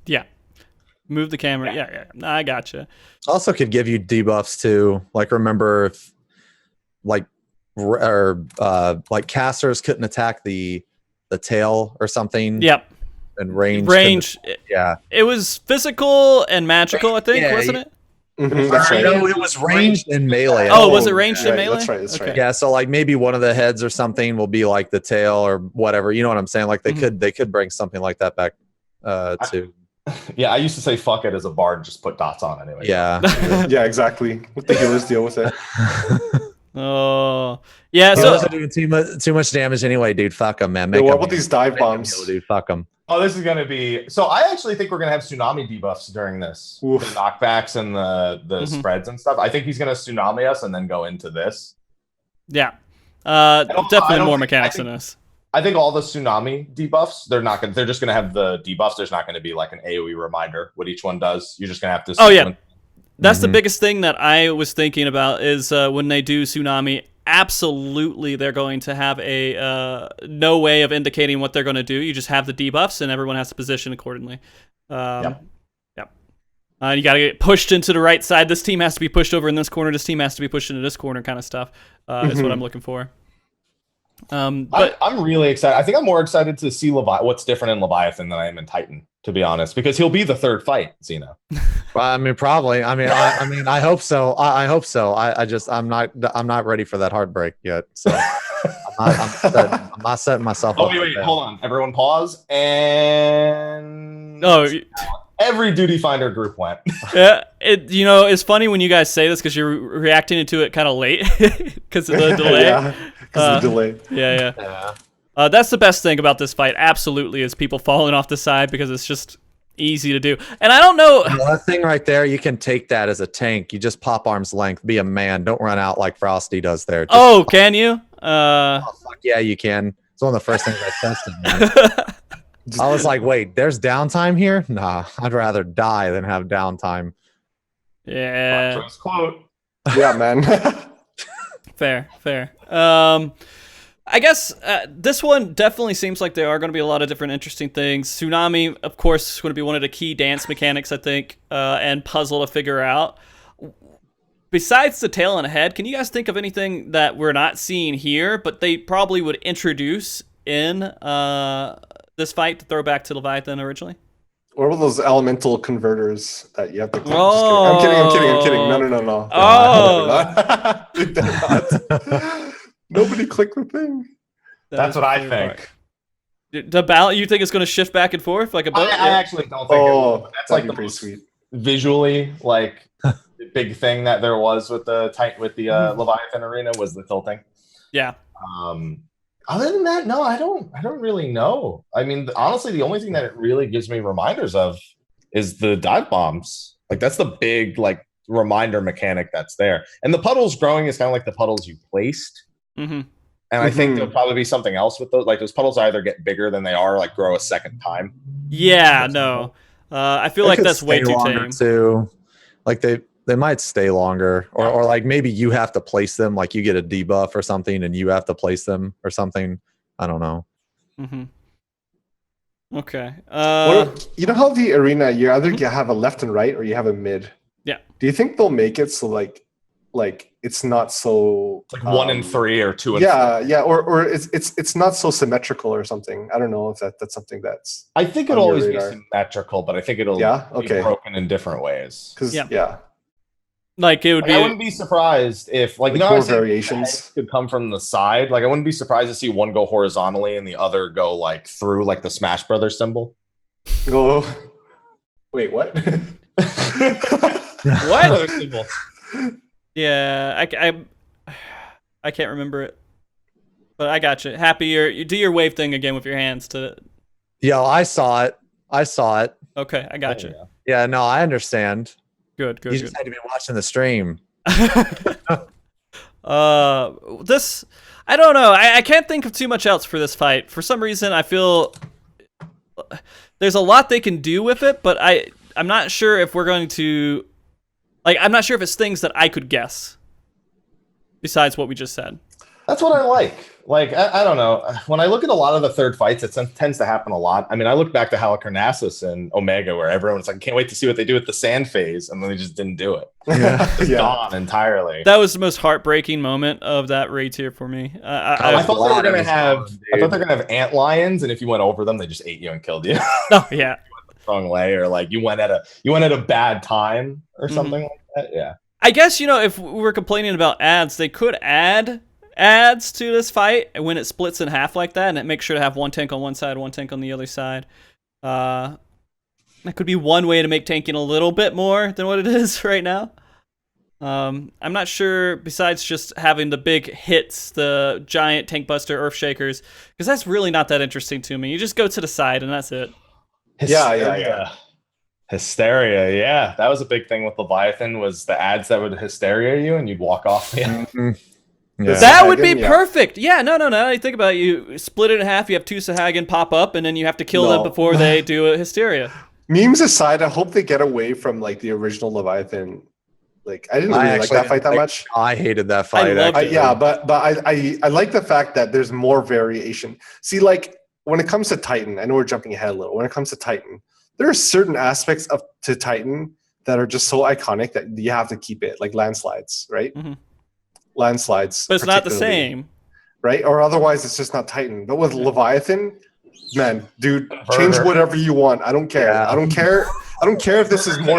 Yeah. Move the camera. Yeah. I gotcha. Also could give you debuffs too. Like remember if like casters couldn't attack the tail or something. Yep. And range. Yeah. It was physical and magical, I think, wasn't it? Mm-hmm, that's right. No, it was ranged and melee. Oh, was it ranged and melee? That's right. That's right. Yeah, so like maybe one of the heads or something will be like the tail or whatever. You know what I'm saying? Like they could bring something like that back to. Yeah, I used to say fuck it as a bard and just put dots on anyway. Yeah. Yeah, exactly. Let the healers deal with it. Oh, yeah. He So wasn't doing too much damage anyway, dude. Fuck him, man. Hey, what about these dive bombs? Dude, fuck him. Oh, this is going to be... So I actually think we're going to have tsunami debuffs during this. Oof. The knockbacks and the spreads and stuff. I think he's going to tsunami us and then go into this. yeah, I definitely don't more think- mechanics I in think- this. I think all the tsunami debuffs, they're just going to have the debuffs. There's not going to be like an AoE reminder what each one does. You're just going to have to... Oh, yeah. That's the biggest thing that I was thinking about is when they do tsunami, absolutely they're going to have a no way of indicating what they're going to do. You just have the debuffs and everyone has to position accordingly. Yep. You got to get pushed into the right side. This team has to be pushed over in this corner. This team has to be pushed into this corner kind of stuff is what I'm looking for. But I'm really excited. I think I'm more excited to see what's different in Leviathan than I am in Titan, to be honest, because he'll be the third fight, Xeno. Well, I mean, probably. I mean, I hope so. I hope so. I'm not ready for that heartbreak yet. So I'm not setting myself up. Oh, wait, hold on. Everyone pause. And every duty finder group went. yeah, it's funny when you guys say this because you're reacting to it kind of late because of the delay. Yeah, because of the delay. Yeah. That's the best thing about this fight, absolutely, is people falling off the side because it's just easy to do. And I don't know. Well, that thing right there, you can take that as a tank. You just pop arm's length. Be a man. Don't run out like Frosty does there. Just can you? fuck yeah, you can. It's one of the first things I tested, man. I was like, wait, there's downtime here? Nah, I'd rather die than have downtime. Yeah. Trust quote. Yeah, man. Fair. I guess this one definitely seems like there are going to be a lot of different interesting things. Tsunami, of course, is going to be one of the key dance mechanics, I think, and puzzle to figure out. Besides the tail and head, can you guys think of anything that we're not seeing here, but they probably would introduce in this fight to throw back to Leviathan originally? What were those elemental converters that you have to click? Oh. I'm kidding. No. Oh. They're not. Nobody clicked the thing. That's what I think. The balance, you think it's going to shift back and forth like a boat? I actually don't think it will. That's like the pretty most sweet. visually like the big thing that there was with the Leviathan arena was the tilting. Yeah. Other than that, no, I don't really know. I mean, honestly, the only thing that it really gives me reminders of is the dive bombs. Like that's the big like reminder mechanic that's there. And the puddles growing is kind of like the puddles you placed. Mm-hmm. And I think there'll probably be something else with those. Like those puddles either get bigger than they are, like grow a second time. Yeah, no. I feel like that's way too tame. Too. Like stay longer, or like maybe you have to place them, like you get a debuff or something, and you have to place them or something. I don't know. Okay. You know how the arena, you either have a left and right or you have a mid. Yeah. Do you think they'll make it so like it's not so It's like 1 and 3 or 2 and 3. Yeah, or it's not so symmetrical or something. I don't know if that's something that's. I think it'll always be symmetrical, but I think it'll be broken in different ways. Like it would be. I wouldn't be surprised if like more variations could come from the side. Like I wouldn't be surprised to see one go horizontally and the other go like through like the Smash Brothers symbol. Go. Wait, what? What? Yeah, I can't remember it, but I got you. Happy, you do your wave thing again with your hands to. Yeah, I saw it. Okay, I got you. Yeah, no, I understand. Good. You just had to be watching the stream. This, I don't know. I can't think of too much else for this fight. For some reason, I feel there's a lot they can do with it, but I'm not sure if we're going to, like, I'm not sure if it's things that I could guess besides what we just said. That's what I like. Like, I don't know. When I look at a lot of the third fights, it tends to happen a lot. I mean, I look back to Halicarnassus and Omega, where everyone's like, I can't wait to see what they do with the sand phase, and then they just didn't do it. It's gone entirely. That was the most heartbreaking moment of that raid tier for me. I thought they were gonna have ant lions, and if you went over them, they just ate you and killed you. Oh yeah, wrong way, or like you went at a bad time or something like that. Yeah. I guess, if we were complaining about ads, they could add ads to this fight when it splits in half like that, and it makes sure to have one tank on one side, one tank on the other side. That could be one way to make tanking a little bit more than what it is right now. I'm not sure, besides just having the big hits, the giant tank buster earth shakers, because that's really not that interesting to me. You just go to the side and that's it. Yeah. Hysteria, yeah. That was a big thing with Leviathan, was the ads that would hysteria you and you'd walk off. Yeah. Yeah. That would be perfect. Yeah, no. You think about it, you split it in half, you have 2 Sahagin pop up, and then you have to kill them before they do a hysteria. Memes aside, I hope they get away from like the original Leviathan. Like, I didn't really like that fight that much. I hated that fight. But I like the fact that there's more variation. See, like when it comes to Titan, I know we're jumping ahead a little. When it comes to Titan, there are certain aspects to Titan that are just so iconic that you have to keep it, like landslides, right? Mm-hmm. Landslides, but it's not the same, right? Or otherwise it's just not Titan. But with Leviathan, man, dude, change whatever you want. I don't care. I don't care if this is more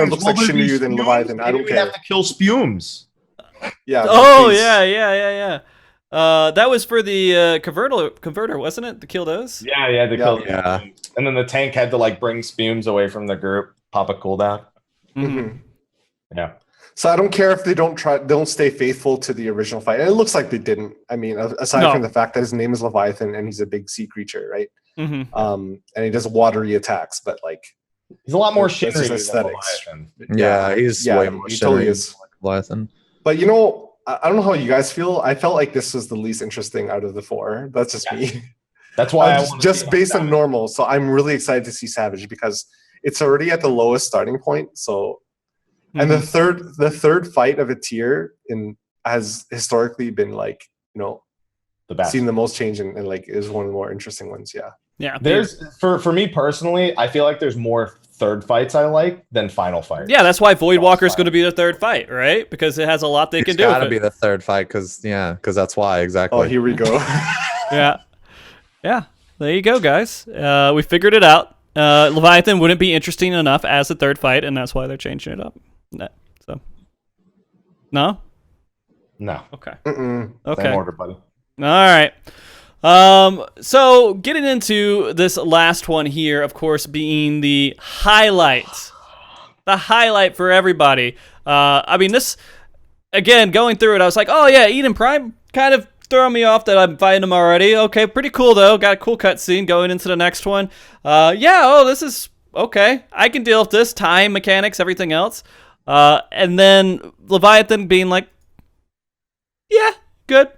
looks like Shinryu than Leviathan. I don't care. We have to kill spumes. Yeah. Oh yeah. That was for the converter, wasn't it? To kill those. Yeah, to kill. Yeah. And then the tank had to like bring spumes away from the group, pop a cooldown. Mm-hmm. Yeah. So I don't care if they don't stay faithful to the original fight. And it looks like they didn't. I mean, aside from the fact that his name is Leviathan and he's a big sea creature, right? Mm-hmm. And he does watery attacks, but like he's a lot more Shinryu aesthetics. Yeah, he's way more Shinryu totally is. Leviathan. But I don't know how you guys feel. I felt like this was the least interesting out of the 4. That's just me. That's why just based on normal. So I'm really excited to see Savage because it's already at the lowest starting point. So. And the third fight of a tier has historically been like, the best. Seen the most change and like is one of the more interesting ones. Yeah. Yeah. There's for me personally, I feel like there's more third fights I like than final fights. Yeah, that's why Voidwalker is going to be the third fight, right? Because it has a lot they can do. It's got to be the third fight because that's why exactly. Oh, here we go. Yeah. There you go, guys. We figured it out. Leviathan wouldn't be interesting enough as a third fight, and that's why they're changing it up. No. Okay. Okay. Same order, buddy. All right. So getting into this last one here, of course, being the highlight for everybody. I mean, this again, going through it, I was like, oh yeah, Eden Prime kind of throwing me off that I'm fighting him already. Okay, pretty cool though. Got a cool cutscene going into the next one. This is okay. I can deal with this. Time mechanics, everything else. And then Leviathan being like, yeah, good.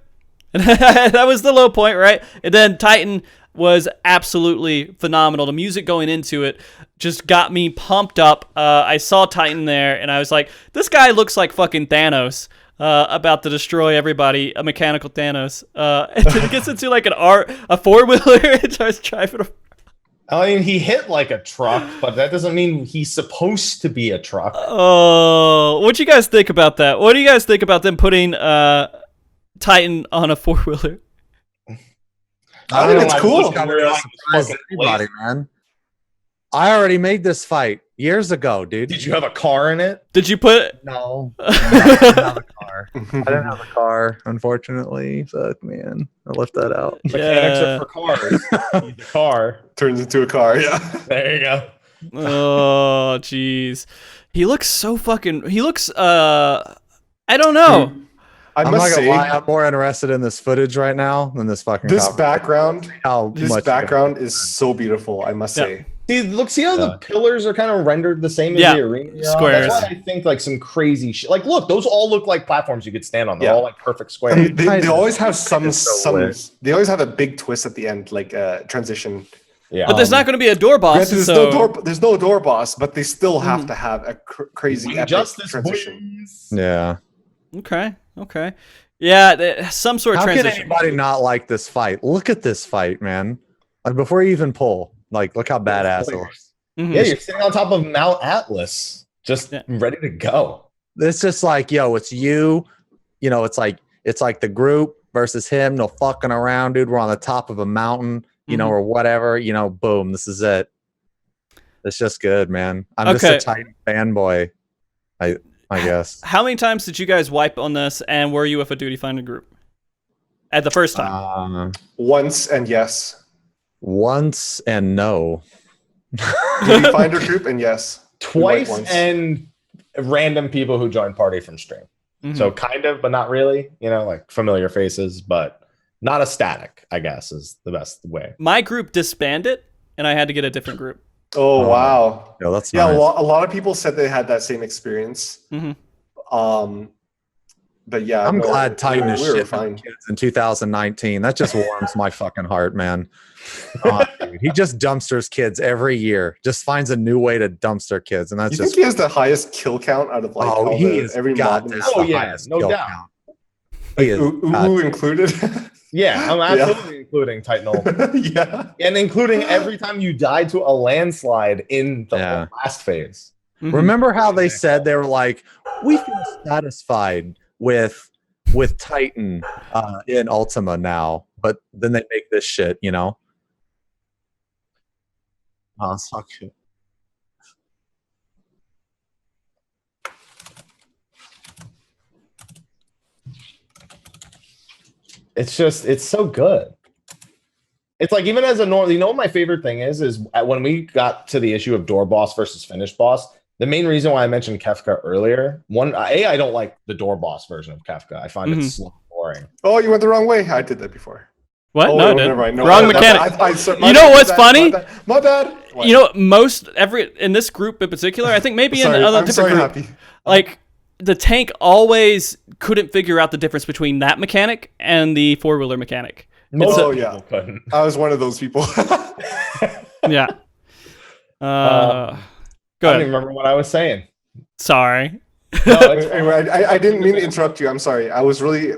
And that was the low point, right? And then Titan was absolutely phenomenal. The music going into it just got me pumped up. I saw Titan there, and I was like, this guy looks like fucking Thanos. About to destroy everybody, a mechanical Thanos. And then he gets into like a four-wheeler and starts driving. I mean, he hit like a truck, but that doesn't mean he's supposed to be a truck. Oh, what do you guys think about that? What do you guys think about them putting Titan on a four-wheeler? I think it's cool. Surprise everybody, man. I already made this fight years ago, dude. Did you have a car in it? Did you put? No, I didn't have a car. I didn't have a car, unfortunately. Fuck, man, I left that out. Mechanics are for cars. Need the car Turns into a car. Yeah. There you go. Oh, jeez. He looks so fucking. He looks. I don't know. I'm not gonna lie. I'm more interested in this footage right now than this fucking. This background. This background is so beautiful. I must say. See how the pillars are kind of rendered the same as the arena? Squares. That's why I think like some crazy shit. Like, look, those all look like platforms you could stand on. They're all like perfect squares. They always have they always have a big twist at the end, like transition. Yeah. But there's not going to be a door boss. There's no door boss, but they still have to have a crazy epic transition. Boys. Yeah. Okay. Yeah, some sort of transition. How can anybody not like this fight? Look at this fight, man. Like before you even pull. Like, look how badass it looks. Mm-hmm. Yeah, you're sitting on top of Mount Atlas, just ready to go. It's just like, yo, it's you. You know, it's like the group versus him. No fucking around, dude. We're on the top of a mountain, you know, or whatever. You know, boom. This is it. It's just good, man. I'm just a Titan fanboy. I guess. How many times did you guys wipe on this, and were you with a duty finder group at the first time? Once and yes. Once and no. Duty finder group and yes. Twice and random people who joined party from stream. So kind of, but not really. You know, like familiar faces, but not a static, I guess, is the best way. My group disbanded, and I had to get a different group. Oh, wow. Yeah, that's nice. A lot of people said they had that same experience. But yeah, I'm glad Titan is shit fine. Kids in 2019. That just warms my fucking heart, man. Dude, he just dumpsters kids every year. Just finds a new way to dumpster kids, and that's think he has the highest kill count out of like every mod? Oh yeah, no doubt. Count. He is included. Yeah, I'm absolutely including Titan. Yeah, and including every time you died to a landslide in the last phase. Remember how they said they were like, we feel satisfied with Titan in Ultima now, but then they make this shit, you know? Oh, it's not good. It's so good. It's like, even as a normal, you know what my favorite thing is when we got to the issue of door boss versus finish boss, the main reason why I mentioned Kefka earlier, I don't like the door boss version of Kefka. I find it slow and boring. Oh, you went the wrong way. I did that before. What? Oh, no, never mind. No, wrong mechanic. You know what's funny? My bad. What? You know, in this group in particular, I think maybe in other different group, Happy. Like the tank always couldn't figure out the difference between that mechanic and the four-wheeler mechanic. Yeah, I was one of those people. Yeah. I don't even remember what I was saying. Sorry. No, anyway, I didn't mean to interrupt you. I'm sorry. I was really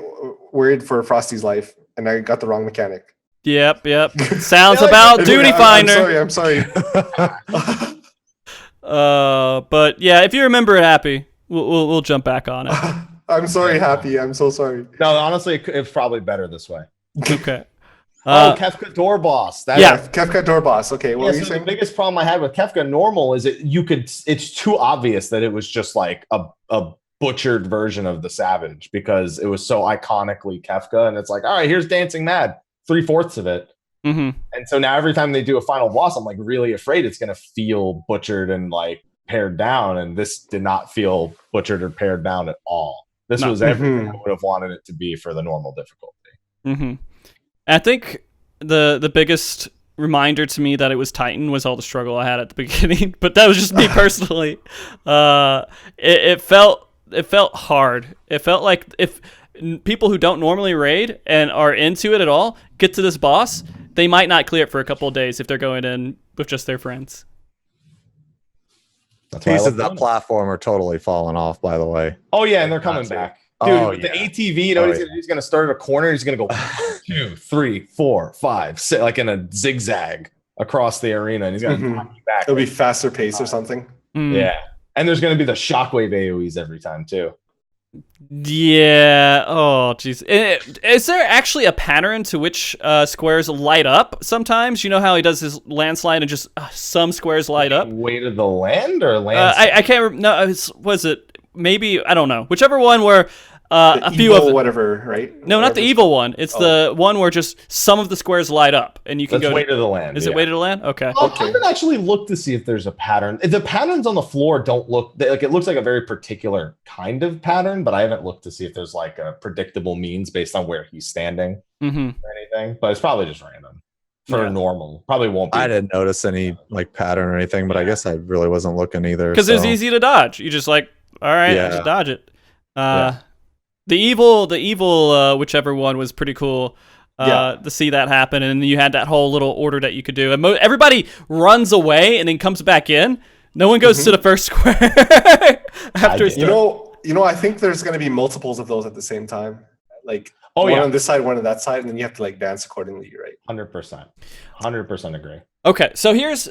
worried for Frosty's life, and I got the wrong mechanic. Yep. Sounds about duty finder. I'm sorry. But yeah, if you remember it, Happy, we'll jump back on it. I'm sorry, Happy. I'm so sorry. No, honestly, it's probably better this way. Okay. Kefka door boss. Kefka door boss. Okay, what were you saying? The biggest problem I had with Kefka normal is it's too obvious that it was just like a butchered version of the Savage, because it was so iconically Kefka, and it's like, all right, here's Dancing Mad, 3/4 of it. And so now every time they do a final boss, I'm like really afraid it's gonna feel butchered and like pared down, and this did not feel butchered or pared down at all. This was everything I would have wanted it to be for the normal difficulty. I think the biggest reminder to me that it was Titan was all the struggle I had at the beginning, but that was just me personally. It felt hard. It felt like if people who don't normally raid and are into it at all get to this boss, they might not clear it for a couple of days if they're going in with just their friends. That's why I Pieces love of that doing it. platform are totally falling off, by the way. Oh yeah, and they're coming back. Dude, Oh, with the yeah. ATV, you know what Oh, he's gonna do? He's gonna start at a corner. He's gonna go 2, 3, 4, 5, 6, like in a zigzag across the arena, and he's gonna knock you back. It'll be faster pace or something. Yeah, and there's gonna be the shockwave AOE's every time too. Yeah. Oh, jeez. Is there actually a pattern to which squares light up sometimes? You know how he does his landslide and just some squares light up? Weight of the land or land? I can't remember. No, was it maybe? I don't know. Whichever one where a few of whatever, right? No, whatever. not the evil one. It's the one where just some of the squares light up, and you can That's go. weight of the land. Is it weight of the land? Okay. I haven't actually looked to see if there's a pattern. The patterns on the floor don't look like it looks like a very particular kind of pattern, but I haven't looked to see if there's like a predictable means based on where he's standing or anything. But it's probably just random for normal. Probably won't be. I didn't notice any like pattern or anything, but I guess I really wasn't looking either. Because it's easy to dodge. You just like, all right, I just dodge it. The evil, whichever one was pretty cool to see that happen, and you had that whole little order that you could do. And everybody runs away and then comes back in. No one goes to the first square after. You know, I think there's going to be multiples of those at the same time. Like one on this side, one on that side, and then you have to like dance accordingly, right? 100% agree. Okay, so here's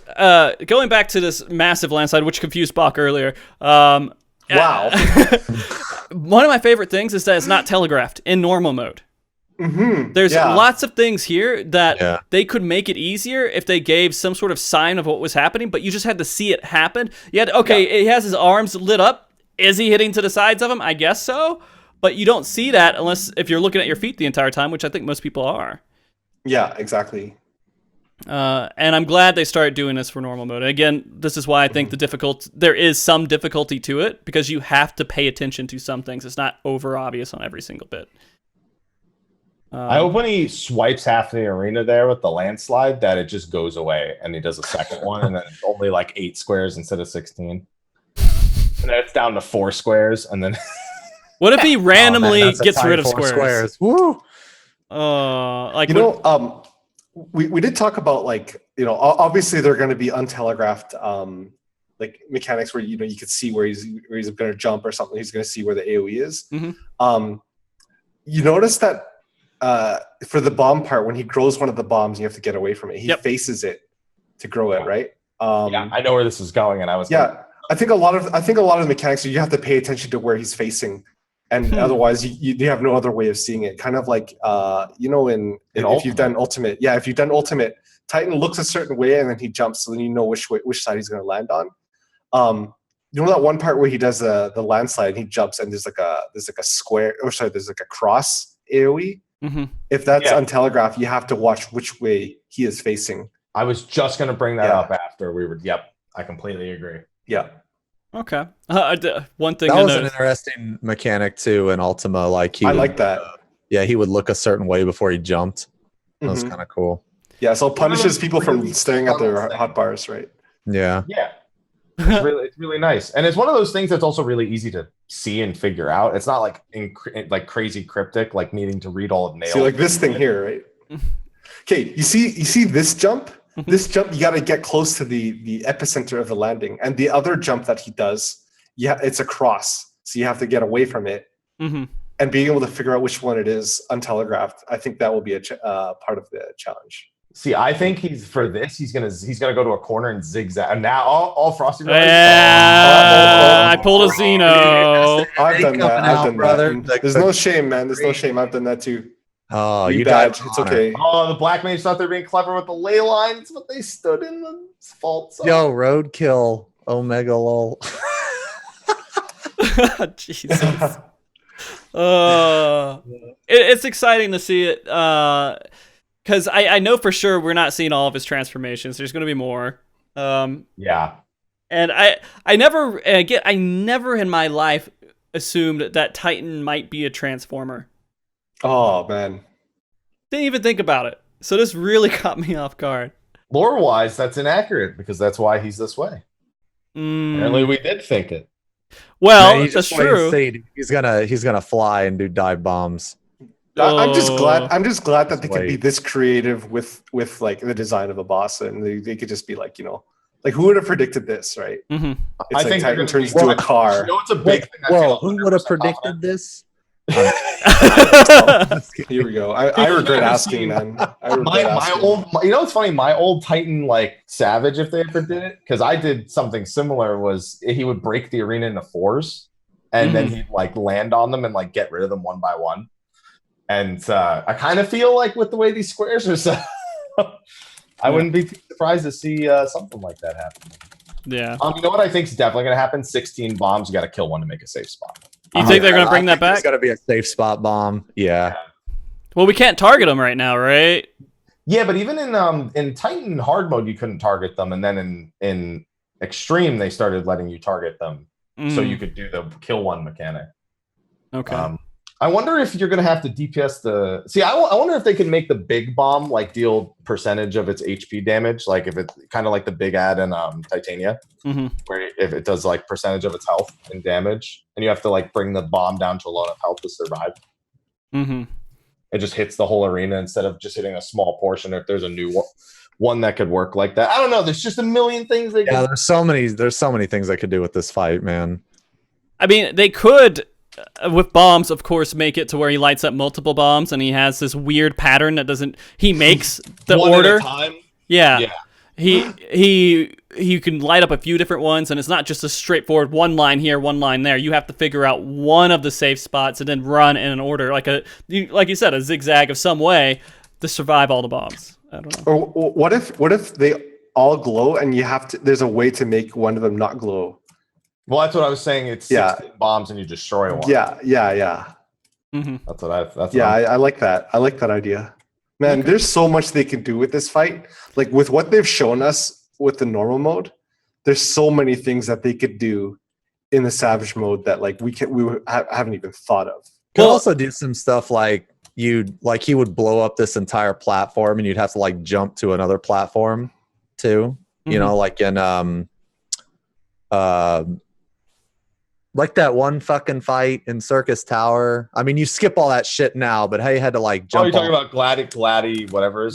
going back to this massive landslide, which confused Bach earlier. Wow. One of my favorite things is that it's not telegraphed in normal mode. There's lots of things here that they could make it easier if they gave some sort of sign of what was happening, but you just had to see it happen. He has his arms lit up. Is he hitting to the sides of him? I guess so. But you don't see that unless if you're looking at your feet the entire time, which I think most people are. Yeah, exactly. And I'm glad they started doing this for normal mode. And again, this is why I think there is some difficulty to it, because you have to pay attention to some things. It's not over obvious on every single bit. I hope when he swipes half the arena there with the landslide that it just goes away and he does a second one and then it's only like 8 squares instead of 16. And then it's down to 4 squares and then what if he randomly gets rid of squares? Woo! We did talk about like, you know, obviously they're going to be untelegraphed like mechanics where, you know, you could see where he's going to jump or something. He's going to see where the AoE is. You notice that for the bomb part, when he grows one of the bombs, you have to get away from it. He faces it to grow it, right? I know where this is going, and I was I think a lot of the mechanics, you have to pay attention to where he's facing, and otherwise you have no other way of seeing it. Kind of like you know, if you've done Ultimate, if you've done Ultimate, Titan looks a certain way and then he jumps, so then you know which side he's going to land on. You know that one part where he does the landslide and he jumps and there's like a square, or sorry, there's like a cross AoE. If that's untelegraphed, you have to watch which way he is facing. I was just going to bring that up after we were. Yep, I completely agree. Yeah. Okay. One thing that was an interesting mechanic too in Ultima. Like I like that. He would look a certain way before he jumped. That was kind of cool. Yeah, so it punishes people from staring at their hotbars, right? Yeah. Yeah. It's really nice, and it's one of those things that's also really easy to see and figure out. It's not like like crazy cryptic, like needing to read all of nails. See, like this thing here, right? Okay, you see this jump. This jump, you got to get close to the epicenter of the landing, and the other jump that he does, it's a cross, so you have to get away from it, and being able to figure out which one it is untelegraphed. I think that will be a part of the challenge. See, I think he's gonna go to a corner and zigzag. And now all Frosty. I pulled a Xeno. I've done that, brother. There's no shame, man. There's no shame. I've done that too. Oh, you bad. died. It's okay. Oh, the black mage thought they're being clever with the ley lines, but they stood in the fault zone. Yo, roadkill, Omega lol. Jesus. It's exciting to see it. Because I know for sure we're not seeing all of his transformations. There's going to be more. Yeah. And I never in my life assumed that Titan might be a transformer. Oh, man. Didn't even think about it. So this really caught me off guard. Lore-wise, that's inaccurate because that's why he's this way. Apparently we did think it. Well, that's true. He's gonna fly and do dive bombs. I'm just glad. I'm just glad that they could be Wait. this creative with like the design of a boss, and they could just be like, like who would have predicted this, right? Mhm. It's I like think they're Titan gonna turns be- into a car. You know, it's a big thing. I Whoa, feel who would have 100% predicted confident. this? Here we go. I regret asking, man. I regret asking. You know what's funny? My old Titan, like Savage, if they ever did it, because I did something similar, was he would break the arena into 4s, and then he'd like land on them and like get rid of them one by one. And I kind of feel like with the way these squares are set, I wouldn't be too surprised to see something like that happen. Yeah. You know what I think is definitely going to happen? 16 bombs. You got to kill one to make a safe spot. You think they're going to bring that There's back? got to be a safe spot bomb. Yeah. Well, we can't target them right now, right? Yeah, but even in Titan hard mode, you couldn't target them, and then in Extreme, they started letting you target them, so you could do the kill one mechanic. Okay. I wonder if you're going to have to DPS the... See, I wonder if they can make the big bomb like deal percentage of its HP damage, like if it's kind of like the big ad in Titania, where if it does like percentage of its health and damage, and you have to like bring the bomb down to a low enough health to survive. It just hits the whole arena instead of just hitting a small portion. If there's a new one that could work like that, I don't know. There's just a million things they Yeah, there's so many things they could do with this fight, man. I mean, they could, with bombs, of course, make it to where he lights up multiple bombs, and he has this weird pattern that doesn't. He makes the one order. at a time. Yeah. You can light up a few different ones, and it's not just a straightforward one line here, one line there. You have to figure out one of the safe spots and then run in an order, like you said, a zigzag of some way to survive all the bombs. I don't know. Or what if they all glow and you have to? There's a way to make one of them not glow. Well, that's what I was saying. It's 16 bombs and you destroy one. Yeah. That's what I like that. I like that idea. Man, there's so much they can do with this fight. Like with what they've shown us with the normal mode, there's so many things that they could do in the Savage mode that like we haven't even thought of. Could also do some stuff like he would blow up this entire platform and you'd have to like jump to another platform too. You know, like in like that one fucking fight in Circus Tower. I mean, you skip all that shit now, but how you had to like jump. Oh, you're talking about Gladdy, whatever.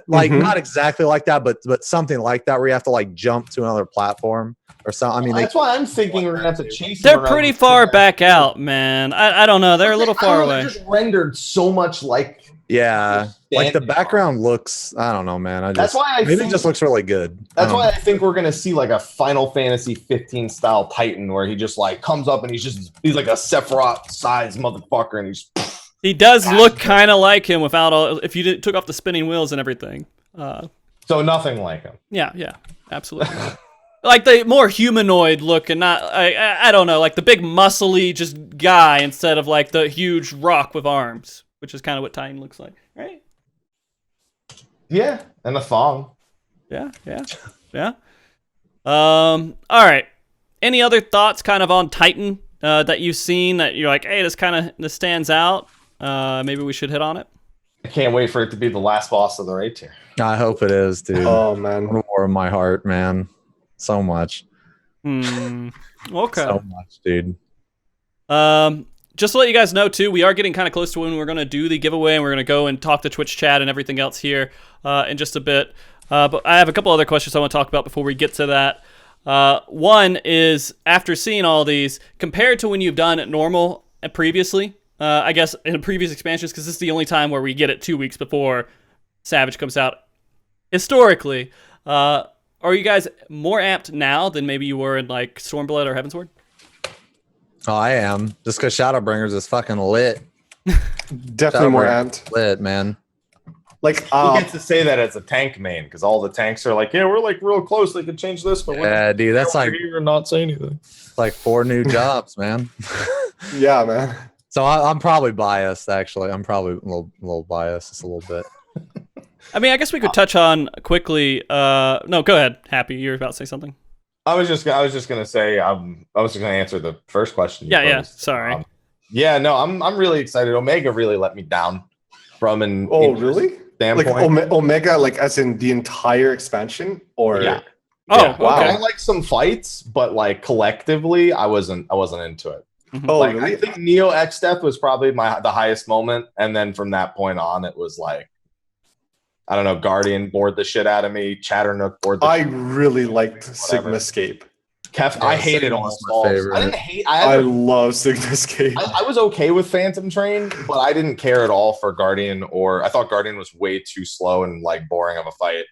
Like not exactly like that, but something like that where you have to like jump to another platform or something. I mean, that's why I'm thinking we're gonna have to chase. They're pretty far back out, man. I don't know. They're a little far away. They're just rendered so much like. Yeah, like the background looks. I don't know, man. That's why I maybe think it just looks really good. That's why I think we're gonna see like a Final Fantasy 15 style Titan where he just like comes up and he's like a Sephiroth sized motherfucker and he does look kind of like him without all. If you took off the spinning wheels and everything. So nothing like him. Yeah, absolutely. Like the more humanoid look and not. I don't know, like the big muscly just guy instead of like the huge rock with arms, which is kind of what Titan looks like, right? Yeah, and the thong. Yeah. All right. Any other thoughts, kind of on Titan that you've seen that you're like, hey, this stands out? Maybe we should hit on it. I can't wait for it to be the last boss of the raid tier. I hope it is, dude. Oh man, war in my heart, man. So much. Okay. So much, dude. Just to let you guys know, too, we are getting kind of close to when we're going to do the giveaway, and we're going to go and talk to Twitch chat and everything else here in just a bit. But I have a couple other questions I want to talk about before we get to that. One is, after seeing all these, compared to when you've done it normal previously, I guess in previous expansions, because this is the only time where we get it 2 weeks before Savage comes out, historically, are you guys more apt now than maybe you were in like Stormblood or Heavensward? Oh, I am. Just because Shadowbringers is fucking lit. Definitely more amped. Lit, man. Like, Who gets to say that as a tank main? Because all the tanks are like, yeah, we're like real close. They could change this, but yeah, dude, that's like here and not say anything. Like 4 new jobs, man. Yeah, man. So I'm probably biased. Actually, I'm probably a little biased, just a little bit. I mean, I guess we could touch on quickly. No, go ahead, Happy. You're about to say something. I was just gonna say I was just gonna answer the first question. Yeah. Sorry. No, I'm really excited. Omega really let me down from an really standpoint. Like Omega, like as in the entire expansion, or yeah. Oh, Wow. okay. I like some fights, but like collectively, I wasn't into it. Oh, Like, really? I think Neo X Death was probably the highest moment, and then from that point on, it was like, I don't know, Guardian bored the shit out of me, Chatternook bored the I shit. really liked Whatever. Sigmascape. I hated Sigma almost was my all. favorite. I didn't hate. I love Sigmascape. I was okay with Phantom Train, but I didn't care at all for Guardian, or I thought Guardian was way too slow and like boring of a fight.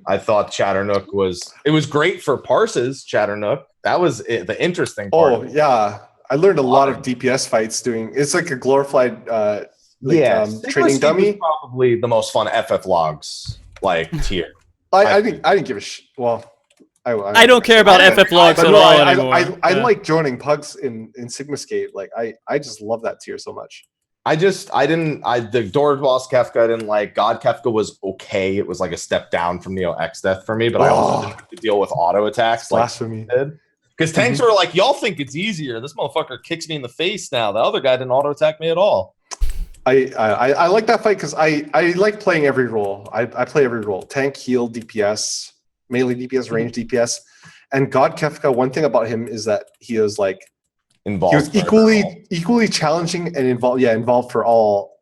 I thought Chatternook was great for parses. Chatternook, that was it, the interesting part. Oh yeah, I learned a lot of DPS fights doing. It's like a glorified training Sigma dummy. was probably the most fun FF logs like tier. I didn't give a shit. Well, I don't care about FF logs but at no, all I anymore. like joining pugs in Sigmascape. Like I just love that tier so much. The Door Boss Kefka I didn't like. God Kefka was okay. It was like a step down from Neo X Death for me, but I also didn't have to deal with auto attacks. Blasphemy. Because tanks were like, y'all think it's easier. This motherfucker kicks me in the face now. The other guy didn't auto attack me at all. I like that fight because I like playing every role. I play every role: tank, heal, DPS, melee DPS, range DPS. And God Kefka, one thing about him is that he was like Involved. He was equally challenging and involved for all.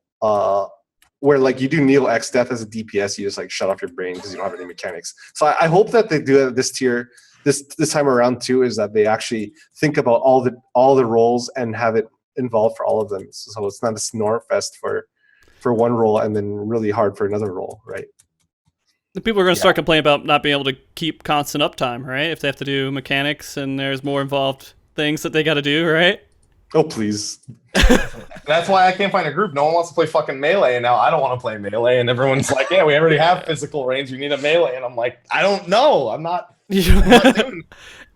Where like you do Neo X Death as a DPS, you just like shut off your brain because you don't have any mechanics. So I hope that they do this tier this time around too. Is that they actually think about all the roles and have it involved for all of them. So it's not a snore fest for one role and then really hard for another role, right? The people are going to start complaining about not being able to keep constant uptime, right? If they have to do mechanics and there's more involved things that they got to do, right? Oh, please. That's why I can't find a group. No one wants to play fucking melee, and now I don't want to play melee, and everyone's like, yeah, we already have physical range. You need a melee. And I'm like, I don't know. I'm not doing.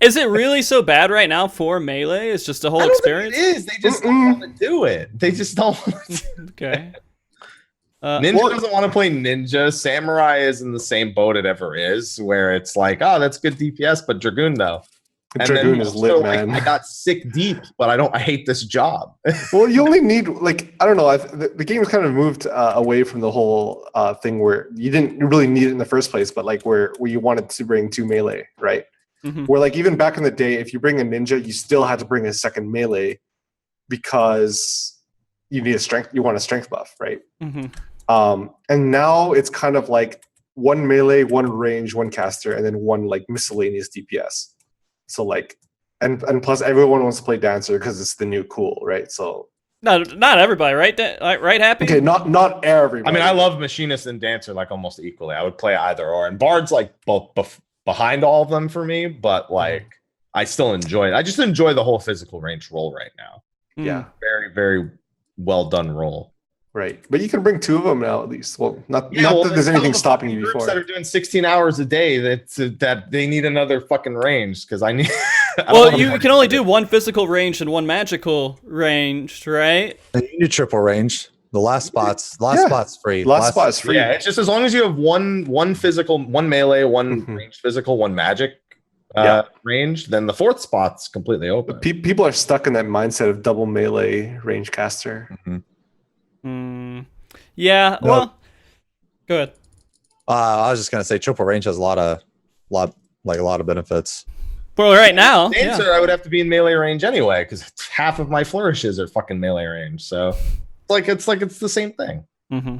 Is it really so bad right now for melee? It's just a whole experience? It is. They just don't want to do it. They just don't want to. Okay. Ninja doesn't want to play Ninja. Samurai is in the same boat it ever is, where it's like, oh, that's good DPS, but Dragoon though. And Dragoon is lit, man. I got sick deep, but I hate this job. Well, you only need like I don't know. The game has kind of moved away from the whole thing where you didn't really need it in the first place, but like where you wanted to bring two melee, right? Mm-hmm. Where like even back in the day, if you bring a ninja, you still had to bring a second melee because you need you want a strength buff, right? Mm-hmm. And now it's kind of like one melee, one range, one caster, and then one like miscellaneous DPS. So like, and plus everyone wants to play dancer because it's the new cool, right? So not everybody, right? Right, Happy? okay, not everybody. I mean, I love machinist and dancer like almost equally. I would play either or, and bard's like both behind all of them for me, but like I still enjoy it. I just enjoy the whole physical range role right now. Yeah, very very well done role. Right, but you can bring two of them now at least. Well, not that there's anything stopping you before. That are doing 16 hours a day. That they need another fucking range because I need. Well, you can only do one physical range and one magical range, right? And you do triple range. The last spot's free. Last spot is free. Yeah, it's just as long as you have one physical, one melee, one range physical, one magic range, then the fourth spot's completely open. But people are stuck in that mindset of double melee range caster. Mm-hmm. Yeah. No. Well, go ahead. I was just gonna say triple range has a lot of benefits. Well, right now, Dancer, I would have to be in melee range anyway because half of my flourishes are fucking melee range. So, it's the same thing. Mm-hmm.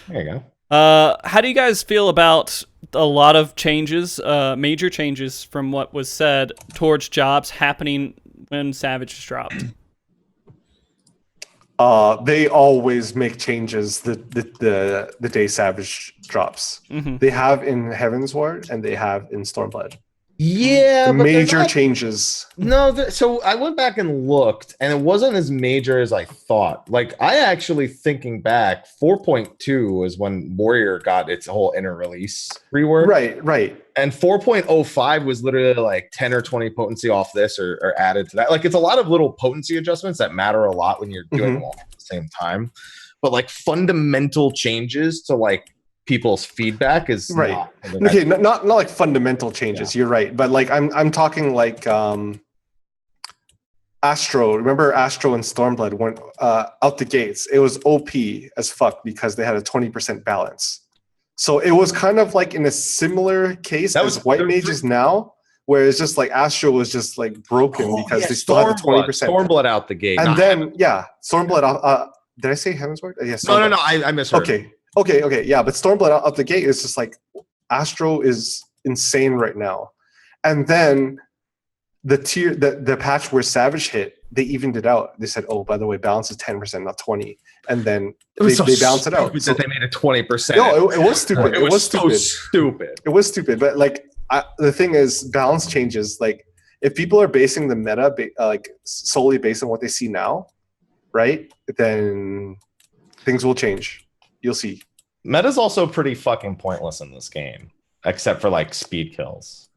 There you go. How do you guys feel about a lot of changes, major changes from what was said towards jobs happening when Savage is dropped? They always make changes the day Savage drops. Mm-hmm. They have in Heaven's Ward and they have in Stormblood. Yeah, but major changes. No, so I went back and looked, and it wasn't as major as I thought. Like, I actually, thinking back, 4.2 was when Warrior got its whole inner release rework. Right. And 4.05 was literally like 10 or 20 potency off this or added to that. Like, it's a lot of little potency adjustments that matter a lot when you're doing them all at the same time. But like fundamental changes to like people's feedback is right. Not like fundamental changes. Yeah. You're right, but like I'm talking like Astro. Remember Astro and Stormblood went out the gates. It was OP as fuck because they had a 20% balance. So it was kind of like in a similar case as White Mages now, where it's just like Astro was just like broken because they still had the 20%. Stormblood out the gate. And then Stormblood. Did I say Heavensward? Yes. No. I misheard. Okay. Yeah, but Stormblood out the gate is just like Astro is insane right now, and then the patch where Savage hit, they evened it out. They said, "Oh, by the way, balance is 10%, not 20," and then they balanced it out. So they made it 20%. No, it was stupid. It was stupid. So stupid. It was stupid. But like the thing is, balance changes. Like if people are basing the meta like solely based on what they see now, right? Then things will change. You'll see. Meta's also pretty fucking pointless in this game, except for like speed kills.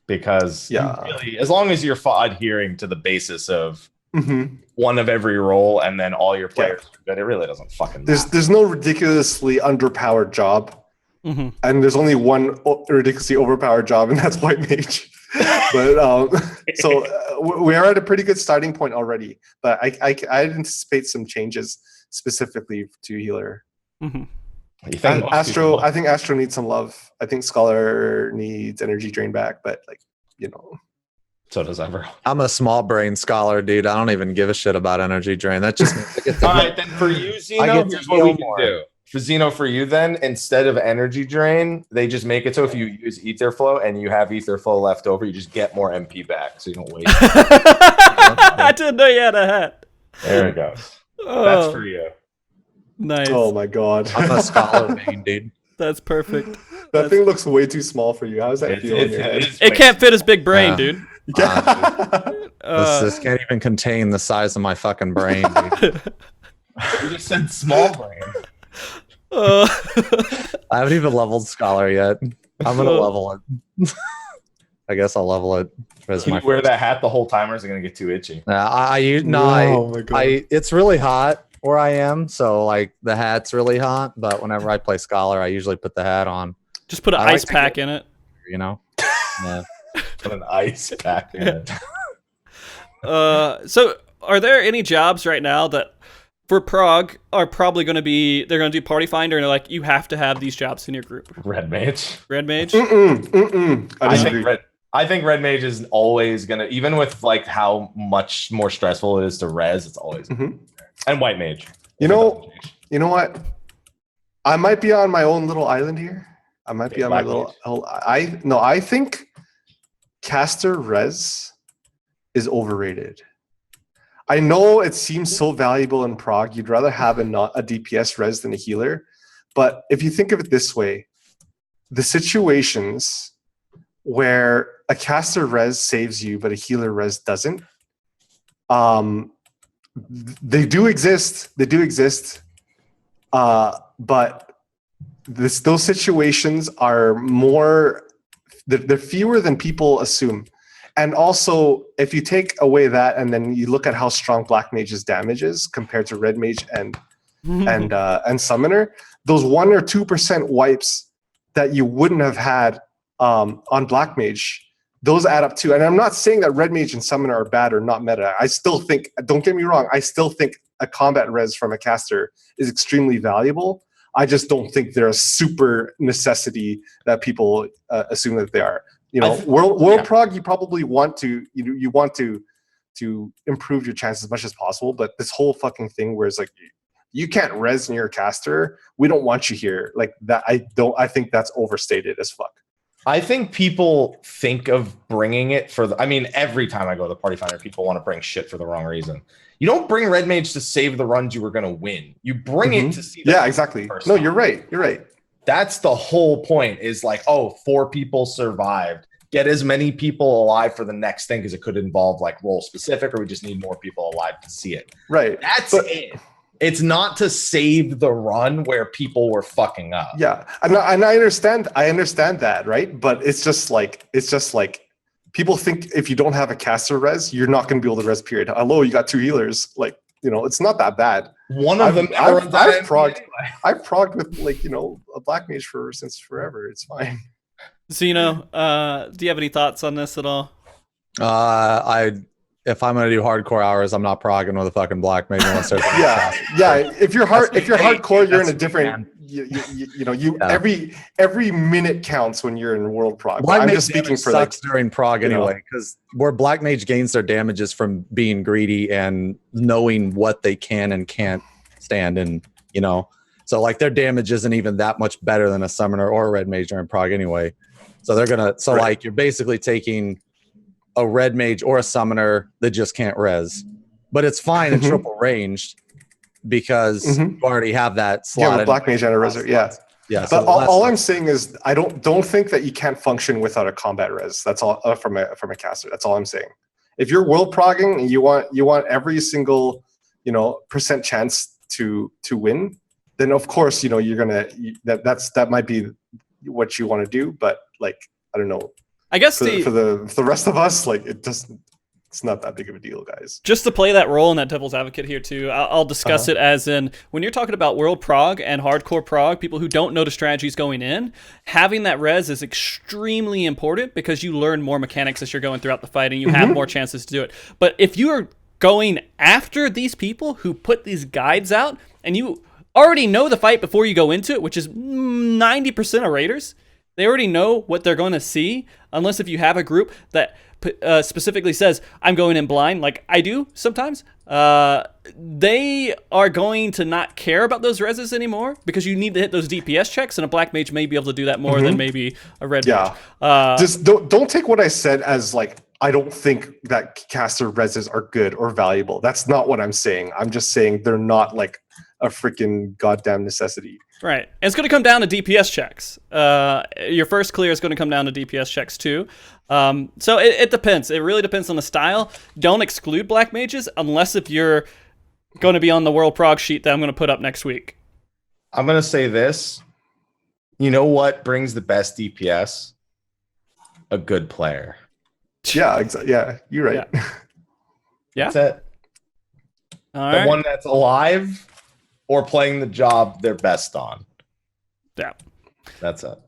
Because really, as long as you're adhering to the basis of one of every role and then all your players are good, it really doesn't fucking matter. There's no ridiculously underpowered job. And there's only one ridiculously overpowered job, and that's White Mage. But we are at a pretty good starting point already. But I anticipate some changes specifically to healer. You think Astro? I think Astro needs some love. I think Scholar needs energy drain back, but like so does Ever. I'm a small brain scholar, dude. I don't even give a shit about energy drain. That just means I get to all right. Then for you, Xeno, here's what we can do. For Xeno, for you, then instead of energy drain, they just make it so if you use ether flow and you have ether flow left over, you just get more MP back, so you don't waste. I didn't know you had a hat. There it goes. That's for you. Nice. Oh my god. I'm a scholar main, dude. That's perfect. That thing looks way too small for you. How does that feel in your head? It can't fit his big brain, dude. This can't even contain the size of my fucking brain, dude. You just said small brain. I haven't even leveled scholar yet. I'm gonna level it. I guess I'll level it. Can you wear that hat the whole time, or is it gonna get too itchy? It's really hot where I am, so like the hat's really hot. But whenever I play scholar, I usually put the hat on. Just put an ice pack in it. You know. Yeah. Put an ice pack in it. So are there any jobs right now that for Prague are probably going to be, they're going to do Party Finder and they're like, you have to have these jobs in your group? Red Mage. Red Mage? I think Red Mage is always going to, even with like how much more stressful it is to res, it's always and White Mage. You know what? I might be on my own little island here. I might be on my little. I think caster res is overrated. I know it seems so valuable in Prague. You'd rather have a DPS res than a healer, but if you think of it this way, the situations where a caster res saves you but a healer res doesn't, they do exist. But those situations are they're fewer than people assume. And also, if you take away that and then you look at how strong Black Mage's damage is compared to Red Mage and Summoner, those 1 or 2% wipes that you wouldn't have had on Black Mage, those add up too. And I'm not saying that Red Mage and Summoner are bad or not meta. I still think, don't get me wrong, I still think a combat res from a caster is extremely valuable. I just don't think they're a super necessity that people assume that they are. World Prog, you probably want to you want to improve your chances as much as possible. But this whole fucking thing where it's like you can't res near a caster, we don't want you here. Like that, I think that's overstated as fuck. I think people think of bringing it for every time I go to the Party Finder, people want to bring shit for the wrong reason. You don't bring Red Mage to save the runs you were going to win. You bring it to see. Yeah, exactly. No, you're right. That's the whole point. Is like, 4 people survived. Get as many people alive for the next thing because it could involve like role specific, or we just need more people alive to see it. Right. That's it. It's not to save the run where people were fucking up. Yeah, and I understand that, right? But it's just like people think if you don't have a caster res, you're not going to be able to res. Period. Hello, you got 2 healers. Like it's not that bad. One of them. I've progged with a Black Mage since forever. It's fine. Xeno, do you have any thoughts on this at all? if I'm gonna do hardcore hours, I'm not progging with a fucking black mage unless there's Yeah. If you're hardcore, you're in a That's different. Every minute counts when you're in world prog. Black I'm mage just speaking damage for sucks during prog you know. anyway, because where black mage gains their damages from being greedy and knowing what they can and can't stand, and so like their damage isn't even that much better than a summoner or a red mage during prog anyway. So they're gonna like you're basically taking a red mage or a summoner that just can't res, but it's fine in triple ranged because you already have that slot. Yeah, with black mage and a reser. Yeah. So But all I'm saying is I don't think that you can't function without a combat res. That's all from a caster. That's all I'm saying. If you're world progging and you want every single percent chance to win, then of course you're gonna that might be what you want to do. But like I don't know. I guess for the rest of us, like it's not that big of a deal, guys. Just to play that role in that devil's advocate here too, I'll discuss it as in when you're talking about world prog and hardcore prog, people who don't know the strategies going in, having that res is extremely important because you learn more mechanics as you're going throughout the fight and you have more chances to do it. But if you are going after these people who put these guides out and you already know the fight before you go into it, which is 90% of raiders, they already know what they're going to see, unless if you have a group that specifically says, I'm going in blind, like I do sometimes, they are going to not care about those reses anymore because you need to hit those DPS checks, and a black mage may be able to do that more than maybe a red mage. Just don't take what I said as like, I don't think that caster reses are good or valuable. That's not what I'm saying. I'm just saying they're not like a freaking goddamn necessity. Right. And it's going to come down to DPS checks. Your first clear is going to come down to DPS checks too. So it depends. It really depends on the style. Don't exclude black mages unless if you're going to be on the world prog sheet that I'm going to put up next week. I'm going to say this. You know what brings the best DPS? A good player. Yeah, exactly. Yeah, you're right. Yeah. That's it. All the right. one that's alive or playing the job they're best on. Yeah. That's it. All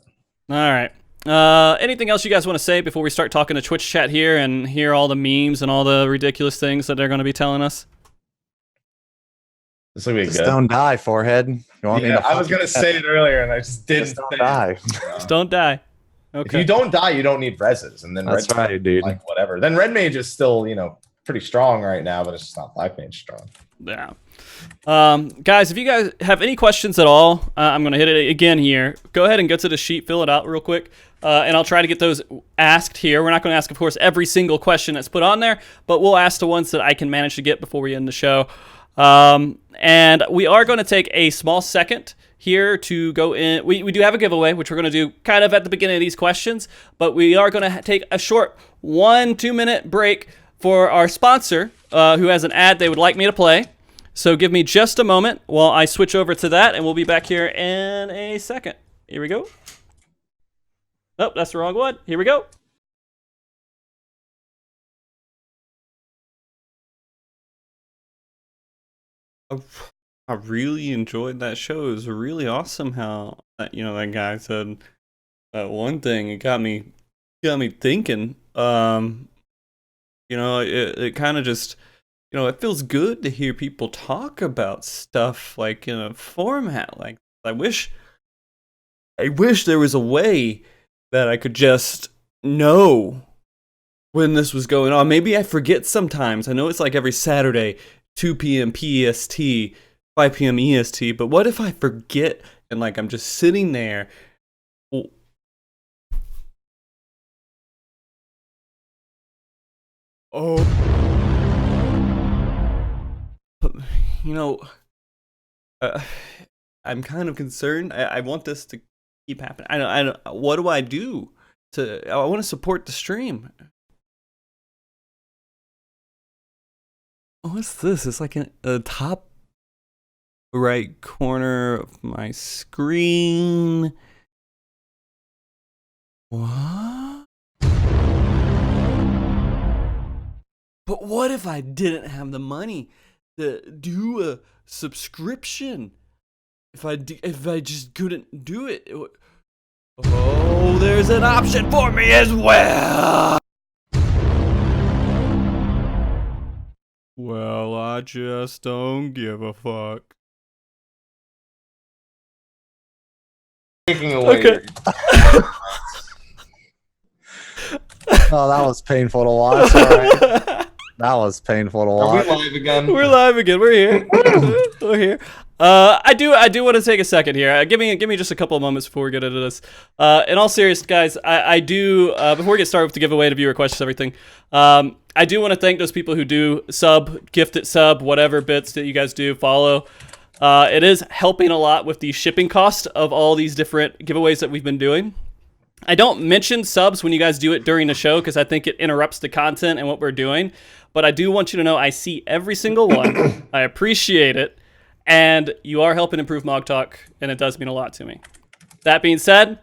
right. Anything else you guys want to say before we start talking to Twitch chat here and hear all the memes and all the ridiculous things that they're going to be telling us? This will be Just good. don't die, forehead. You want me to I was going to say it earlier and I just didn't Just don't say die. Just don't die. If Okay. you don't die, you don't need reses. And then That's red right, dude. like whatever. Then red mage is still, pretty strong right now, but it's just not black mage strong. Yeah. Guys, if you guys have any questions at all, I'm going to hit it again here. Go ahead and go to the sheet, fill it out real quick, and I'll try to get those asked here. We're not going to ask, of course, every single question that's put on there, but we'll ask the ones that I can manage to get before we end the show. And we are going to take a small second here to go in. We do have a giveaway, which we're going to do kind of at the beginning of these questions, but we are going to take a short 1-2 minute break for our sponsor, who has an ad they would like me to play. So give me just a moment while I switch over to that, and we'll be back here in a second. Here we go. Oh, that's the wrong one. Here we go. I really enjoyed that show. It was really awesome how that guy said that one thing. It got me thinking. It kind of just, it feels good to hear people talk about stuff like in a format like I wish there was a way that I could just know when this was going on. Maybe I forget sometimes. I know it's like every Saturday, 2 p.m. PST, 5 p.m. EST, but what if I forget and like I'm just sitting there? I'm kind of concerned. I want this to keep happening. I don't. What do I do? I want to support the stream. What's this? It's like in the top right corner of my screen. What? But what if I didn't have the money to do a subscription? If I just couldn't do it, oh, there's an option for me as well. Well, I just don't give a fuck. Taking away. Okay. Oh, that was painful to watch. All right. That was painful to Are we watch. live again? We're live again. We're here. We're here. I do want to take a second here. Give me just a couple of moments before we get into this. In all seriousness, guys, I do before we get started with the giveaway, the viewer questions, everything. I do want to thank those people who do gift it sub, whatever bits that you guys do, follow. It is helping a lot with the shipping cost of all these different giveaways that we've been doing. I don't mention subs when you guys do it during the show because I think it interrupts the content and what we're doing. But I do want you to know I see every single one. I appreciate it. And you are helping improve MogTalk, and it does mean a lot to me. That being said,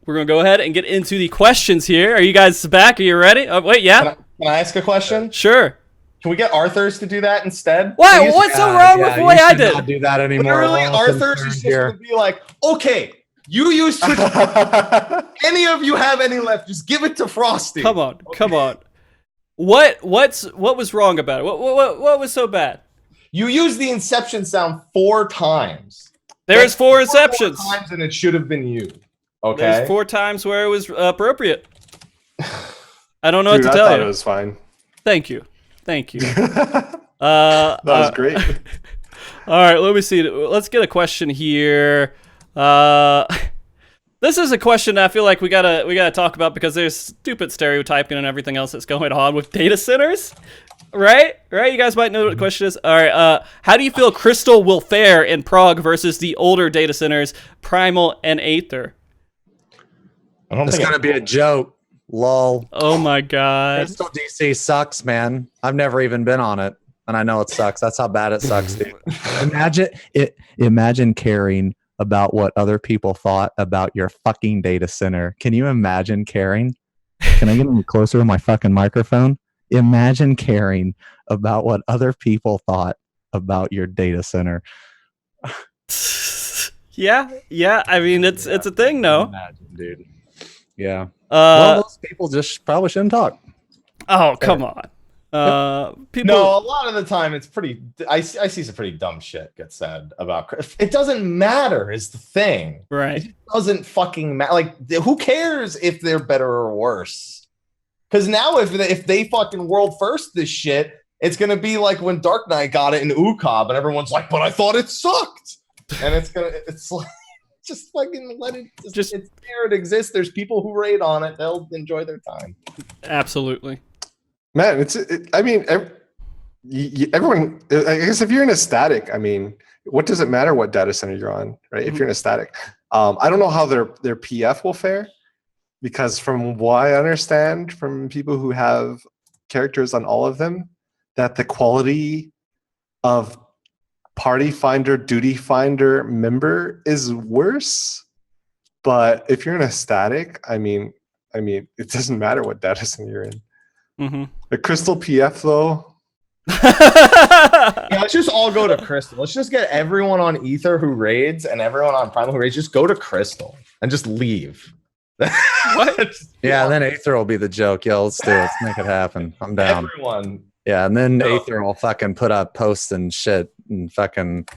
we're going to go ahead and get into the questions here. Are you guys back? Are you ready? Oh, wait, yeah? Can I ask a question? Sure. Can we get Arthur's to do that instead? Why? Please? What's so wrong with the way I did? Not do that anymore. Literally, Arthur's is just going to be like, okay, you use Twitch. Any of you have any left, just give it to Frosty. Come on. What was wrong about it? What was so bad? You used the Inception sound 4 times. There's 4 That's 4 Inceptions. more times than it should have been you. Okay. There's 4 times where it was appropriate. I don't know Dude, what to I tell thought you. it was fine. Thank you. That was great. All right, let me see. Let's get a question here. This is a question I feel like we gotta talk about because there's stupid stereotyping and everything else that's going on with data centers. Right? You guys might know what the question is. All right. How do you feel Crystal will fare in Prague versus the older data centers, Primal and Aether? It's gonna be a joke. Lol. Oh my god. Crystal DC sucks, man. I've never even been on it, and I know it sucks. That's how bad it sucks, dude. Imagine caring about what other people thought about your fucking data center. Can you imagine caring? Can I get a little closer to my fucking microphone? Imagine caring about what other people thought about your data center. Yeah. I mean, it's a thing, though. Imagine, dude. Yeah. Well, those people just probably shouldn't talk. Oh, come on. People. No, a lot of the time it's pretty. I see some pretty dumb shit get said about. It doesn't matter is the thing. Right. It doesn't fucking matter. Like, who cares if they're better or worse? Because now if they fucking world first this shit, it's gonna be like when Dark Knight got it in UCOB and everyone's like, but I thought it sucked. And it's like just fucking let it it's there, it exists. There's people who raid on it, they'll enjoy their time. Absolutely. Man, I mean, everyone, I guess if you're in a static, I mean, what does it matter what data center you're on, right? If you're in a static. I don't know how their PF will fare. Because from what I understand from people who have characters on all of them, that the quality of Party Finder, Duty Finder member is worse. But if you're in a static, I mean, it doesn't matter what data center you're in. Mm-hmm. The Crystal PF though. Yeah, let's just all go to Crystal. Let's just get everyone on Ether who raids and everyone on Primal who raids. Just go to Crystal and just leave. What? Yeah, and then Aether will be the joke. Yo, let's do it. Let's make it happen. I'm down. Everyone. Yeah, and then Aether will fucking put up posts and shit and fucking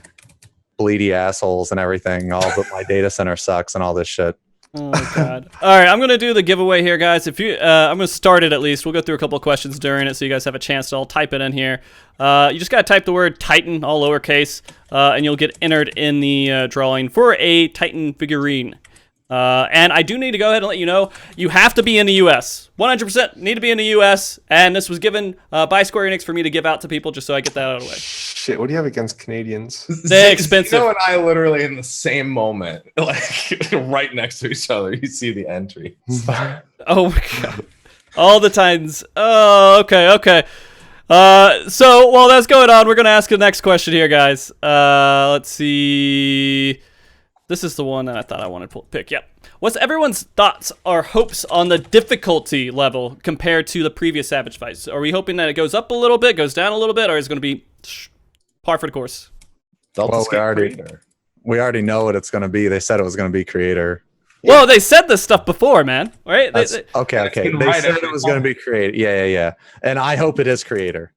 bleedy assholes and everything. All but my data center sucks and all this shit. Oh my god. All right, I'm gonna do the giveaway here, guys. If you, I'm gonna start it at least. We'll go through a couple of questions during it, so you guys have a chance to all type it in here. You just gotta type the word Titan, all lowercase, and you'll get entered in the drawing for a Titan figurine. And I do need to go ahead and let you know, you have to be in the U.S. 100% need to be in the U.S. And this was given by Square Enix for me to give out to people, just so I get that out of the way. Shit, what do you have against Canadians? They're expensive. Zeno and I literally in the same moment, like right next to each other. You see the entry. Oh my god. All the Titans. Oh, okay. So while that's going on, we're going to ask the next question here, guys. Let's see. This is the one that I thought I wanted to pick. Yep. What's everyone's thoughts or hopes on the difficulty level compared to the previous Savage fights? Are we hoping that it goes up a little bit, goes down a little bit, or is it going to be par for the course? Well, we already know what it's going to be. They said it was going to be creator. Well, they said this stuff before, man. Right? Okay. They said it was going to be creator. Yeah. And I hope it is creator.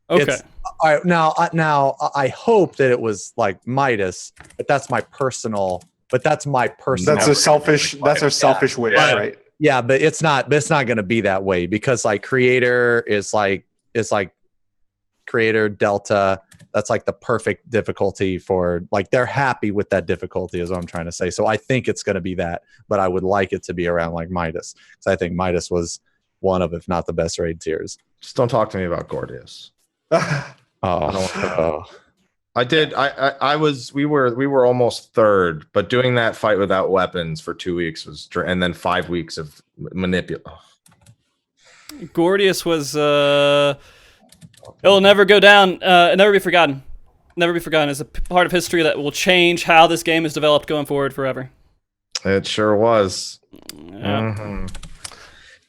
Okay. All right, now I hope that it was like Midas, but that's my personal. That's That's our selfish wish, Yeah. right? Yeah, but it's not going to be that way because like creator is like creator delta. That's like the perfect difficulty for like they're happy with that difficulty is what I'm trying to say. So I think it's going to be that, but I would like it to be around like Midas because I think Midas was one of, if not the best raid tiers. Just don't talk to me about Gordius. Oh, I did. We were almost third, but doing that fight without weapons for 2 weeks and then 5 weeks of manipulate. Gordius was it'll never go down, never be forgotten. Never be forgotten. It's a part of history that will change how this game is developed going forward forever. It sure was. Yeah. Mm-hmm.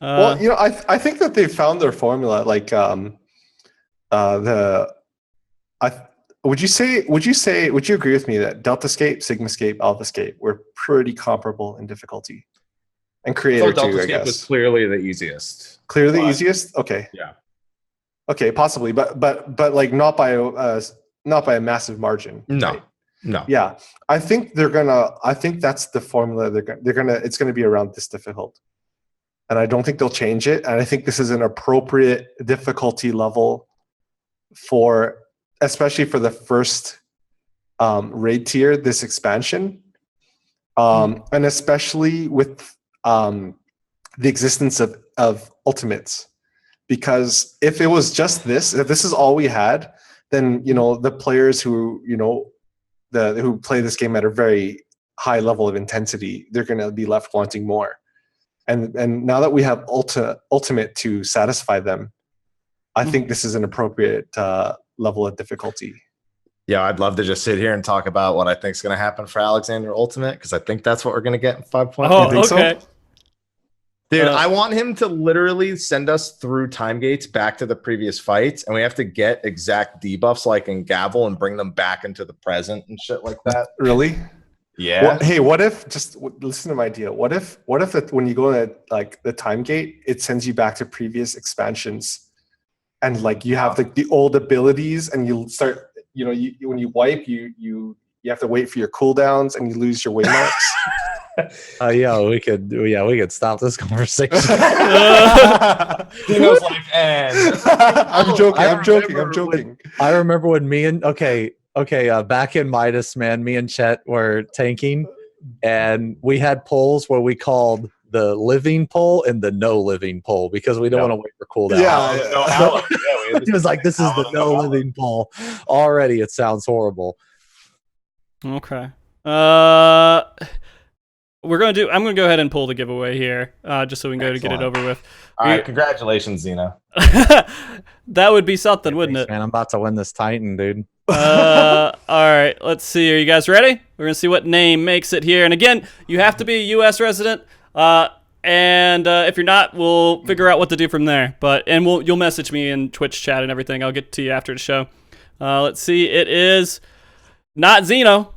Well, you know, I think that they found their formula. Like, would you agree with me that Deltascape, Sigmascape, Alphascape were pretty comparable in difficulty? And Creator too, I guess. Was clearly the easiest. Clearly the easiest? Okay. Yeah. Okay, possibly, but like not by a massive margin. No. Right? No. Yeah. I think that's the formula it's gonna be around this difficult. And I don't think they'll change it. And I think this is an appropriate difficulty level especially for the first raid tier, this expansion. And especially with the existence of ultimates. Because if it was just if this is all we had, then the players who who play this game at a very high level of intensity, they're going to be left wanting more. And now that we have ultimate to satisfy them, I think this is an appropriate level of difficulty. Yeah, I'd love to just sit here and talk about what I think is going to happen for Alexander Ultimate because I think that's what we're going to get in 5.0. Oh, okay. So? Dude, I want him to literally send us through time gates back to the previous fights, and we have to get exact debuffs like in Gavel and bring them back into the present and shit like that. Really? Yeah. Well, hey, what if, just listen to my idea. What if when you go to like the time gate, it sends you back to previous expansions, and like you have like the old abilities, and you start, when you wipe, you have to wait for your cooldowns, and you lose your waymarks. we could stop this conversation. Dino's like, and I'm joking. I remember when back in Midas, man, me and Chet were tanking, and we had polls where we called the living poll and the no living poll because we don't want to wait for cooldown. It was like, this is the no living poll. Already, it sounds horrible. Okay. I'm going to go ahead and pull the giveaway here, just so we can go to get it over with. All right, congratulations, Xeno. That would be something, wouldn't it? Man, I'm about to win this Titan, dude. All right, let's see. Are you guys ready? We're going to see what name makes it here. And again, you have to be a U.S. resident. And if you're not, we'll figure out what to do from there. You'll message me in Twitch chat and everything. I'll get to you after the show. Let's see. It is not Xeno.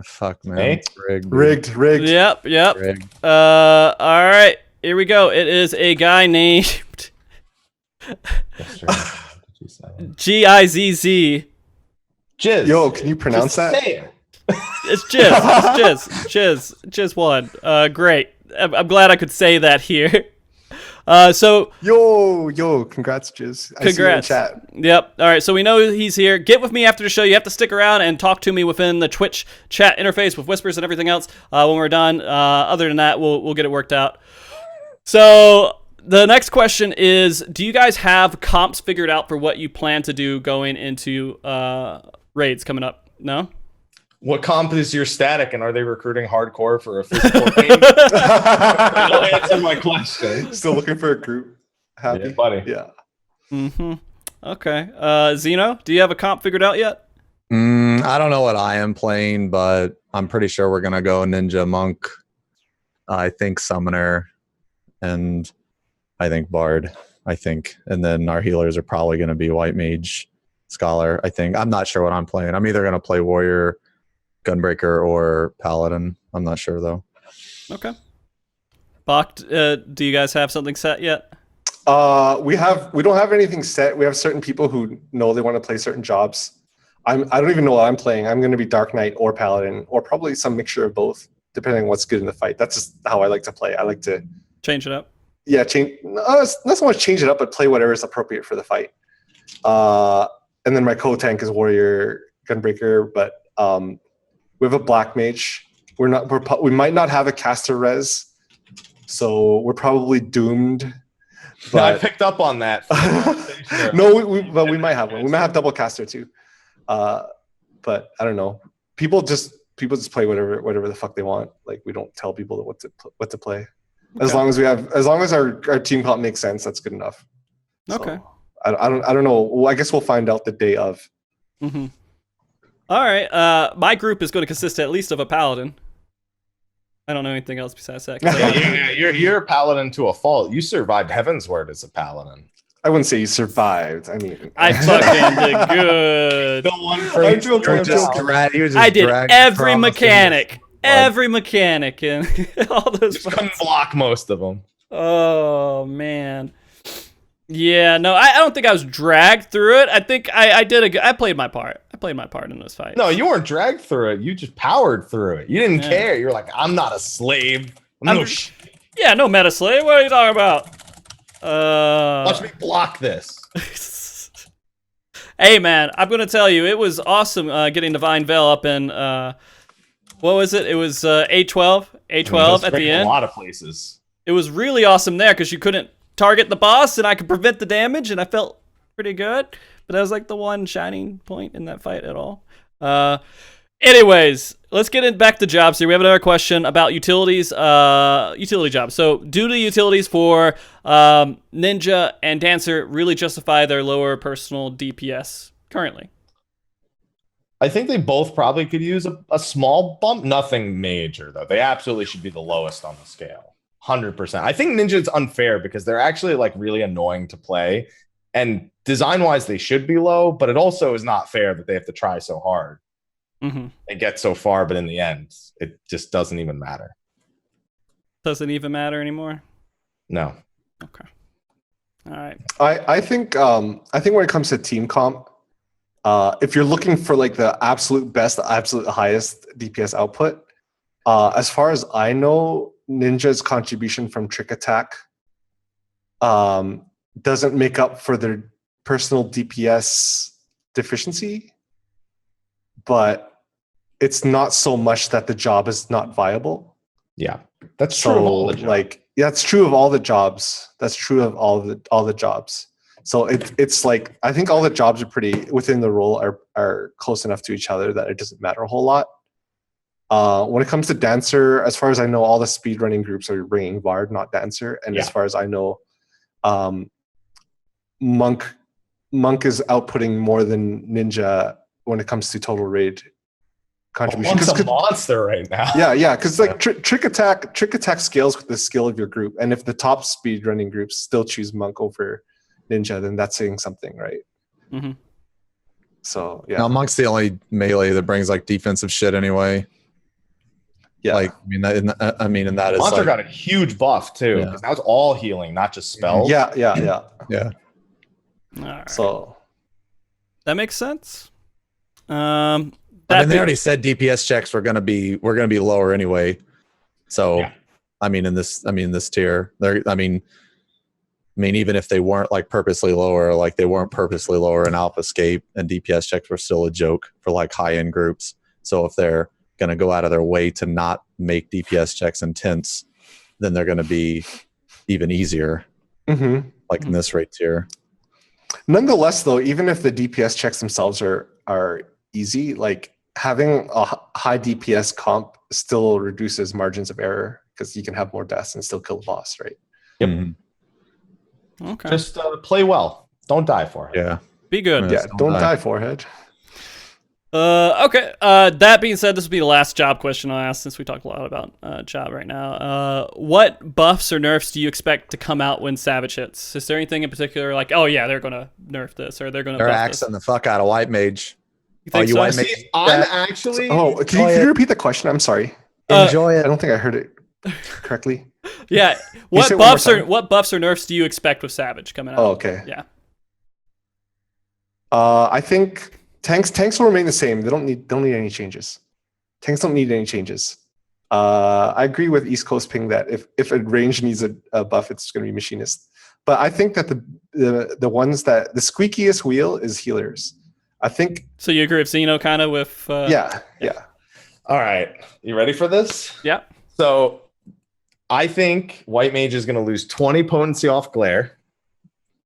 Fuck, man. Hey? Rigged. Yep. Rigged. All right, here we go. It is a guy named Gizz. Jizz. Yo, can you pronounce that? It's Jizz. Jizz won. Great. I'm glad I could say that here. So yo, congrats, Jizz. I see you in congrats. chat. Yep. All right. So we know he's here. Get with me after the show. You have to stick around and talk to me within the Twitch chat interface with whispers and everything else when we're done. Other than that, we'll get it worked out. So the next question is: do you guys have comps figured out for what you plan to do going into raids coming up? No. What comp is your static, and are they recruiting hardcore for a physical game? That'll answer my question. Still looking for a group. Happy? Yeah, buddy. Yeah. Mm-hmm. Okay. Xeno, do you have a comp figured out yet? I don't know what I am playing, but I'm pretty sure we're gonna go Ninja Monk. I think Summoner, and I think Bard. And then our healers are probably gonna be White Mage, Scholar. I think. I'm not sure what I'm playing. I'm either gonna play Warrior, Gunbreaker, or Paladin. I'm not sure though. Okay. Bach, do you guys have something set yet? We don't have anything set. We have certain people who know they want to play certain jobs. I don't even know what I'm playing. I'm going to be Dark Knight or Paladin, or probably some mixture of both, depending on what's good in the fight. That's just how I like to play. I like to change it up. Yeah, not so much change it up, but play whatever is appropriate for the fight. And then my co-tank is Warrior Gunbreaker, but we have a Black Mage. We might not have a caster res, so we're probably doomed. No, I But picked up on that. no, but we might have one. We might have double caster too. But I don't know. People just play whatever the fuck they want. Like, we don't tell people what to play. Okay. As long as our team comp makes sense, that's good enough. Okay. So, I don't know. Well, I guess we'll find out the day of. Mm-hmm. All right. My group is going to consist at least of a paladin. I don't know anything else besides that. You're a paladin to a fault. You survived Heaven's Word as a paladin. I wouldn't say you survived. I mean, I fucking did good. The one for I did every mechanic. Every mechanic and all those. Just couldn't block most of them. Oh man. Yeah, no, I don't think I was dragged through it. I think I played my part. I played my part in this fight. No, you weren't dragged through it. You just powered through it. You didn't care. You're like, I'm not a slave. Yeah, no meta slave. What are you talking about? Watch me block this. Hey man, I'm gonna tell you, it was awesome getting Divine Veil up in what was it? It was A12 at the end. A lot of places. It was really awesome there because you couldn't target the boss and I could prevent the damage and I felt pretty good. But that was like the one shining point in that fight at all. Anyways, let's get back to jobs here. We have another question about utilities. Utility jobs. So, do the utilities for Ninja and Dancer really justify their lower personal DPS currently? I think they both probably could use a small bump. Nothing major, though. They absolutely should be the lowest on the scale. 100%. I think Ninja's unfair because they're actually like really annoying to play. And design-wise, they should be low, but it also is not fair that they have to try so hard. Mm-hmm. They get so far, but in the end, it just doesn't even matter. Doesn't even matter anymore? No. Okay. All right. I think when it comes to team comp, if you're looking for like the absolute best, the absolute highest DPS output, as far as I know, Ninja's contribution from Trick Attack doesn't make up for their personal DPS deficiency, but it's not so much that the job is not viable. Yeah, that's true of all the jobs. That's true of all the jobs. That's true of all the jobs. So it's like, I think all the jobs are pretty within the role are close enough to each other that it doesn't matter a whole lot. When it comes to Dancer, as far as I know, all the speedrunning groups are bringing Bard, not Dancer. And as far as I know, Monk is outputting more than Ninja when it comes to total raid contribution. Monk's a monster right now. Yeah, because like trick attack scales with the skill of your group, and if the top speedrunning groups still choose Monk over Ninja, then that's saying something, right? Mm-hmm. So yeah. Now Monk's the only melee that brings like defensive shit anyway. Yeah, like and that is Monster like, got a huge buff too, because now it's all healing, not just spells. Yeah. All right. So that makes sense. they already said DPS checks were gonna be lower anyway. So in this tier, even if they weren't like purposely lower, like they weren't purposely lower in Alphascape, and DPS checks were still a joke for like high end groups. So if they're going to go out of their way to not make DPS checks intense, then they're going to be even easier, like in this rate tier. Nonetheless, though, even if the DPS checks themselves are easy, like having a high DPS comp still reduces margins of error because you can have more deaths and still kill the boss, right? Yep. Mm-hmm. Okay. Just play well. Don't die for it. Yeah. Be good. Yeah, don't die, forehead. Okay. That being said, this will be the last job question I'll ask since we talk a lot about job right now. What buffs or nerfs do you expect to come out when Savage hits? Is there anything in particular like, oh yeah, they're gonna nerf this or they're They're axing the fuck out of White Mage. You think so? White Mage? I'm actually. Can you repeat the question? I'm sorry. Enjoy it. I don't think I heard it correctly. Yeah. say it one more time? What buffs or nerfs do you expect with Savage coming out? Oh, okay. Yeah. I think tanks will remain the same. They don't need any changes. Tanks don't need any changes. I agree with East Coast Ping that if a range needs a buff, it's going to be Machinist. But I think that the ones that the squeakiest wheel is healers. I think. So you agree with Xeno kind of with? Yeah. All right, you ready for this? Yeah. So I think White Mage is going to lose 20 potency off glare.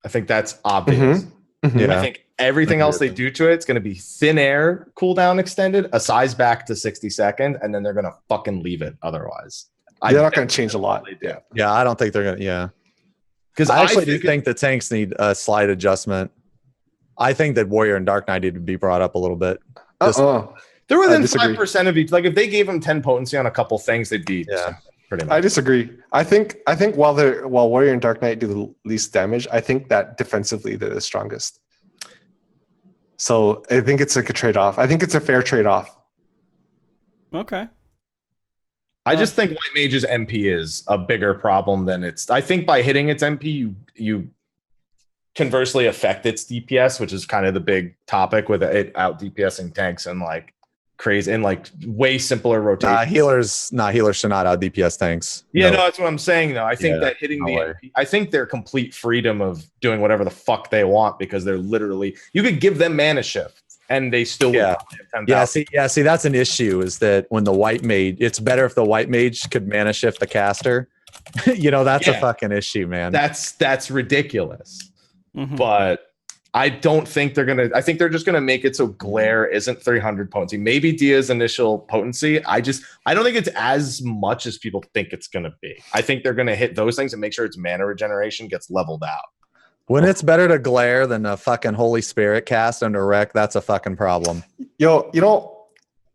I think that's obvious. Yeah. I think everything else they do to it's going to be thin air cooldown extended, a size back to 60 seconds, and then they're going to fucking leave it otherwise. They're not going to change a lot. Yeah, I don't think they're gonna. Yeah, because I actually do think the tanks need a slight adjustment. I think that Warrior and Dark Knight need to be brought up a little bit. They're within 5% of each. Like if they gave them 10 potency on a couple things, they'd be pretty much. I disagree. I think while Warrior and Dark Knight do the least damage, I think that defensively they're the strongest. So I think it's like a trade-off. I think it's a fair trade-off. Okay. I just think White Mage's MP is a bigger problem than it's. I think by hitting its MP, you conversely affect its DPS, which is kind of the big topic with it out DPSing tanks and like crazy and like way simpler rotation. Healers should not out DPS tanks. Yeah, no, that's what I'm saying though. I think that hitting the MP, I think their complete freedom of doing whatever the fuck they want because they're literally you could give them mana shift and they still see that's an issue is that when the White Mage, it's better if the White Mage could mana shift the caster. That's a fucking issue, man. That's ridiculous. But I don't think they're gonna. I think they're just gonna make it so glare isn't 300 potency. Maybe Dia's initial potency. I don't think it's as much as people think it's gonna be. I think they're gonna hit those things and make sure its mana regeneration gets leveled out. When it's better to glare than a fucking Holy Spirit cast under Wreck, that's a fucking problem. Yo,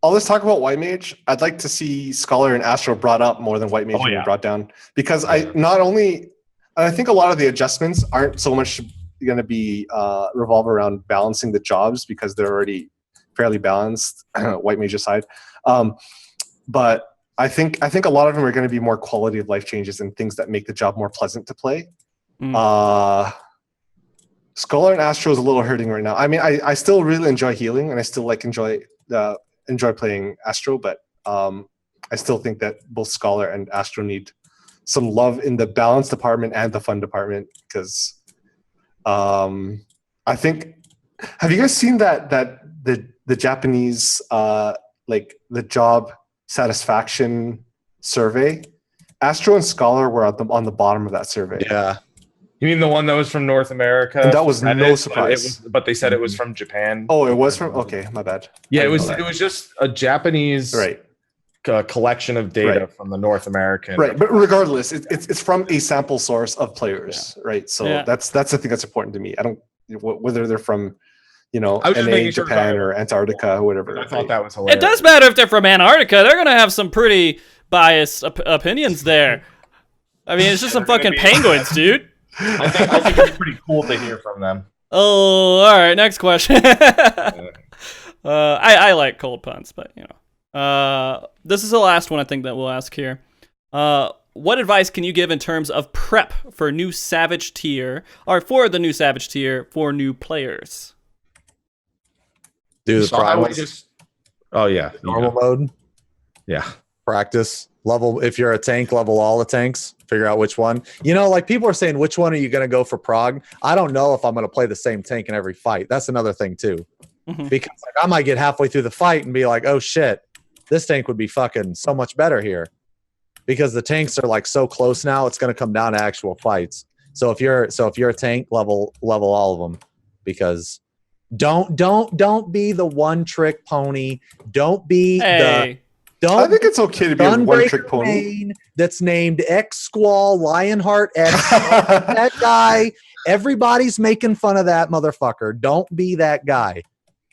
all this talk about White Mage, I'd like to see Scholar and Astro brought up more than White Mage being brought down because I think a lot of the adjustments aren't so much going to be revolve around balancing the jobs because they're already fairly balanced, White Mage aside. But I think a lot of them are going to be more quality of life changes and things that make the job more pleasant to play. Scholar and Astro is a little hurting right now. I mean, I still really enjoy healing and I still enjoy playing Astro, but I still think that both Scholar and Astro need some love in the balance department and the fun department because I think, have you guys seen that the Japanese like the job satisfaction survey? Astro and Scholar were on the bottom of that survey. Yeah. You mean the one that was from North America? And that was no surprise. But they said it was from Japan. Oh, it was from. Okay, my bad. Yeah, it was just a Japanese collection of data from the North American. Right, but regardless, it's from a sample source of players, right? So that's the thing that's important to me. I don't whether they're from NA, Japan, or Antarctica, or whatever. I thought that was hilarious. It does matter if they're from Antarctica. They're gonna have some pretty biased opinions there. I mean, it's just some fucking penguins, dude. I think it'd be pretty cool to hear from them. Oh, all right. Next question. I like cold puns, but this is the last one I think that we'll ask here. What advice can you give in terms of prep for new Savage tier, or for the new Savage tier for new players? Do the primals. Normal mode. Yeah. Practice. Level, if you're a tank, level all the tanks. Figure out which one. Like people are saying, which one are you going to go for prog? I don't know if I'm going to play the same tank in every fight. That's another thing too. Because I might get halfway through the fight and be like, oh shit, this tank would be fucking so much better here. Because the tanks are like so close now, it's going to come down to actual fights. So if you're a tank, level all of them. Because don't be the one trick pony. Don't be I think it's okay to be a one-trick pony that's named X Squall Lionheart X. That guy, everybody's making fun of that motherfucker. Don't be that guy.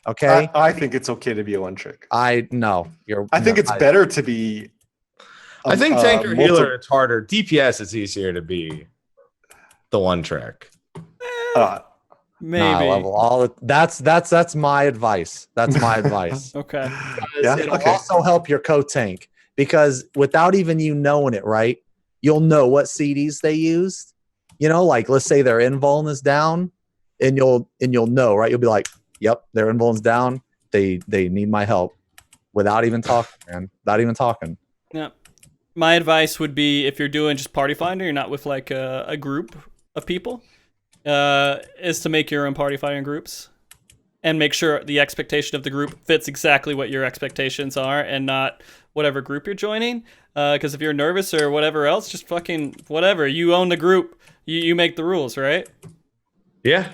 Okay? I think it's okay to be a one-trick. I think it's better to be. I think tank or healer, it's harder. DPS, it's easier to be the one trick. Maybe that's my advice. That's my advice. Okay. It'll also help your co-tank because without even you knowing it, right? you'll know what CDs they used. You know, like let's say their invuln is down, and you'll know, right? You'll be like, yep, their invuln's down. They need my help, without even talking, man. Without even talking. Yeah. My advice would be, if you're doing just Party Finder, you're not with like a group of people, is to make your own Party Finder groups and make sure the expectation of the group fits exactly what your expectations are and not whatever group you're joining. Because if you're nervous or whatever else, just fucking whatever. You own the group. You make the rules, right? Yeah.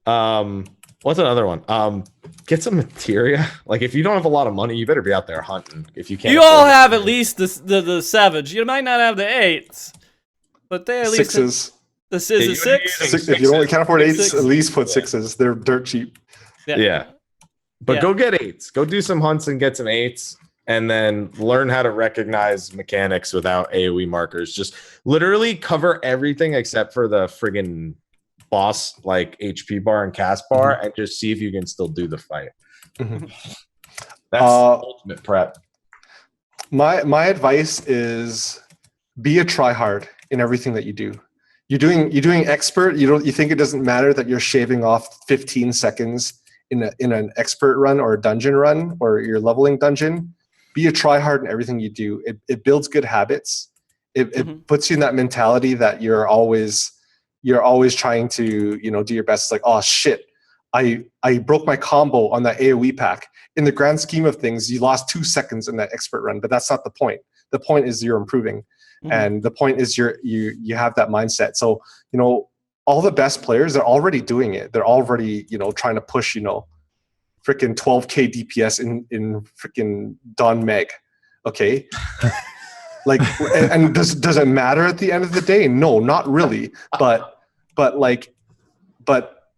What's another one? Get some materia. Like if you don't have a lot of money, you better be out there hunting. If you can't, you all have at least the savage. You might not have the 8s, but they at least Sixes. The is a 6. If you only can't afford 8s, Six. at least put 6s. They're dirt cheap. Yeah. But Yeah. go get 8s. Go do some hunts and get some 8s. And then learn how to recognize mechanics without AoE markers. Just literally cover everything except for the friggin' boss, like HP bar and cast bar, and just see if you can still do the fight. Mhm. That's ultimate prep. My advice is be a tryhard in everything that you do. You're doing expert. You think it doesn't matter that you're shaving off 15 seconds in an expert run or a dungeon run or your leveling dungeon. Be a tryhard in everything you do. It builds good habits. It puts you in that mentality that you're always trying to do your best. It's like, oh shit, I broke my combo on that AoE pack. In the grand scheme of things, you lost 2 seconds in that expert run, but that's not the point. The point is you're improving, and the point is you have that mindset. So all the best players are already doing it. They're already trying to push freaking 12k DPS in freaking Don Meg, okay? Like, and does it matter at the end of the day? No, not really. But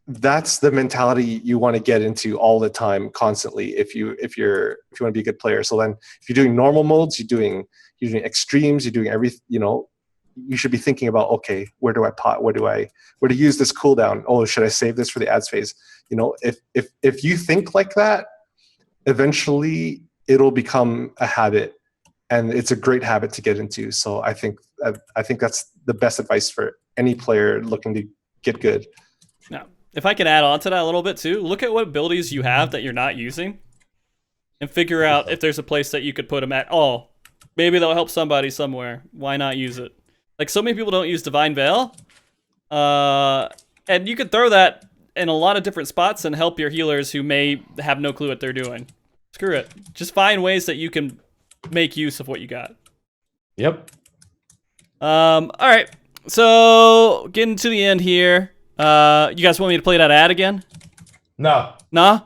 that's the mentality you want to get into all the time, constantly. If you want to be a good player, so then if you're doing normal modes, you're doing extremes, you're doing everything. You should be thinking about, okay, where do I pot? Where to use this cooldown? Oh, should I save this for the ads phase? If you think like that, eventually it'll become a habit, and it's a great habit to get into. So I think that's the best advice for any player looking to get good. Now, if I can add on to that a little bit too, look at what abilities you have that you're not using, and figure out if there's a place that you could put them at all. Maybe they'll help somebody somewhere. Why not use it? Like, so many people don't use Divine Veil, and you could throw that in a lot of different spots and help your healers who may have no clue what they're doing. Screw it. Just find ways that you can make use of what you got. Yep. All right. So getting to the end here. You guys want me to play that ad again? No. Nah?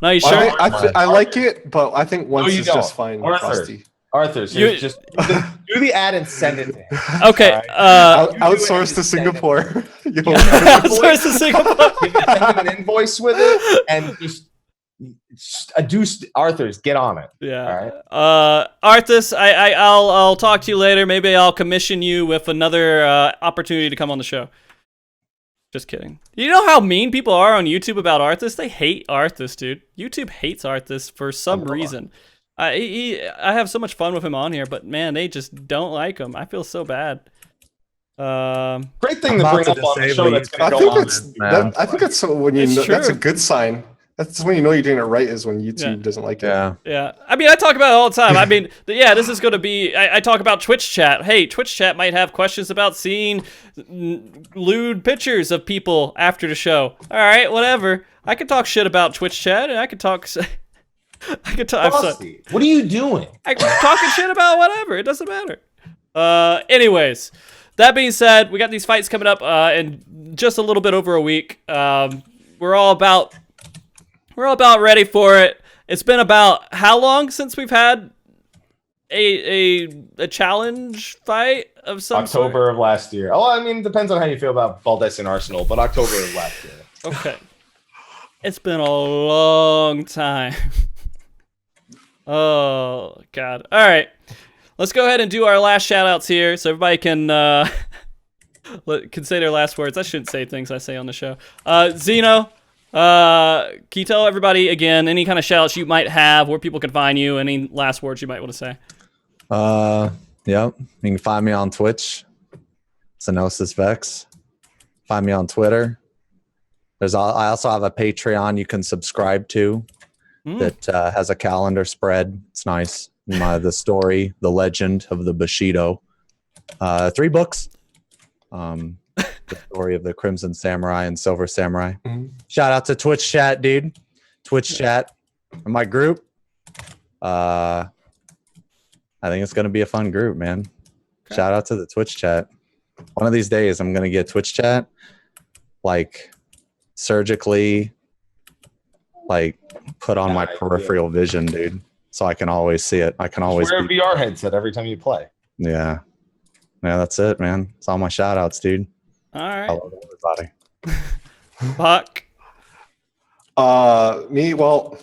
No, you sure? I like it, but I think once you is don't. just fine. Frosty. Arthur, so just do the ad and send it to him. Okay. Outsource to Singapore. Outsource to Singapore. Send him an invoice with it, and just do Arthur's. Get on it. Yeah. All right. Arthur, I'll talk to you later. Maybe I'll commission you with another opportunity to come on the show. Just kidding. You know how mean people are on YouTube about Arthur? They hate Arthur, dude. YouTube hates Arthur for some reason. I have so much fun with him on here, but man, they just don't like him. I feel so bad. Great thing to bring up on the show. That's gonna go on. I think that's when you know, that's a good sign. That's when you know you're doing it right, is when YouTube doesn't like it. Yeah. I mean, I talk about it all the time. I mean, this is going to be... I talk about Twitch chat. Hey, Twitch chat might have questions about seeing lewd pictures of people after the show. All right, whatever. I can talk shit about Twitch chat, and I can talk... Frosty, what are you doing? I'm talking shit about whatever. It doesn't matter. Anyways, that being said, we got these fights coming up in just a little bit over a week. We're all about ready for it. It's been about how long since we've had a challenge fight of some October of last year. Oh, I mean, depends on how you feel about Baldes and Arsenal, but October of last year. Okay. It's been a long time. Oh, God. All right. Let's go ahead and do our last shout-outs here so everybody can say their last words. I shouldn't say things I say on the show. Xeno, can you tell everybody again any kind of shout-outs you might have, where people can find you, any last words you might want to say? Yep. You can find me on Twitch, Xenosys Vex. Find me on Twitter. I also have a Patreon you can subscribe to that has a calendar spread. It's nice. The story, the legend of the Bushido. 3 books. The story of the Crimson Samurai and Silver Samurai. Shout out to Twitch chat, dude. Twitch chat. And my group. I think it's going to be a fun group, man. Okay. Shout out to the Twitch chat. One of these days, I'm going to get Twitch chat, like, surgically, like, put on my peripheral vision, dude, so I can always see it. I can always wear a VR headset every time you play. Yeah. Yeah, that's it, man. It's all my shout outs, dude. All right. I love everybody. Buck. Me, well,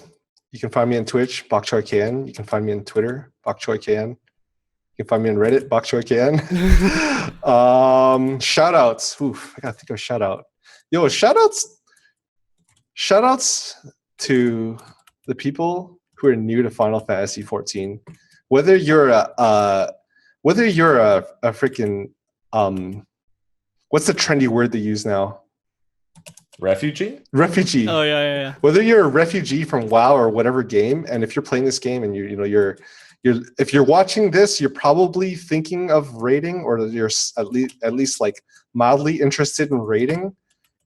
you can find me on Twitch, BokChoyKN. You can find me on Twitter, BokChoyKN. You can find me on Reddit, BokChoyKN. Shout outs. Oof, I gotta think of a shout out. Yo, shout outs to the people who are new to Final Fantasy 14. Whether you're a freaking what's the trendy word they use now? Refugee? Refugee. Oh yeah. Whether you're a refugee from WoW or whatever game, and if you're playing this game and you're if you're watching this, you're probably thinking of raiding, or you're at least like mildly interested in raiding.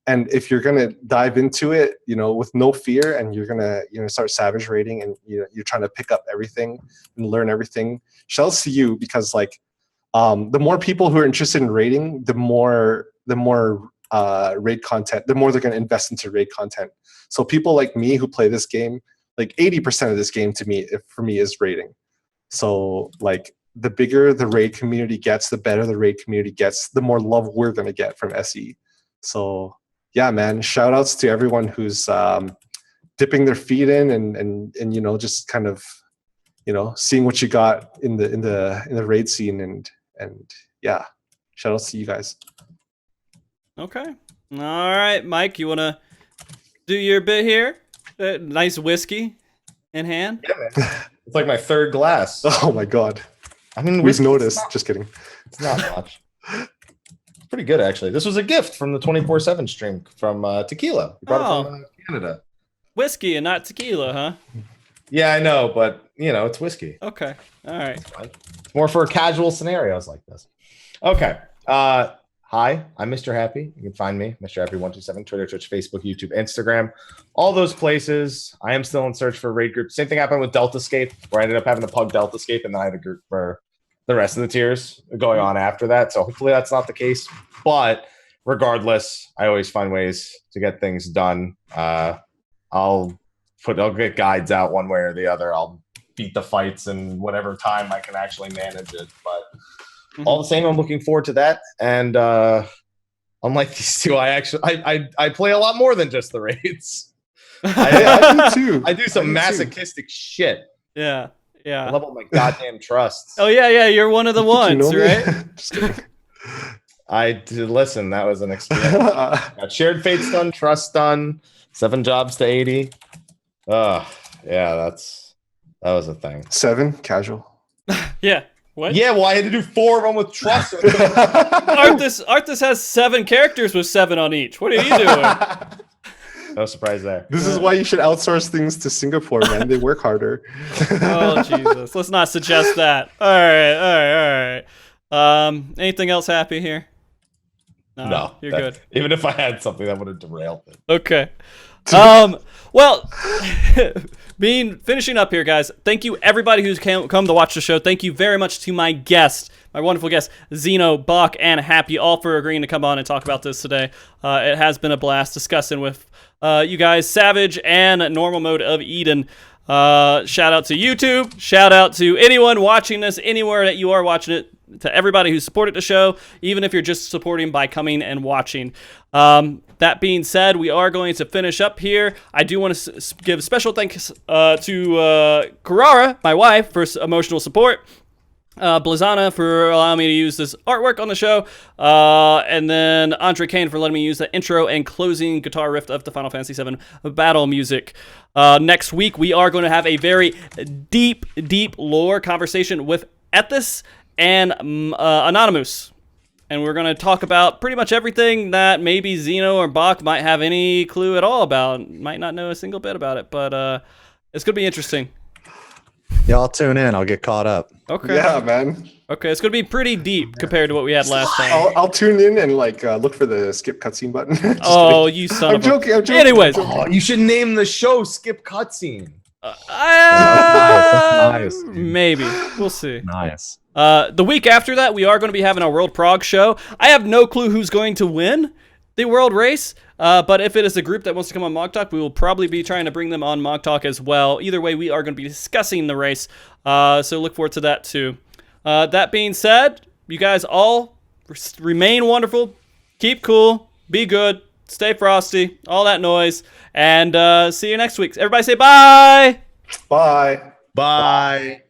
And if you're gonna dive into it, with no fear, and you're gonna start savage raiding, and you're trying to pick up everything and learn everything, shouts to you, because like the more people who are interested in raiding, the more raid content, the more they're going to invest into raid content. So people like me who play this game, like 80% of this game for me is raiding. So like the bigger the raid community gets, the better the raid community gets, the more love we're going to get from SE. So yeah, man, shout outs to everyone who's dipping their feet in and just kind of seeing what you got in the raid scene, and yeah, shout outs to you guys. Okay. All right, Mike, you want to do your bit here? Nice whiskey in hand. Yeah, man. It's like my 3rd glass. Oh my god. I mean, we've noticed. Just kidding. It's not much. It's pretty good, actually. This was a gift from the 24/7 stream from Tequila. We brought it from Canada. Whiskey and not tequila, huh? Yeah, I know, but it's whiskey. Okay. All right. It's more for casual scenarios like this. Okay. Hi, I'm MrHappy. You can find me, MrHappy127, Twitter, Twitch, Facebook, YouTube, Instagram, all those places. I am still in search for a raid group. Same thing happened with Deltascape, where I ended up having to pug Deltascape, and then I had a group for the rest of the tiers going on after that. So hopefully that's not the case. But regardless, I always find ways to get things done. I'll get guides out one way or the other. I'll beat the fights in whatever time I can actually manage it. But all the same, I'm looking forward to that. And unlike these two, I play a lot more than just the raids. I do too. I do some masochistic shit. Yeah. I level my goddamn trusts. Oh yeah. You're one of the ones, right? I did. Listen, that was an experience. Got shared fates done, trust done, 7 jobs to 80. Yeah, that was a thing. 7 casual. Yeah. What? Yeah, well, I had to do 4 of them with trust. Arthas has 7 characters with 7 on each. What are you doing? No surprise there. This is why you should outsource things to Singapore, man. They work harder. Oh, Jesus. Let's not suggest that. All right. Anything else happy here? No. You're good. Even if I had something, that would have derailed it. Okay. Well, finishing up here, guys. Thank you, everybody who's come to watch the show. Thank you very much to my guest, my wonderful guests, Xeno, Bach, and Happy, all for agreeing to come on and talk about this today. It has been a blast discussing with you guys, Savage and Normal Mode of Eden. Shout out to YouTube. Shout out to anyone watching this, anywhere that you are watching it. To everybody who supported the show, even if you're just supporting by coming and watching. That being said, we are going to finish up here. I do want to give special thanks to Carrara, my wife, for emotional support. Blazana for allowing me to use this artwork on the show. And then Andre Kane for letting me use the intro and closing guitar riff of the Final Fantasy VII battle music. Next week, we are going to have a very deep lore conversation with Ethis and Anonymous. And we're going to talk about pretty much everything that maybe Xeno or Bach might have any clue at all about. Might not know a single bit about it, but it's going to be interesting. Y'all tune in. I'll get caught up. Okay. Yeah, man. Okay, it's going to be pretty deep compared to what we had last time. I'll tune in and like look for the skip cutscene button. Oh, you son I'm of a... joking. I'm joking. Anyways. Oh, you should name the show Skip Cutscene. Nice, dude. Maybe. We'll see. Nice. The week after that, we are going to be having our World Prog show. I have no clue who's going to win the world race, but if it is a group that wants to come on MogTalk, we will probably be trying to bring them on MogTalk as well. Either way, we are going to be discussing the race, so look forward to that too. That being said, you guys all remain wonderful, keep cool, be good, stay frosty, all that noise, and see you next week. Everybody say bye! Bye. Bye.